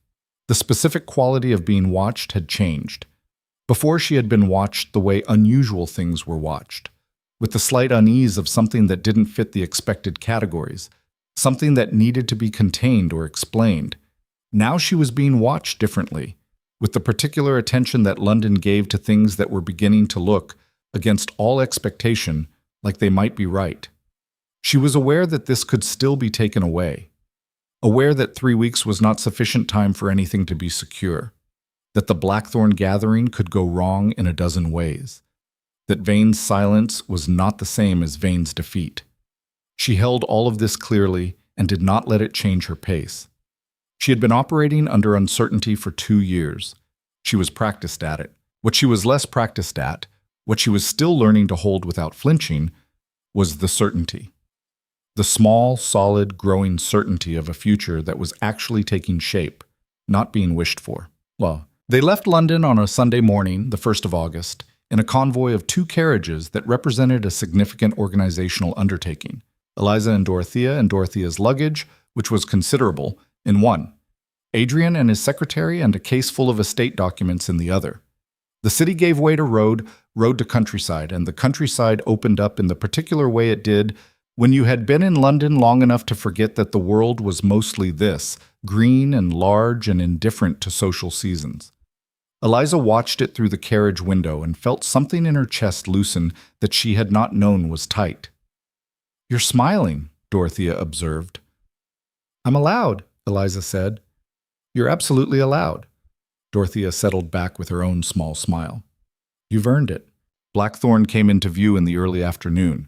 The specific quality of being watched had changed. Before, she had been watched the way unusual things were watched, with the slight unease of something that didn't fit the expected categories, something that needed to be contained or explained. Now she was being watched differently, with the particular attention that London gave to things that were beginning to look, against all expectation, like they might be right. She was aware that this could still be taken away, aware that 3 weeks was not sufficient time for anything to be secure, that the Blackthorne gathering could go wrong in a dozen ways, that Vane's silence was not the same as Vane's defeat. She held all of this clearly and did not let it change her pace. She had been operating under uncertainty for 2 years. She was practiced at it. What she was less practiced at, what she was still learning to hold without flinching, was the certainty. The small, solid, growing certainty of a future that was actually taking shape, not being wished for. Well, they left London on a Sunday morning, the 1st of August, in a convoy of 2 carriages that represented a significant organizational undertaking. Eliza and Dorothea's luggage, which was considerable, in one. Adrian and his secretary and a case full of estate documents in the other. The city gave way to road to countryside, and the countryside opened up in the particular way it did when you had been in London long enough to forget that the world was mostly this, green and large and indifferent to social seasons. Eliza watched it through the carriage window and felt something in her chest loosen that she had not known was tight. "You're smiling," Dorothea observed. "I'm allowed," Eliza said. "You're absolutely allowed." Dorothea settled back with her own small smile. "You've earned it." Blackthorne came into view in the early afternoon.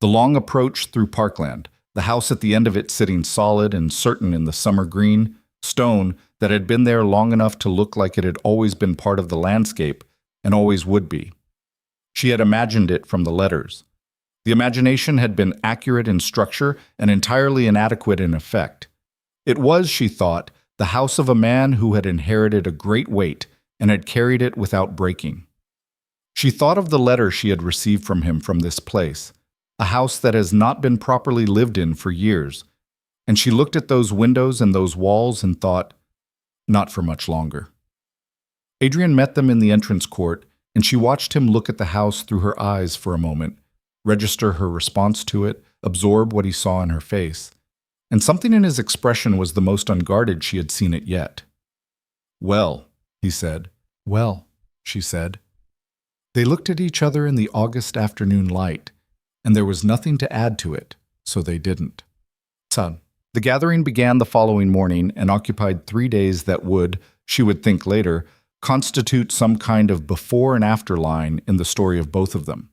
The long approach through parkland, the house at the end of it sitting solid and certain in the summer green, stone that had been there long enough to look like it had always been part of the landscape and always would be. She had imagined it from the letters. The imagination had been accurate in structure and entirely inadequate in effect. It was, she thought, the house of a man who had inherited a great weight and had carried it without breaking. She thought of the letter she had received from him from this place, a house that has not been properly lived in for years, and she looked at those windows and those walls and thought, not for much longer. Adrian met them in the entrance court, and she watched him look at the house through her eyes for a moment, register her response to it, absorb what he saw in her face, and something in his expression was the most unguarded she had seen it yet. "Well," he said. "Well," she said. They looked at each other in the August afternoon light, and there was nothing to add to it, so they didn't. Son. The gathering began the following morning and occupied 3 days that would, she would think later, constitute some kind of before and after line in the story of both of them.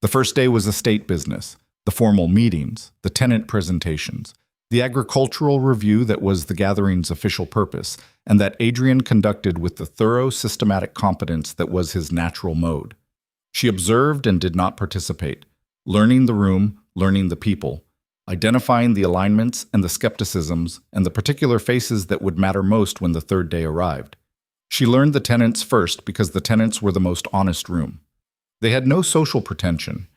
The first day was estate business, the formal meetings, the tenant presentations, the agricultural review that was the gathering's official purpose, and that Adrian conducted with the thorough, systematic competence that was his natural mode. She observed and did not participate, learning the room, learning the people, identifying the alignments and the skepticisms and the particular faces that would matter most when the 3rd day arrived. She learned the tenants first because the tenants were the most honest room. They had no social pretension.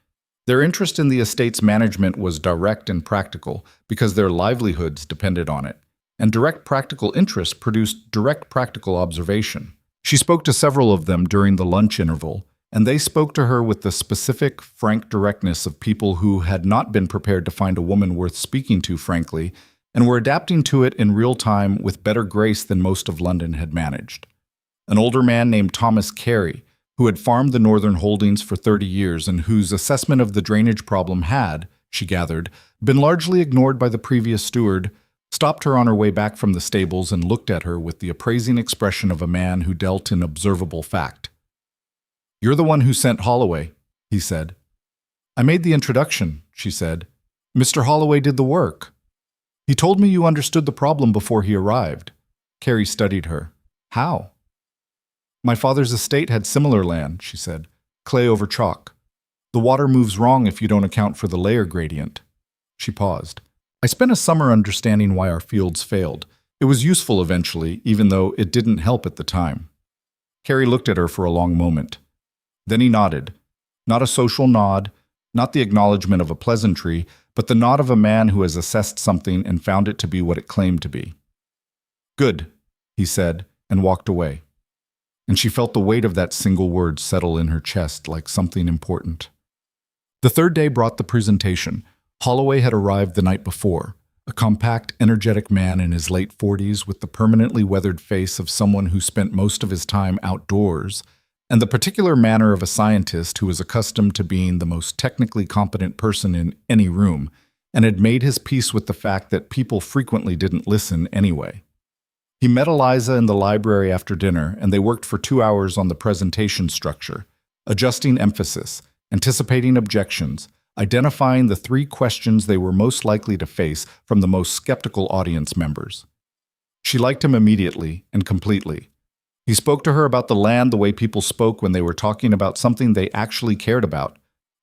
Their interest in the estate's management was direct and practical because their livelihoods depended on it, and direct practical interest produced direct practical observation. She spoke to several of them during the lunch interval, and they spoke to her with the specific, frank directness of people who had not been prepared to find a woman worth speaking to frankly, and were adapting to it in real time with better grace than most of London had managed. An older man named Thomas Carey, who had farmed the Northern Holdings for 30 years and whose assessment of the drainage problem had, she gathered, been largely ignored by the previous steward, stopped her on her way back from the stables and looked at her with the appraising expression of a man who dealt in observable fact. "You're the one who sent Holloway," he said. "I made the introduction," she said. "Mr. Holloway did the work. He told me you understood the problem before he arrived." Carey studied her. "How?" "My father's estate had similar land," she said. "Clay over chalk. The water moves wrong if you don't account for the layer gradient." She paused. "I spent a summer understanding why our fields failed. It was useful eventually, even though it didn't help at the time." Carey looked at her for a long moment. Then he nodded. Not a social nod, not the acknowledgement of a pleasantry, but the nod of a man who has assessed something and found it to be what it claimed to be. "Good," he said, and walked away. And she felt the weight of that single word settle in her chest like something important. The third day brought the presentation. Holloway had arrived the night before, a compact, energetic man in his late 40s with the permanently weathered face of someone who spent most of his time outdoors, and the particular manner of a scientist who was accustomed to being the most technically competent person in any room, and had made his peace with the fact that people frequently didn't listen anyway. He met Eliza in the library after dinner, and they worked for 2 hours on the presentation structure, adjusting emphasis, anticipating objections, identifying the 3 questions they were most likely to face from the most skeptical audience members. She liked him immediately and completely. He spoke to her about the land the way people spoke when they were talking about something they actually cared about,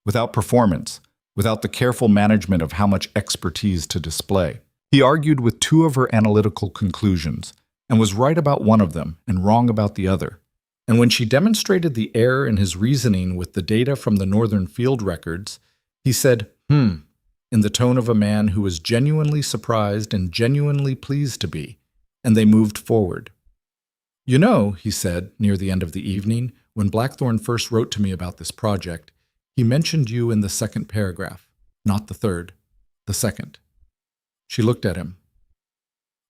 without performance, without the careful management of how much expertise to display. He argued with 2 of her analytical conclusions, and was right about one of them and wrong about the other. And when she demonstrated the error in his reasoning with the data from the Northern Field records, he said, in the tone of a man who was genuinely surprised and genuinely pleased to be, and they moved forward. "You know," he said, near the end of the evening, "when Blackthorne first wrote to me about this project, he mentioned you in the 2nd paragraph, not the 3rd, the 2nd. She looked at him.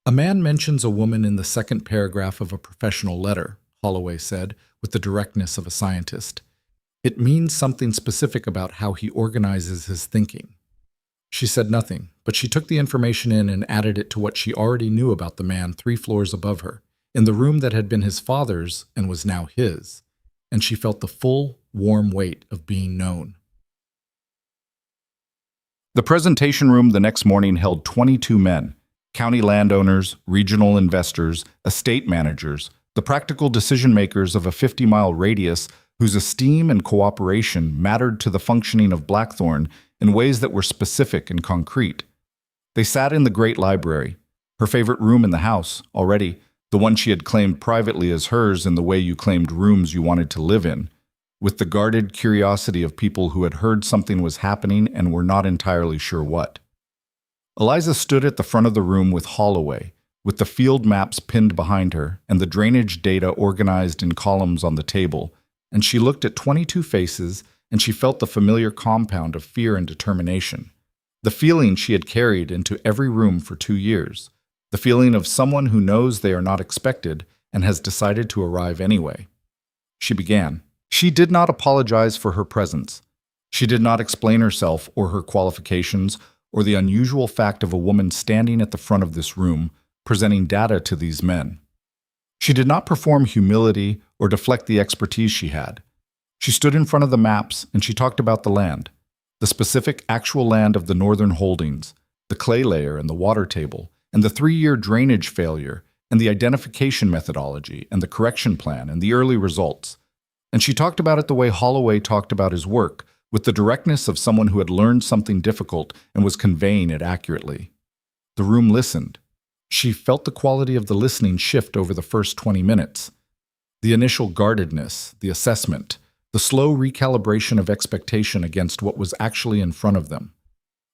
"A man mentions a woman in the 2nd paragraph of a professional letter," Holloway said, with the directness of a scientist. "It means something specific about how he organizes his thinking." She said nothing, but she took the information in and added it to what she already knew about the man 3 floors above her, in the room that had been his father's and was now his, and she felt the full, warm weight of being known. The presentation room the next morning held 22 men, county landowners, regional investors, estate managers, the practical decision-makers of a 50-mile radius whose esteem and cooperation mattered to the functioning of Blackthorne in ways that were specific and concrete. They sat in the great library, her favorite room in the house, already, the one she had claimed privately as hers in the way you claimed rooms you wanted to live in, with the guarded curiosity of people who had heard something was happening and were not entirely sure what. Eliza stood at the front of the room with Holloway, with the field maps pinned behind her and the drainage data organized in columns on the table, and she looked at 22 faces and she felt the familiar compound of fear and determination, the feeling she had carried into every room for 2 years, the feeling of someone who knows they are not expected and has decided to arrive anyway. She began. She did not apologize for her presence. She did not explain herself or her qualifications or the unusual fact of a woman standing at the front of this room, presenting data to these men. She did not perform humility or deflect the expertise she had. She stood in front of the maps and she talked about the land, the specific actual land of the Northern Holdings, the clay layer and the water table, and the 3-year drainage failure, and the identification methodology, and the correction plan, and the early results. And she talked about it the way Holloway talked about his work, with the directness of someone who had learned something difficult and was conveying it accurately. The room listened. She felt the quality of the listening shift over the first 20 minutes. The initial guardedness, the assessment, the slow recalibration of expectation against what was actually in front of them.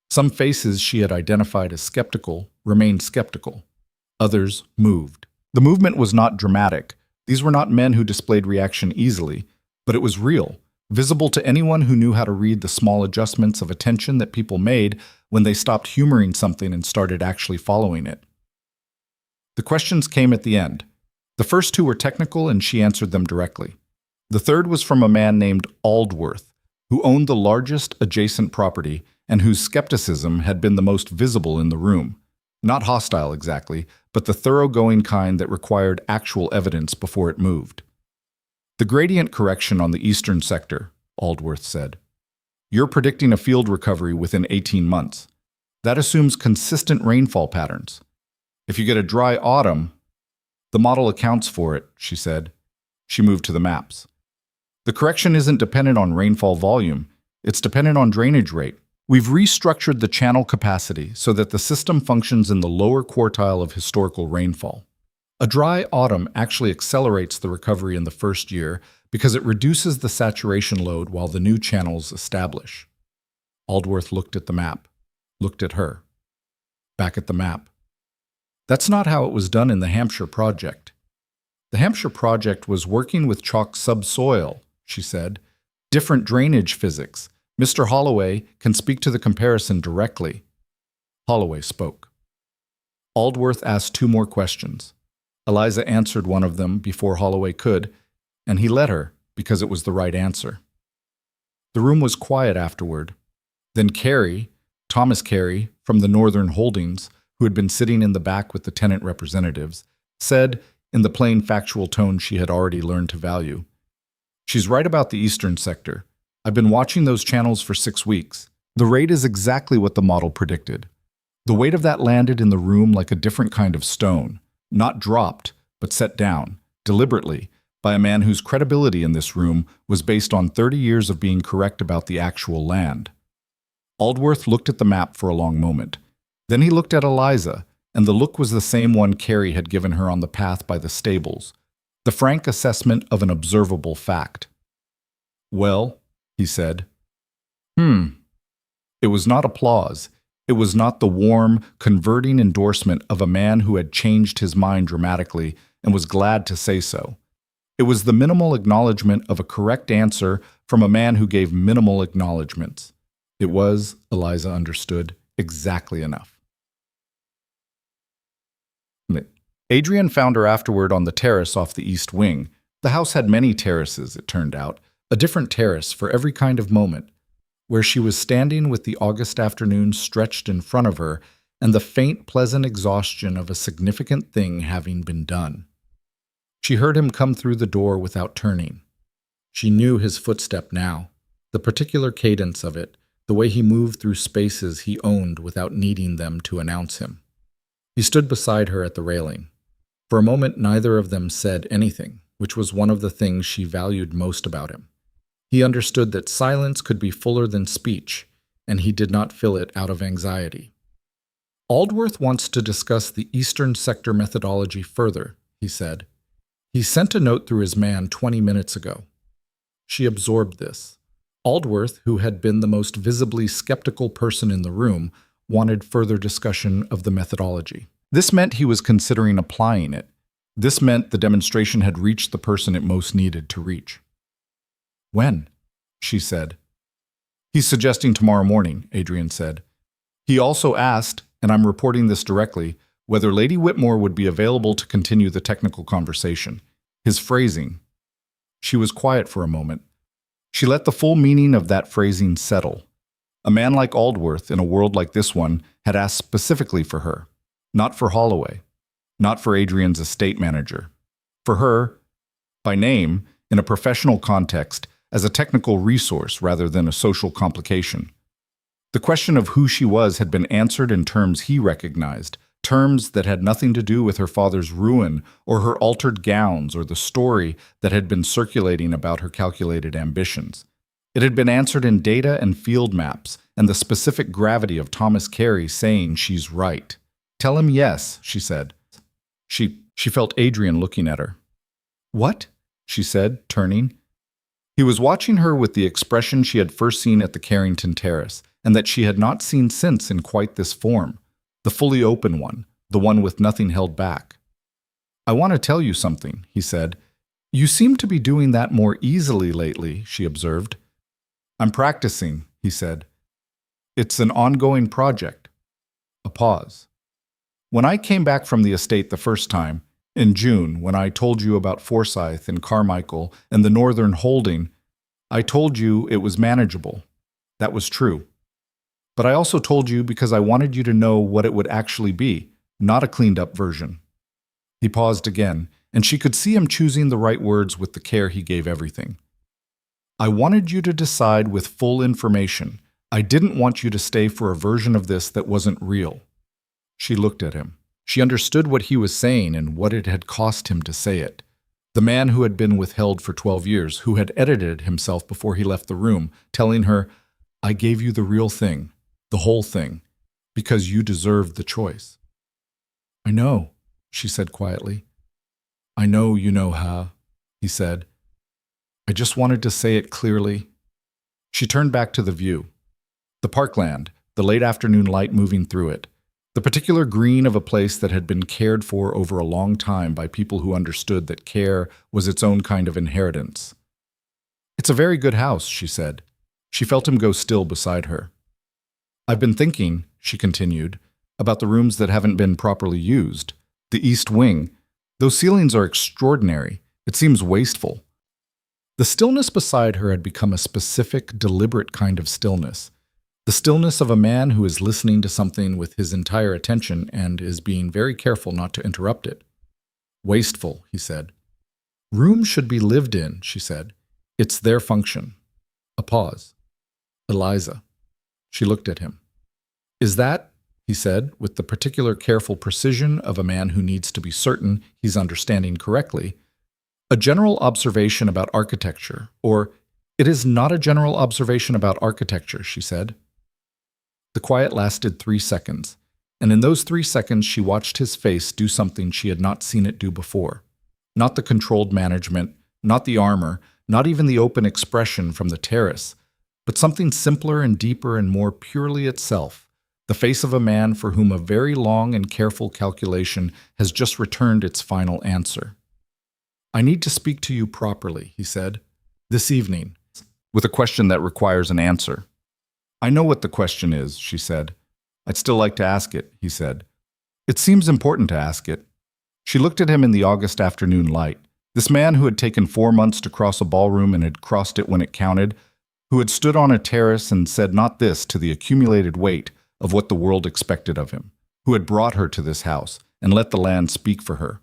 Some faces she had identified as skeptical remained skeptical. Others moved. The movement was not dramatic. These were not men who displayed reaction easily, but it was real, visible to anyone who knew how to read the small adjustments of attention that people made when they stopped humoring something and started actually following it. The questions came at the end. The first two were technical, and she answered them directly. The third was from a man named Aldworth, who owned the largest adjacent property and whose skepticism had been the most visible in the room. Not hostile exactly, but the thoroughgoing kind that required actual evidence before it moved. The gradient correction on the eastern sector, Aldworth said. You're predicting a field recovery within 18 months. That assumes consistent rainfall patterns. If you get a dry autumn, the model accounts for it, she said. She moved to the maps. The correction isn't dependent on rainfall volume. It's dependent on drainage rate. We've restructured the channel capacity so that the system functions in the lower quartile of historical rainfall. A dry autumn actually accelerates the recovery in the first year because it reduces the saturation load while the new channels establish. Aldworth looked at the map, looked at her, back at the map. That's not how it was done in the Hampshire project. The Hampshire project was working with chalk subsoil, she said. Different drainage physics. Mr. Holloway can speak to the comparison directly. Holloway spoke. Aldworth asked two more questions. Eliza answered one of them before Holloway could, and he let her because it was the right answer. The room was quiet afterward. Then Carey, Thomas Carey, from the Northern Holdings, who had been sitting in the back with the tenant representatives, said, in the plain factual tone she had already learned to value, "She's right about the eastern sector. I've been watching those channels for 6 weeks. The rate is exactly what the model predicted. The weight of that landed in the room like a different kind of stone, not dropped, but set down, deliberately, by a man whose credibility in this room was based on 30 years of being correct about the actual land." Aldworth looked at the map for a long moment. Then he looked at Eliza, and the look was the same one Carey had given her on the path by the stables, the frank assessment of an observable fact. "Well," he said. It was not applause. It was not the warm, converting endorsement of a man who had changed his mind dramatically and was glad to say so. It was the minimal acknowledgement of a correct answer from a man who gave minimal acknowledgments. It was, Eliza understood, exactly enough. Adrian found her afterward on the terrace off the east wing. The house had many terraces, it turned out, a different terrace for every kind of moment, where she was standing with the August afternoon stretched in front of her and the faint, pleasant exhaustion of a significant thing having been done. She heard him come through the door without turning. She knew his footstep now, the particular cadence of it, the way he moved through spaces he owned without needing them to announce him. He stood beside her at the railing. For a moment, neither of them said anything, which was one of the things she valued most about him. He understood that silence could be fuller than speech, and he did not fill it out of anxiety. Aldworth wants to discuss the Eastern Sector methodology further, he said. He sent a note through his man 20 minutes ago. She absorbed this. Aldworth, who had been the most visibly skeptical person in the room, wanted further discussion of the methodology. This meant he was considering applying it. This meant the demonstration had reached the person it most needed to reach. "When?" she said. "He's suggesting tomorrow morning," Adrian said. He also asked, and I'm reporting this directly, whether Lady Whitmore would be available to continue the technical conversation. His phrasing. She was quiet for a moment. She let the full meaning of that phrasing settle. A man like Aldworth, in a world like this one, had asked specifically for her. Not for Holloway. Not for Adrian's estate manager. For her, by name, in a professional context, as a technical resource rather than a social complication. The question of who she was had been answered in terms he recognized, terms that had nothing to do with her father's ruin or her altered gowns or the story that had been circulating about her calculated ambitions. It had been answered in data and field maps and the specific gravity of Thomas Carey saying she's right. "Tell him yes," she said. She felt Adrian looking at her. "What?" she said, turning. He was watching her with the expression she had first seen at the Carrington Terrace, and that she had not seen since in quite this form, the fully open one, the one with nothing held back. "I want to tell you something," he said. You seem to be doing that more easily lately, she observed. I'm practicing, he said. It's an ongoing project. A pause. When I came back from the estate the first time, in June, when I told you about Forsyth and Carmichael and the Northern Holding, I told you it was manageable. That was true. But I also told you because I wanted you to know what it would actually be, not a cleaned-up version. He paused again, and she could see him choosing the right words with the care he gave everything. I wanted you to decide with full information. I didn't want you to stay for a version of this that wasn't real. She looked at him. She understood what he was saying and what it had cost him to say it. The man who had been withheld for 12 years, who had edited himself before he left the room, telling her, I gave you the real thing, the whole thing, because you deserved the choice. I know, she said quietly. I know you know how, he said. I just wanted to say it clearly. She turned back to the view. The parkland, the late afternoon light moving through it, the particular green of a place that had been cared for over a long time by people who understood that care was its own kind of inheritance. It's a very good house, she said. She felt him go still beside her. I've been thinking, she continued, about the rooms that haven't been properly used. The east wing. Those ceilings are extraordinary. It seems wasteful. The stillness beside her had become a specific, deliberate kind of stillness. The stillness of a man who is listening to something with his entire attention and is being very careful not to interrupt it. Wasteful, he said. Rooms should be lived in, she said. It's their function. A pause. Eliza. She looked at him. Is that, he said, with the particular careful precision of a man who needs to be certain he's understanding correctly, a general observation about architecture, or it is not a general observation about architecture, she said. The quiet lasted 3 seconds, and in those 3 seconds she watched his face do something she had not seen it do before. Not the controlled management, not the armor, not even the open expression from the terrace, but something simpler and deeper and more purely itself, the face of a man for whom a very long and careful calculation has just returned its final answer. I need to speak to you properly, he said, this evening, with a question that requires an answer. I know what the question is, she said. I'd still like to ask it, he said. It seems important to ask it. She looked at him in the August afternoon light. This man who had taken 4 months to cross a ballroom and had crossed it when it counted, who had stood on a terrace and said not this to the accumulated weight of what the world expected of him, who had brought her to this house and let the land speak for her,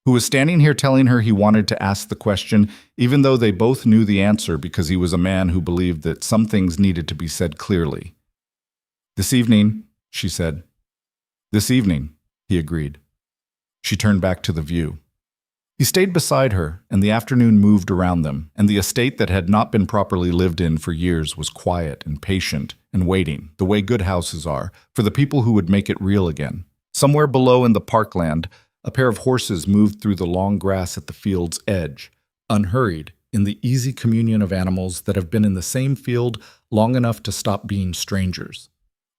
who was standing here telling her he wanted to ask the question, even though they both knew the answer because he was a man who believed that some things needed to be said clearly. This evening, she said. This evening, he agreed. She turned back to the view. He stayed beside her, and the afternoon moved around them, and the estate that had not been properly lived in for years was quiet and patient and waiting, the way good houses are, for the people who would make it real again. Somewhere below in the parkland, a pair of horses moved through the long grass at the field's edge, unhurried, in the easy communion of animals that have been in the same field long enough to stop being strangers.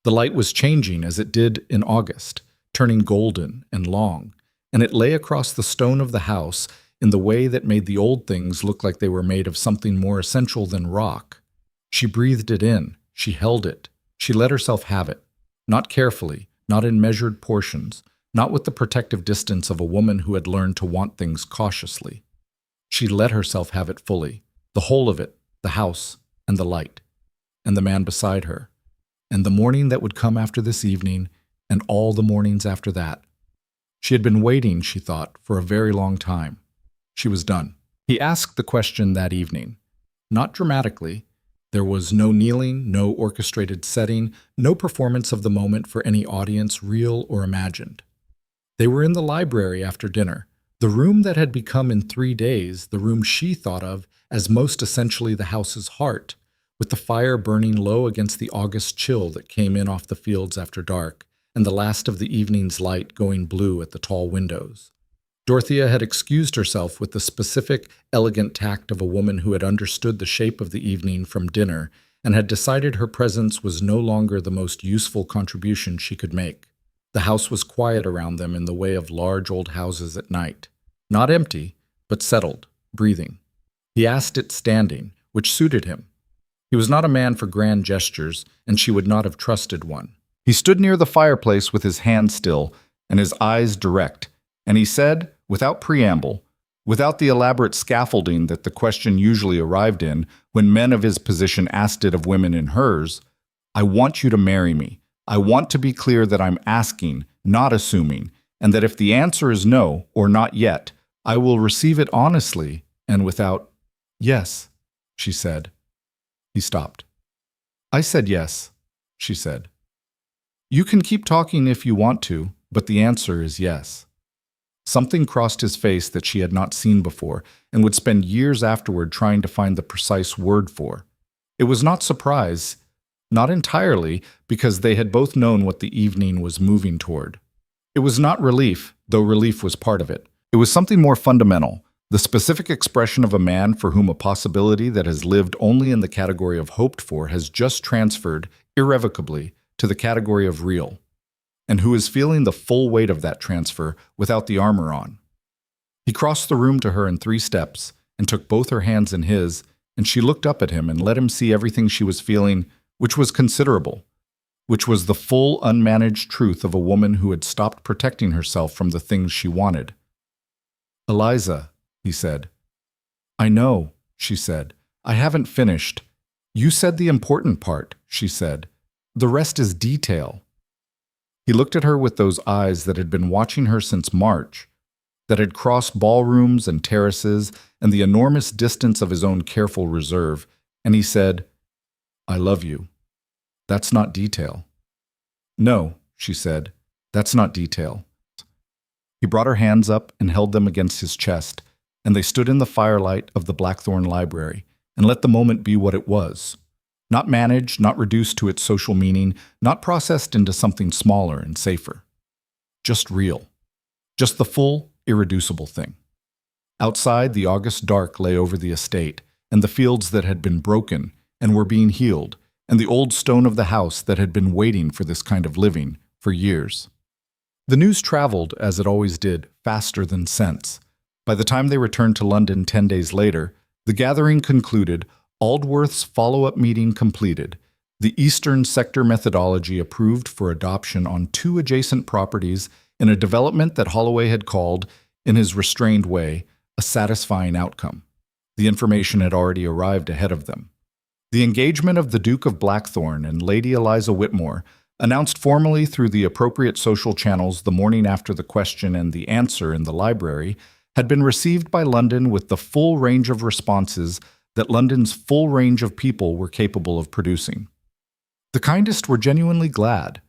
The light was changing as it did in August, turning golden and long, and it lay across the stone of the house in the way that made the old things look like they were made of something more essential than rock. She breathed it in, she held it, she let herself have it, not carefully, not in measured portions, not with the protective distance of a woman who had learned to want things cautiously. She let herself have it fully, the whole of it, the house, and the light, and the man beside her, and the morning that would come after this evening, and all the mornings after that. She had been waiting, she thought, for a very long time. She was done. He asked the question that evening. Not dramatically. There was no kneeling, no orchestrated setting, no performance of the moment for any audience, real or imagined. They were in the library after dinner, the room that had become in 3 days the room she thought of as most essentially the house's heart, with the fire burning low against the August chill that came in off the fields after dark, and the last of the evening's light going blue at the tall windows. Dorothea had excused herself with the specific, elegant tact of a woman who had understood the shape of the evening from dinner and had decided her presence was no longer the most useful contribution she could make. The house was quiet around them in the way of large old houses at night. Not empty, but settled. breathing. He asked it standing, which suited him. He was not a man for grand gestures, and she would not have trusted one. He stood near the fireplace with his hand still and his eyes direct, and he said, without preamble, without the elaborate scaffolding that the question usually arrived in when men of his position asked it of women in hers, "I want you to marry me. I want to be clear that I'm asking, not assuming, and that if the answer is no or not yet, I will receive it honestly and without—" "Yes," she said. He stopped. "I said yes," she said. "You can keep talking if you want to, but the answer is yes." Something crossed his face that she had not seen before and would spend years afterward trying to find the precise word for. It was not surprise, not entirely, because they had both known what the evening was moving toward. It was not relief, though relief was part of it. It was something more fundamental, the specific expression of a man for whom a possibility that has lived only in the category of hoped for has just transferred, irrevocably, to the category of real, and who is feeling the full weight of that transfer without the armor on. He crossed the room to her in 3 steps and took both her hands in his, and she looked up at him and let him see everything she was feeling, which was considerable, which was the full, unmanaged truth of a woman who had stopped protecting herself from the things she wanted. "Eliza," he said. "I know," she said. "I haven't finished. You said the important part," she said. "The rest is detail." He looked at her with those eyes that had been watching her since March, that had crossed ballrooms and terraces and the enormous distance of his own careful reserve, and he said, "I love you. That's not detail." "No," she said, "that's not detail." He brought her hands up and held them against his chest, and they stood in the firelight of the Blackthorne library and let the moment be what it was. Not managed, not reduced to its social meaning, not processed into something smaller and safer. Just real. Just the full, irreducible thing. Outside, the August dark lay over the estate, and the fields that had been broken and were being healed, and the old stone of the house that had been waiting for this kind of living for years. The news traveled, as it always did, faster than sense. By the time they returned to London 10 days later, the gathering concluded, Aldworth's follow-up meeting completed, the Eastern Sector methodology approved for adoption on 2 adjacent properties in a development that Holloway had called, in his restrained way, a satisfying outcome. The information had already arrived ahead of them. The engagement of the Duke of Blackthorne and Lady Eliza Whitmore, announced formally through the appropriate social channels the morning after the question and the answer in the library, had been received by London with the full range of responses that London's full range of people were capable of producing. The kindest were genuinely glad,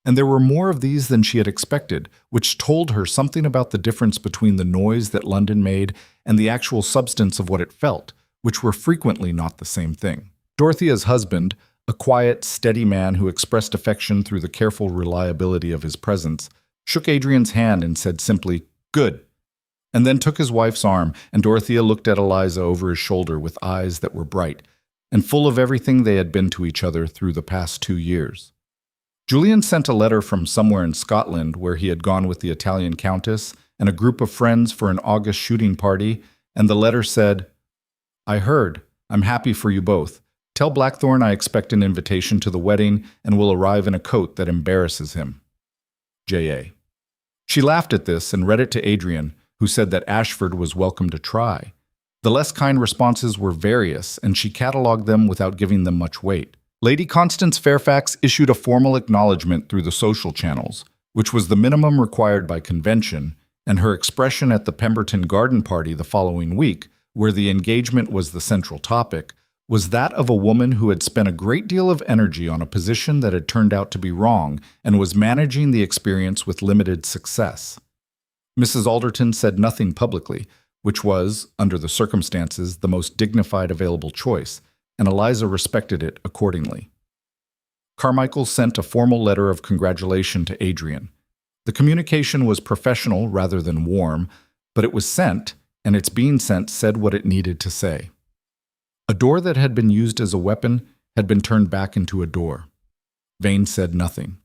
and there were more of these than she had expected, which told her something about the difference between the noise that London made and the actual substance of what it felt, which were frequently not the same thing. Dorothea's husband, a quiet, steady man who expressed affection through the careful reliability of his presence, shook Adrian's hand and said simply, "Good," and then took his wife's arm, and Dorothea looked at Eliza over his shoulder with eyes that were bright and full of everything they had been to each other through the past 2 years. Julian sent a letter from somewhere in Scotland where he had gone with the Italian countess and a group of friends for an August shooting party, and the letter said, "I heard. I'm happy for you both. Tell Blackthorne I expect an invitation to the wedding and will arrive in a coat that embarrasses him. J.A." She laughed at this and read it to Adrian, who said that Ashford was welcome to try. The less kind responses were various, and she catalogued them without giving them much weight. Lady Constance Fairfax issued a formal acknowledgement through the social channels, which was the minimum required by convention, and her expression at the Pemberton garden party the following week, where the engagement was the central topic, was that of a woman who had spent a great deal of energy on a position that had turned out to be wrong and was managing the experience with limited success. Mrs. Alderton said nothing publicly, which was, under the circumstances, the most dignified available choice, and Eliza respected it accordingly. Carmichael sent a formal letter of congratulation to Adrian. The communication was professional rather than warm, but it was sent, and its being sent said what it needed to say. A door that had been used as a weapon had been turned back into a door. Vane said nothing.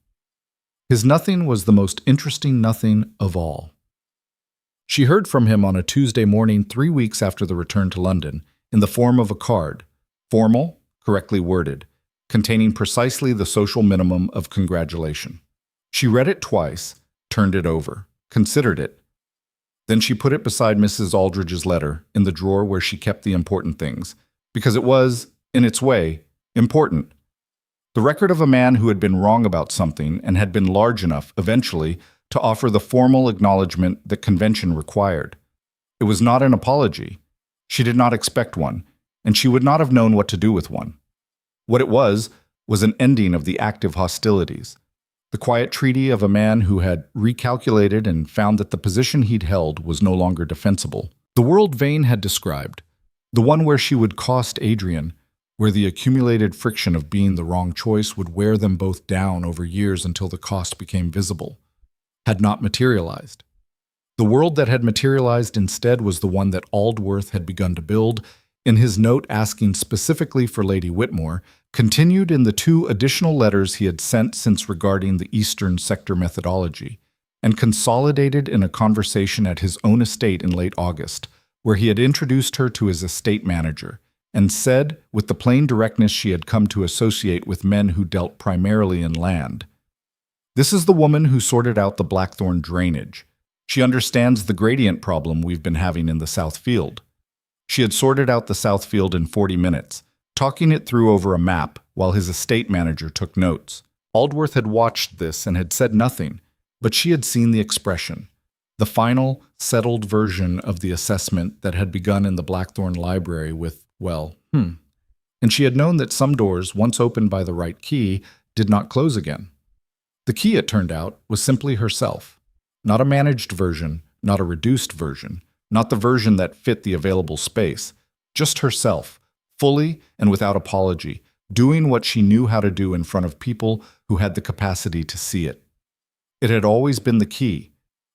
His nothing was the most interesting nothing of all. She heard from him on a Tuesday morning 3 weeks after the return to London, in the form of a card, formal, correctly worded, containing precisely the social minimum of congratulation. She read it twice, turned it over, considered it. Then she put it beside Mrs. Aldridge's letter in the drawer where she kept the important things, because it was, in its way, important. The record of a man who had been wrong about something and had been large enough, eventually, to offer the formal acknowledgement that convention required. It was not an apology. She did not expect one, and she would not have known what to do with one. What it was an ending of the active hostilities. The quiet treaty of a man who had recalculated and found that the position he'd held was no longer defensible. The world Vane had described, the one where she would cost Adrian, where the accumulated friction of being the wrong choice would wear them both down over years until the cost became visible, had not materialized. The world that had materialized instead was the one that Aldworth had begun to build, in his note asking specifically for Lady Whitmore, continued in the 2 additional letters he had sent since regarding the Eastern Sector methodology, and consolidated in a conversation at his own estate in late August, where he had introduced her to his estate manager, and said, with the plain directness she had come to associate with men who dealt primarily in land, "This is the woman who sorted out the Blackthorne drainage. She understands the gradient problem we've been having in the South Field." She had sorted out the South Field in 40 minutes, talking it through over a map while his estate manager took notes. Aldworth had watched this and had said nothing, but she had seen the expression, the final, settled version of the assessment that had begun in the Blackthorne library with, and she had known that some doors, once opened by the right key, did not close again. The key, it turned out, was simply herself. Not a managed version, not a reduced version, not the version that fit the available space, just herself, fully and without apology, doing what she knew how to do in front of people who had the capacity to see it. It had always been the key.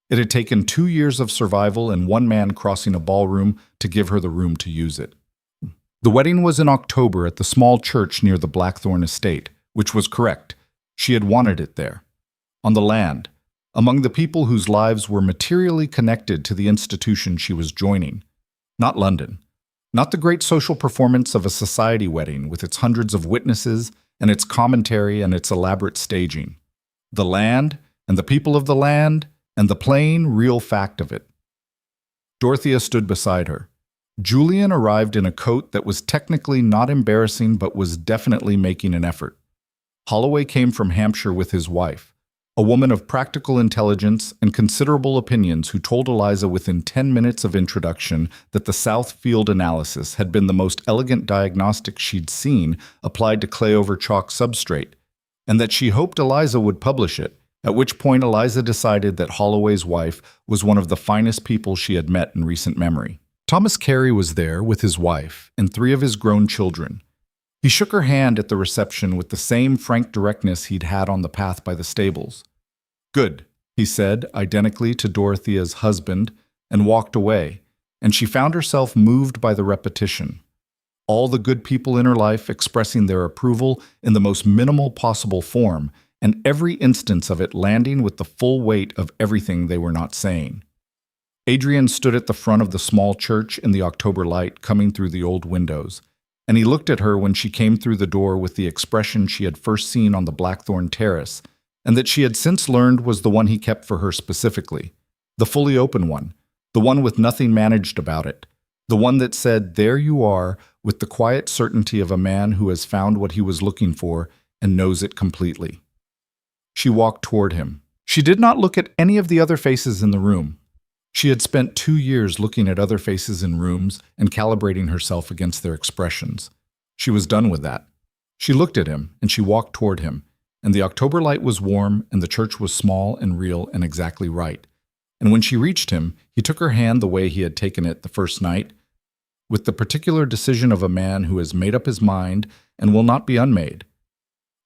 It had taken 2 years of survival and one man crossing a ballroom to give her the room to use it. The wedding was in October at the small church near the Blackthorne estate, which was correct. She had wanted it there. On the land, among the people whose lives were materially connected to the institution she was joining. Not London. Not the great social performance of a society wedding with its hundreds of witnesses and its commentary and its elaborate staging. The land and the people of the land and the plain, real fact of it. Dorothea stood beside her. Julian arrived in a coat that was technically not embarrassing but was definitely making an effort. Holloway came from Hampshire with his wife, a woman of practical intelligence and considerable opinions who told Eliza within 10 minutes of introduction that the South Field analysis had been the most elegant diagnostic she'd seen applied to clay over chalk substrate, and that she hoped Eliza would publish it, at which point Eliza decided that Holloway's wife was one of the finest people she had met in recent memory. Thomas Carey was there with his wife and 3 of his grown children. He shook her hand at the reception with the same frank directness he'd had on the path by the stables. "Good," he said, identically to Dorothea's husband, and walked away, and she found herself moved by the repetition. All the good people in her life expressing their approval in the most minimal possible form, and every instance of it landing with the full weight of everything they were not saying. Adrian stood at the front of the small church in the October light coming through the old windows, and he looked at her when she came through the door with the expression she had first seen on the Blackthorne terrace, and that she had since learned was the one he kept for her specifically, the fully open one, the one with nothing managed about it, the one that said, "There you are," with the quiet certainty of a man who has found what he was looking for and knows it completely. She walked toward him. She did not look at any of the other faces in the room. She had spent 2 years looking at other faces in rooms and calibrating herself against their expressions. She was done with that. She looked at him, and she walked toward him, and the October light was warm, and the church was small and real and exactly right. And when she reached him, he took her hand the way he had taken it the first night, with the particular decision of a man who has made up his mind and will not be unmade.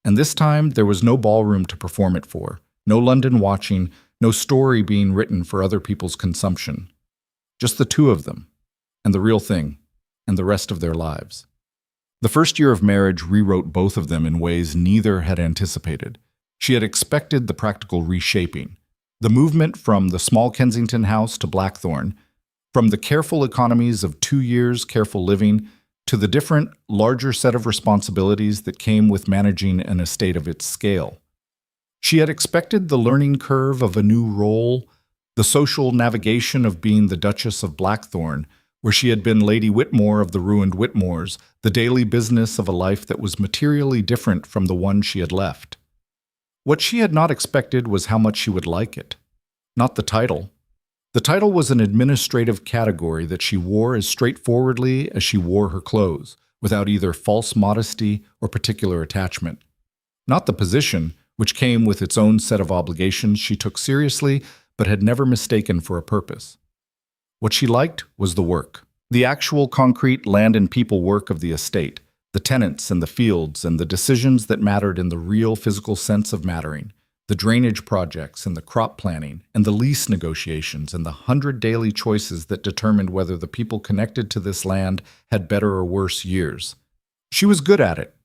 And this time there was no ballroom to perform it for, no London watching, no story being written for other people's consumption. Just the 2 of them, and the real thing, and the rest of their lives. The first year of marriage rewrote both of them in ways neither had anticipated. She had expected the practical reshaping, The movement from the small Kensington house to Blackthorne, from the careful economies of 2 years careful living to the different, larger set of responsibilities that came with managing an estate of its scale. She had expected the learning curve of a new role, the social navigation of being the Duchess of Blackthorne, where she had been Lady Whitmore of the ruined Whitmores, the daily business of a life that was materially different from the one she had left. What she had not expected was how much she would like it. Not the title. The title was an administrative category that she wore as straightforwardly as she wore her clothes, without either false modesty or particular attachment. Not the position, which came with its own set of obligations she took seriously but had never mistaken for a purpose. What she liked was the work, the actual concrete land and people work of the estate, the tenants and the fields and the decisions that mattered in the real physical sense of mattering, the drainage projects and the crop planning and the lease negotiations and the 100 daily choices that determined whether the people connected to this land had better or worse years. She was good at it.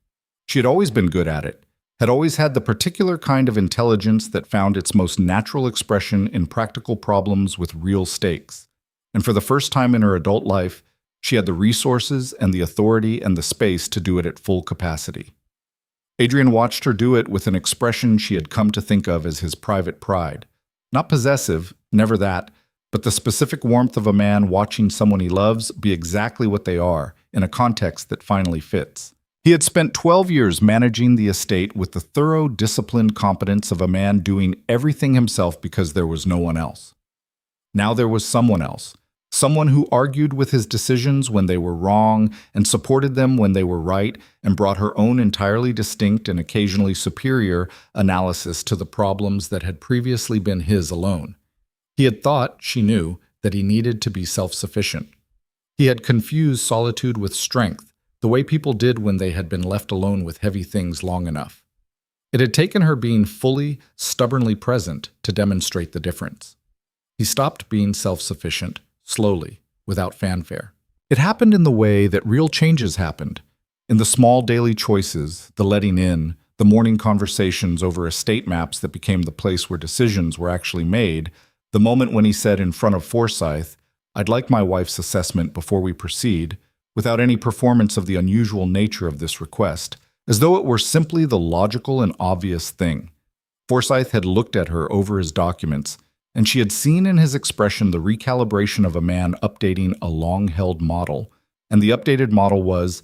She had always been good at it, had always had the particular kind of intelligence that found its most natural expression in practical problems with real stakes. And for the first time in her adult life, she had the resources and the authority and the space to do it at full capacity. Adrian watched her do it with an expression she had come to think of as his private pride. Not possessive, never that, but the specific warmth of a man watching someone he loves be exactly what they are, in a context that finally fits. He had spent 12 years managing the estate with the thorough, disciplined competence of a man doing everything himself because there was no one else. Now there was someone else. Someone who argued with his decisions when they were wrong and supported them when they were right and brought her own entirely distinct and occasionally superior analysis to the problems that had previously been his alone. He had thought, she knew, that he needed to be self-sufficient. He had confused solitude with strength, the way people did when they had been left alone with heavy things long enough. It had taken her being fully, stubbornly present to demonstrate the difference. He stopped being self-sufficient, slowly, without fanfare. It happened in the way that real changes happened, in the small daily choices, the letting in, the morning conversations over estate maps that became the place where decisions were actually made, the moment when he said in front of Forsyth, "I'd like my wife's assessment before we proceed," without any performance of the unusual nature of this request, as though it were simply the logical and obvious thing. Forsyth had looked at her over his documents, and she had seen in his expression the recalibration of a man updating a long-held model, and the updated model was,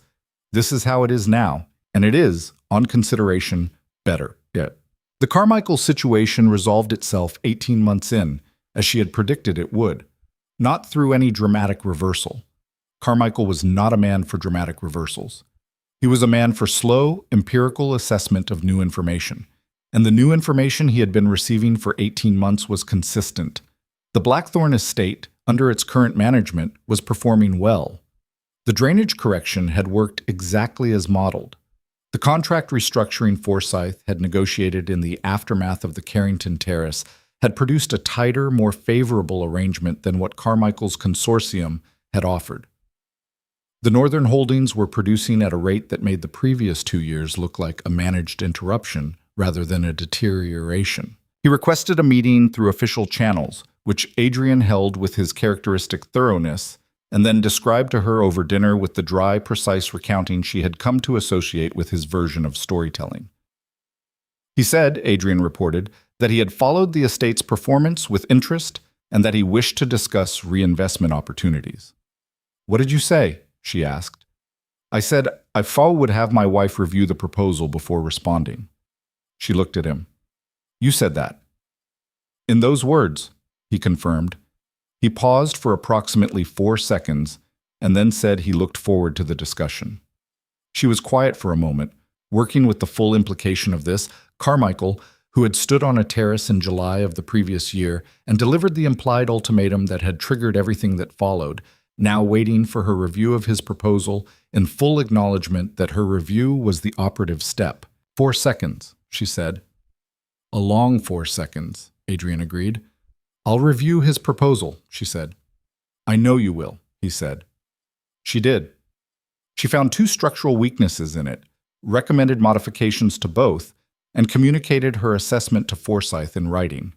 this is how it is now, and it is, on consideration, better yet. The Carmichael situation resolved itself 18 months in, as she had predicted it would, not through any dramatic reversal. Carmichael was not a man for dramatic reversals. He was a man for slow, empirical assessment of new information. And the new information he had been receiving for 18 months was consistent. The Blackthorne estate, under its current management, was performing well. The drainage correction had worked exactly as modeled. The contract restructuring Forsyth had negotiated in the aftermath of the Carrington Terrace had produced a tighter, more favorable arrangement than what Carmichael's consortium had offered. The Northern holdings were producing at a rate that made the previous 2 years look like a managed interruption rather than a deterioration. He requested a meeting through official channels, which Adrian held with his characteristic thoroughness, and then described to her over dinner with the dry, precise recounting she had come to associate with his version of storytelling. He said, Adrian reported, that he had followed the estate's performance with interest and that he wished to discuss reinvestment opportunities. "What did you say?" she asked. "I said I would have my wife review the proposal before responding." She looked at him. "You said that." "In those words," he confirmed. He paused for approximately 4 seconds and then said he looked forward to the discussion. She was quiet for a moment, working with the full implication of this. Carmichael, who had stood on a terrace in July of the previous year and delivered the implied ultimatum that had triggered everything that followed, now waiting for her review of his proposal in full acknowledgement that her review was the operative step. 4 seconds, she said. "A long 4 seconds," Adrian agreed. "I'll review his proposal," she said. "I know you will," he said. She did. She found 2 structural weaknesses in it, recommended modifications to both, and communicated her assessment to Forsyth in writing.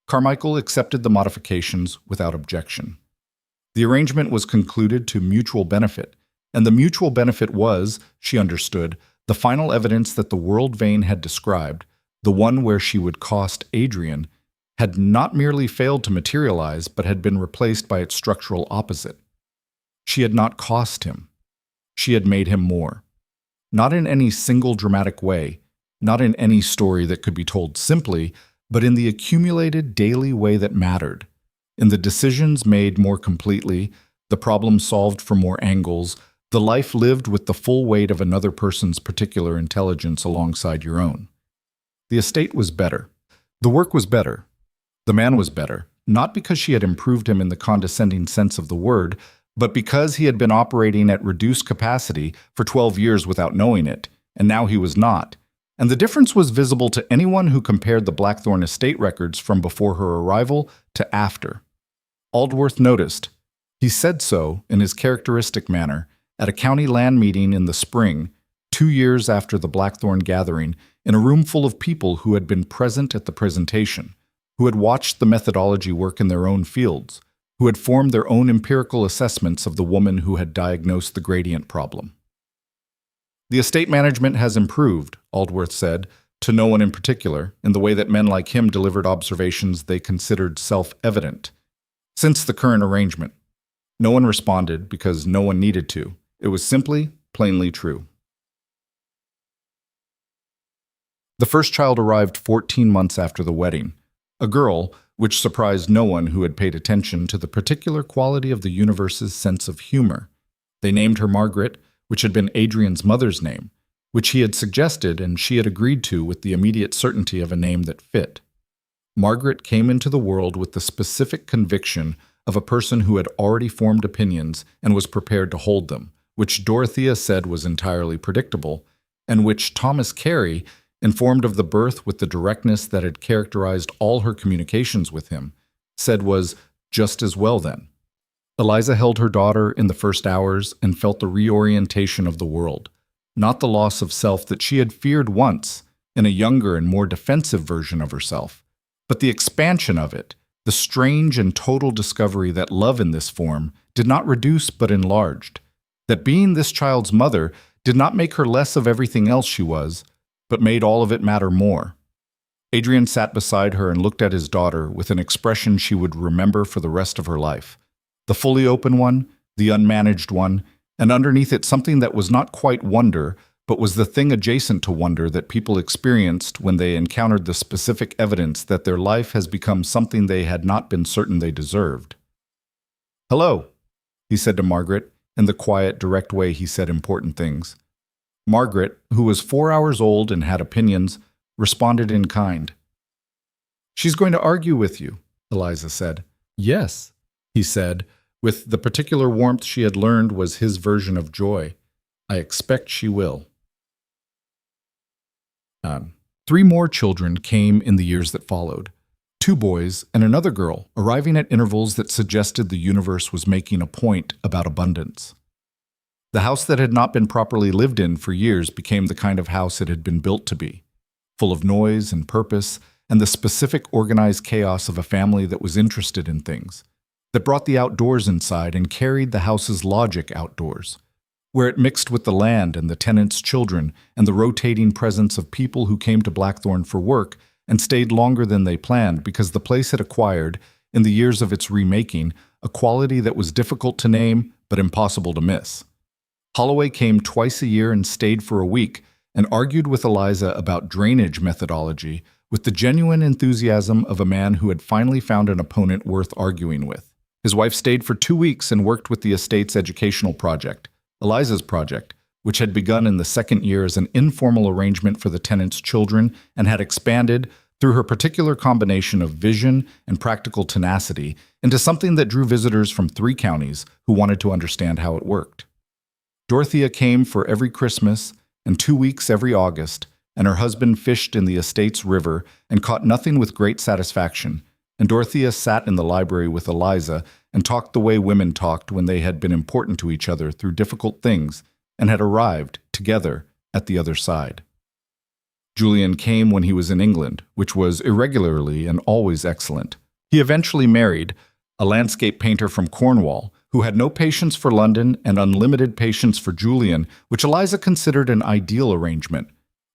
Carmichael accepted the modifications without objection. The arrangement was concluded to mutual benefit, and the mutual benefit was, she understood, the final evidence that the world Vane had described, the one where she would cost Adrian, had not merely failed to materialize but had been replaced by its structural opposite. She had not cost him. She had made him more. Not in any single dramatic way, not in any story that could be told simply, but in the accumulated daily way that mattered, in the decisions made more completely, the problem solved from more angles, the life lived with the full weight of another person's particular intelligence alongside your own. The estate was better. The work was better. The man was better, not because she had improved him in the condescending sense of the word, but because he had been operating at reduced capacity for 12 years without knowing it, and now he was not. And the difference was visible to anyone who compared the Blackthorne estate records from before her arrival to after. Aldworth noticed. He said so, in his characteristic manner, at a county land meeting in the spring, 2 years after the Blackthorne gathering, in a room full of people who had been present at the presentation, who had watched the methodology work in their own fields, who had formed their own empirical assessments of the woman who had diagnosed the gradient problem. The estate management has improved, Aldworth said, to no one in particular, in the way that men like him delivered observations they considered self-evident. Since the current arrangement, no one responded because no one needed to. It was simply, plainly true. The first child arrived 14 months after the wedding, a girl, which surprised no one who had paid attention to the particular quality of the universe's sense of humor. They named her Margaret, which had been Adrian's mother's name, which he had suggested and she had agreed to with the immediate certainty of a name that fit. Margaret came into the world with the specific conviction of a person who had already formed opinions and was prepared to hold them, which Dorothea said was entirely predictable, and which Thomas Carey, informed of the birth with the directness that had characterized all her communications with him, said was just as well then. Eliza held her daughter in the first hours and felt the reorientation of the world, not the loss of self that she had feared once in a younger and more defensive version of herself, but the expansion of it, the strange and total discovery that love in this form did not reduce but enlarged, that being this child's mother did not make her less of everything else she was, but made all of it matter more. Adrian sat beside her and looked at his daughter with an expression she would remember for the rest of her life. The fully open one, the unmanaged one, and underneath it something that was not quite wonder, but was the thing adjacent to wonder that people experienced when they encountered the specific evidence that their life has become something they had not been certain they deserved. "Hello," he said to Margaret, in the quiet, direct way he said important things. Margaret, who was 4 hours old and had opinions, responded in kind. "She's going to argue with you," Eliza said. "Yes," he said, with the particular warmth she had learned was his version of joy. "I expect she will." 3 more children came in the years that followed. 2 boys and another girl, arriving at intervals that suggested the universe was making a point about abundance. The house that had not been properly lived in for years became the kind of house it had been built to be, full of noise and purpose and the specific organized chaos of a family that was interested in things, that brought the outdoors inside and carried the house's logic outdoors, where it mixed with the land and the tenants' children and the rotating presence of people who came to Blackthorne for work and stayed longer than they planned because the place had acquired, in the years of its remaking, a quality that was difficult to name but impossible to miss. Holloway came twice a year and stayed for a week and argued with Eliza about drainage methodology with the genuine enthusiasm of a man who had finally found an opponent worth arguing with. His wife stayed for 2 weeks and worked with the estate's educational project, Eliza's project, which had begun in the second year as an informal arrangement for the tenants' children and had expanded, through her particular combination of vision and practical tenacity, into something that drew visitors from 3 counties who wanted to understand how it worked. Dorothea came for every Christmas and 2 weeks every August, and her husband fished in the estate's river and caught nothing with great satisfaction, and Dorothea sat in the library with Eliza and talked the way women talked when they had been important to each other through difficult things and had arrived, together, at the other side. Julian came when he was in England, which was irregularly and always excellent. He eventually married a landscape painter from Cornwall, who had no patience for London and unlimited patience for Julian, which Eliza considered an ideal arrangement,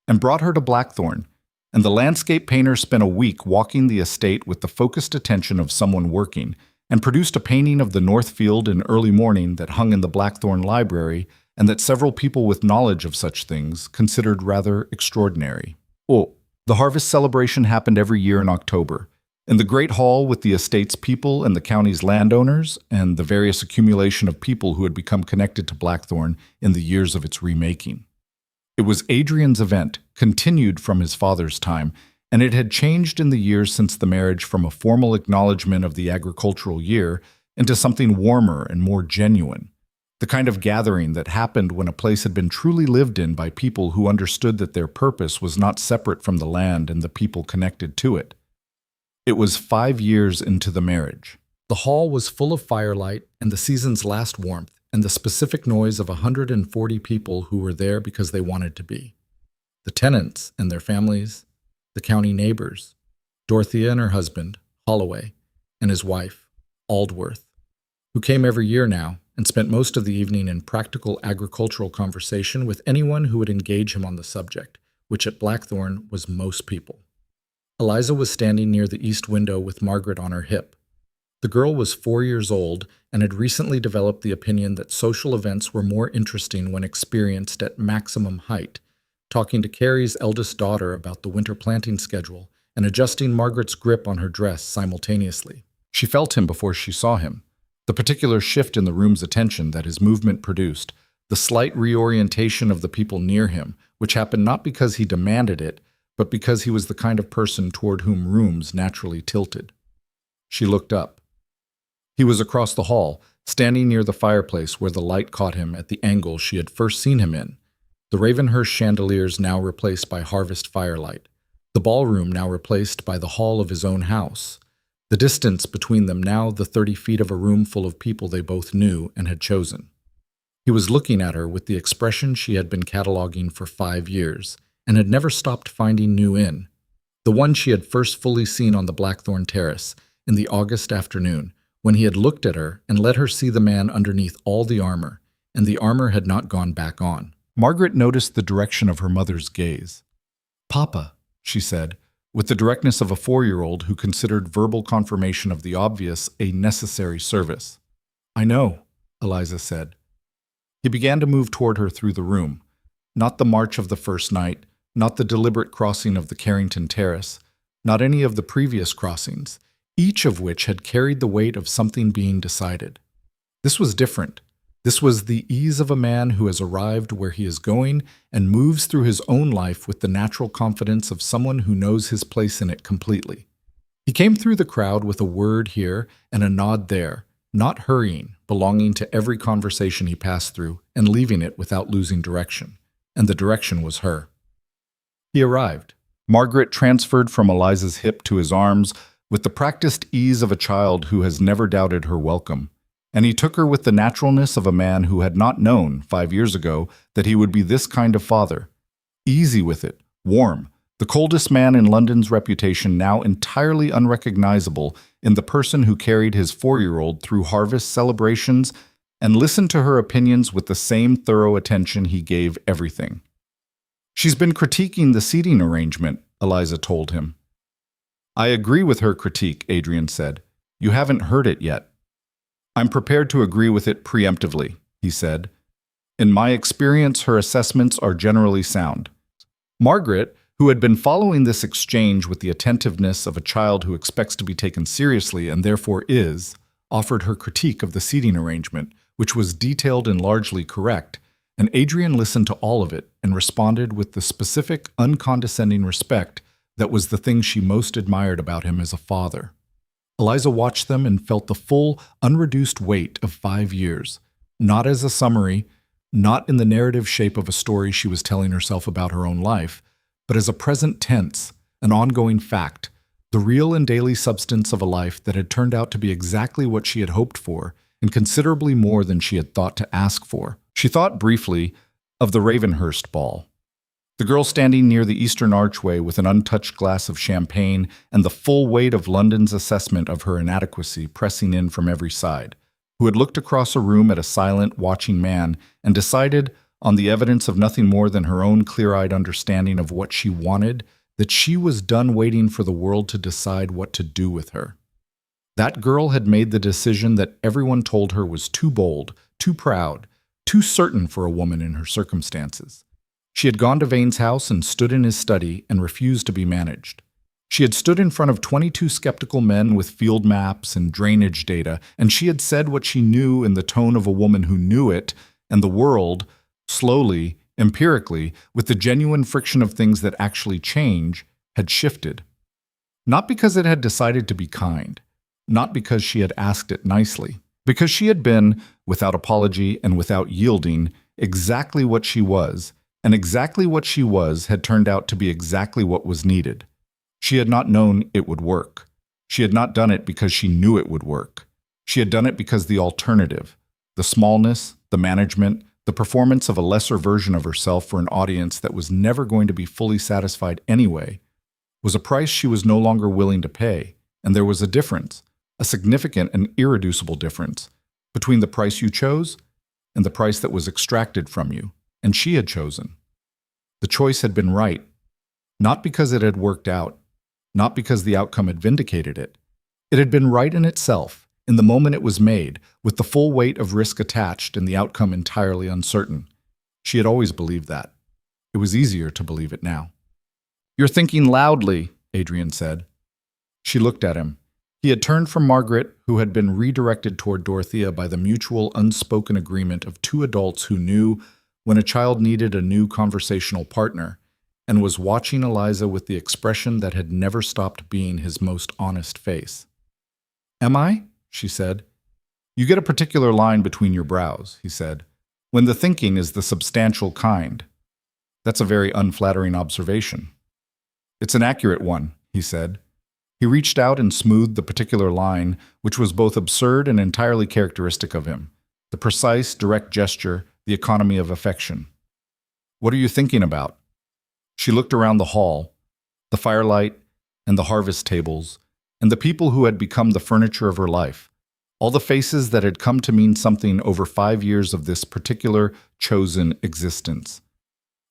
and brought her to Blackthorne. And the landscape painter spent a week walking the estate with the focused attention of someone working, and produced a painting of the North Field in early morning that hung in the Blackthorne Library, and that several people with knowledge of such things considered rather extraordinary. Oh, the harvest celebration happened every year in October, in the great hall with the estate's people and the county's landowners, and the various accumulation of people who had become connected to Blackthorne in the years of its remaking. It was Adrian's event, continued from his father's time, and it had changed in the years since the marriage from a formal acknowledgement of the agricultural year into something warmer and more genuine, the kind of gathering that happened when a place had been truly lived in by people who understood that their purpose was not separate from the land and the people connected to it. It was 5 years into the marriage. The hall was full of firelight and the season's last warmth, and the specific noise of 140 people who were there because they wanted to be. The tenants and their families, the county neighbors, Dorothea and her husband, Holloway, and his wife, Aldworth, who came every year now and spent most of the evening in practical agricultural conversation with anyone who would engage him on the subject, which at Blackthorne was most people. Eliza was standing near the east window with Margaret on her hip. The girl was 4 years old and had recently developed the opinion that social events were more interesting when experienced at maximum height, talking to Carrie's eldest daughter about the winter planting schedule and adjusting Margaret's grip on her dress simultaneously. She felt him before she saw him. The particular shift in the room's attention that his movement produced, the slight reorientation of the people near him, which happened not because he demanded it, but because he was the kind of person toward whom rooms naturally tilted. She looked up. He was across the hall, standing near the fireplace where the light caught him at the angle she had first seen him in. The Ravenhurst chandeliers now replaced by harvest firelight. The ballroom now replaced by the hall of his own house. The distance between them now the 30 feet of a room full of people they both knew and had chosen. He was looking at her with the expression she had been cataloging for 5 years, and had never stopped finding new in. The one she had first fully seen on the Blackthorne terrace, in the August afternoon, when he had looked at her and let her see the man underneath all the armor, and the armor had not gone back on. Margaret noticed the direction of her mother's gaze. "Papa," she said, with the directness of a 4-year-old who considered verbal confirmation of the obvious a necessary service. "I know," Eliza said. He began to move toward her through the room. Not the march of the first night, not the deliberate crossing of the Carrington Terrace, not any of the previous crossings, each of which had carried the weight of something being decided. This was different. This was the ease of a man who has arrived where he is going and moves through his own life with the natural confidence of someone who knows his place in it completely. He came through the crowd with a word here and a nod there, not hurrying, belonging to every conversation he passed through and leaving it without losing direction. And the direction was her. He arrived. Margaret transferred from Eliza's hip to his arms with the practiced ease of a child who has never doubted her welcome, and he took her with the naturalness of a man who had not known 5 years ago that he would be this kind of father. Easy with it, warm, the coldest man in London's reputation now entirely unrecognizable in the person who carried his 4-year-old through harvest celebrations and listened to her opinions with the same thorough attention he gave everything. "She's been critiquing the seating arrangement," Eliza told him. "I agree with her critique," Adrian said. "You haven't heard it yet." "I'm prepared to agree with it preemptively," he said. "In my experience, her assessments are generally sound." Margaret, who had been following this exchange with the attentiveness of a child who expects to be taken seriously and therefore is, offered her critique of the seating arrangement, which was detailed and largely correct, and Adrian listened to all of it and responded with the specific, uncondescending respect that was the thing she most admired about him as a father. Eliza watched them and felt the full, unreduced weight of 5 years, not as a summary, not in the narrative shape of a story she was telling herself about her own life, but as a present tense, an ongoing fact, the real and daily substance of a life that had turned out to be exactly what she had hoped for, and considerably more than she had thought to ask for. She thought briefly of the Ravenhurst ball. The girl standing near the eastern archway with an untouched glass of champagne and the full weight of London's assessment of her inadequacy pressing in from every side, who had looked across a room at a silent, watching man and decided, on the evidence of nothing more than her own clear-eyed understanding of what she wanted, that she was done waiting for the world to decide what to do with her. That girl had made the decision that everyone told her was too bold, too proud, too certain for a woman in her circumstances. She had gone to Vane's house and stood in his study and refused to be managed. She had stood in front of 22 skeptical men with field maps and drainage data, and she had said what she knew in the tone of a woman who knew it, and the world, slowly, empirically, with the genuine friction of things that actually change, had shifted. Not because it had decided to be kind, not because she had asked it nicely, because she had been, without apology and without yielding, exactly what she was, and exactly what she was had turned out to be exactly what was needed. She had not known it would work. She had not done it because she knew it would work. She had done it because the alternative, the smallness, the management, the performance of a lesser version of herself for an audience that was never going to be fully satisfied anyway, was a price she was no longer willing to pay, and there was a difference, a significant and irreducible difference, between the price you chose and the price that was extracted from you, and she had chosen. The choice had been right, not because it had worked out, not because the outcome had vindicated it. It had been right in itself, in the moment it was made, with the full weight of risk attached and the outcome entirely uncertain. She had always believed that. It was easier to believe it now. "You're thinking loudly," Adrian said. She looked at him. He had turned from Margaret, who had been redirected toward Dorothea by the mutual unspoken agreement of two adults who knew when a child needed a new conversational partner, and was watching Eliza with the expression that had never stopped being his most honest face. "Am I?" she said. "You get a particular line between your brows," he said, "when the thinking is the substantial kind. That's a very unflattering observation." "It's an accurate one," he said. He reached out and smoothed the particular line, which was both absurd and entirely characteristic of him, the precise, direct gesture, the economy of affection. "What are you thinking about?" She looked around the hall, the firelight and the harvest tables, and the people who had become the furniture of her life, all the faces that had come to mean something over 5 years of this particular, chosen existence.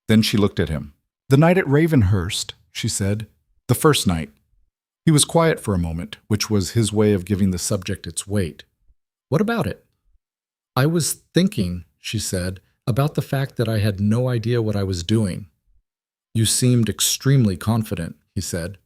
Then she looked at him. "The night at Ravenhurst," she said. "The first night." He was quiet for a moment, which was his way of giving the subject its weight. "What about it?" "I was thinking," she said, "about the fact that I had no idea what I was doing." "You seemed extremely confident," he said.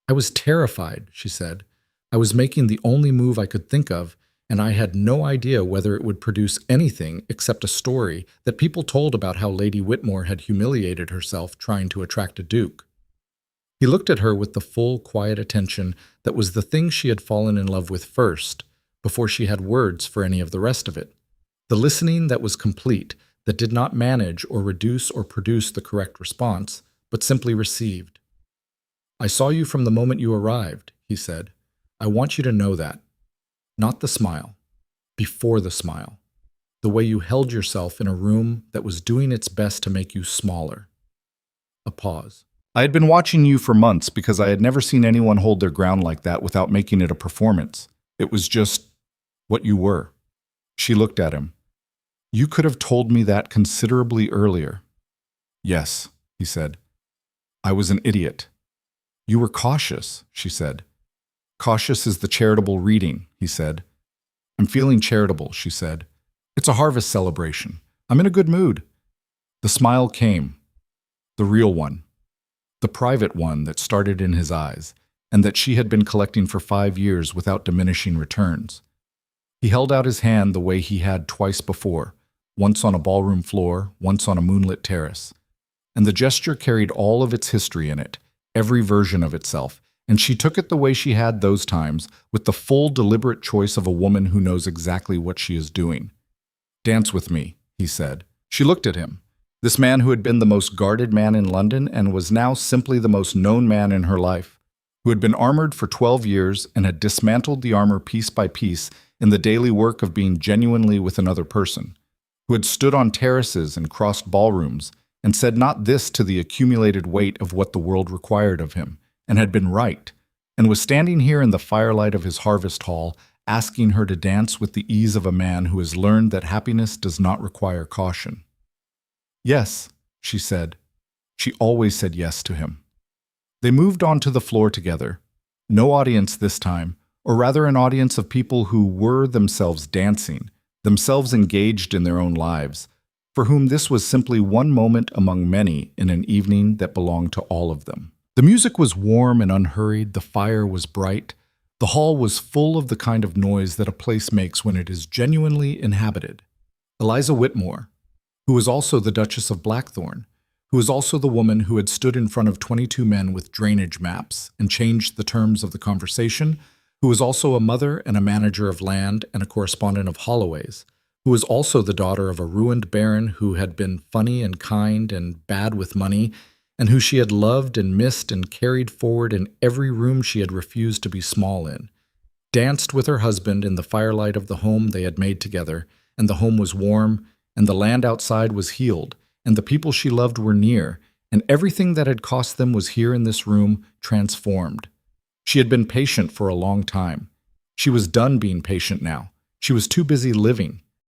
"I was terrified," she said. "I was making the only move I could think of, and I had no idea whether it would produce anything except a story that people told about how Lady Whitmore had humiliated herself trying to attract a duke." He looked at her with the full, quiet attention that was the thing she had fallen in love with first, before she had words for any of the rest of it. The listening that was complete, that did not manage or reduce or produce the correct response, but simply received. "I saw you from the moment you arrived," he said. "I want you to know that. Not the smile. Before the smile. The way you held yourself in a room that was doing its best to make you smaller." A pause. "I had been watching you for months because I had never seen anyone hold their ground like that without making it a performance. It was just what you were." She looked at him. "You could have told me that considerably earlier." "Yes," he said. "I was an idiot." "You were cautious," she said. "Cautious is the charitable reading," he said. "I'm feeling charitable," she said. "It's a harvest celebration. I'm in a good mood." The smile came. The real one. The private one that started in his eyes, and that she had been collecting for 5 years without diminishing returns. He held out his hand the way he had twice before, once on a ballroom floor, once on a moonlit terrace. And the gesture carried all of its history in it, every version of itself, and she took it the way she had those times, with the full, deliberate choice of a woman who knows exactly what she is doing. "Dance with me," he said. She looked at him. This man who had been the most guarded man in London and was now simply the most known man in her life, who had been armored for 12 years and had dismantled the armor piece by piece in the daily work of being genuinely with another person, who had stood on terraces and crossed ballrooms and said not this to the accumulated weight of what the world required of him, and had been right, and was standing here in the firelight of his harvest hall, asking her to dance with the ease of a man who has learned that happiness does not require caution. Yes, she said. She always said yes to him. They moved onto the floor together. No audience this time, or rather an audience of people who were themselves dancing, themselves engaged in their own lives, for whom this was simply one moment among many in an evening that belonged to all of them. The music was warm and unhurried, the fire was bright, the hall was full of the kind of noise that a place makes when it is genuinely inhabited. Eliza Whitmore, who was also the Duchess of Blackthorne, who was also the woman who had stood in front of 22 men with drainage maps and changed the terms of the conversation, who was also a mother and a manager of land and a correspondent of Holloway's, who was also the daughter of a ruined baron who had been funny and kind and bad with money, and who she had loved and missed and carried forward in every room she had refused to be small in, danced with her husband in the firelight of the home they had made together, and the home was warm, and the land outside was healed, and the people she loved were near, and everything that had cost them was here in this room, transformed. She had been patient for a long time. She was done being patient now. She was too busy living.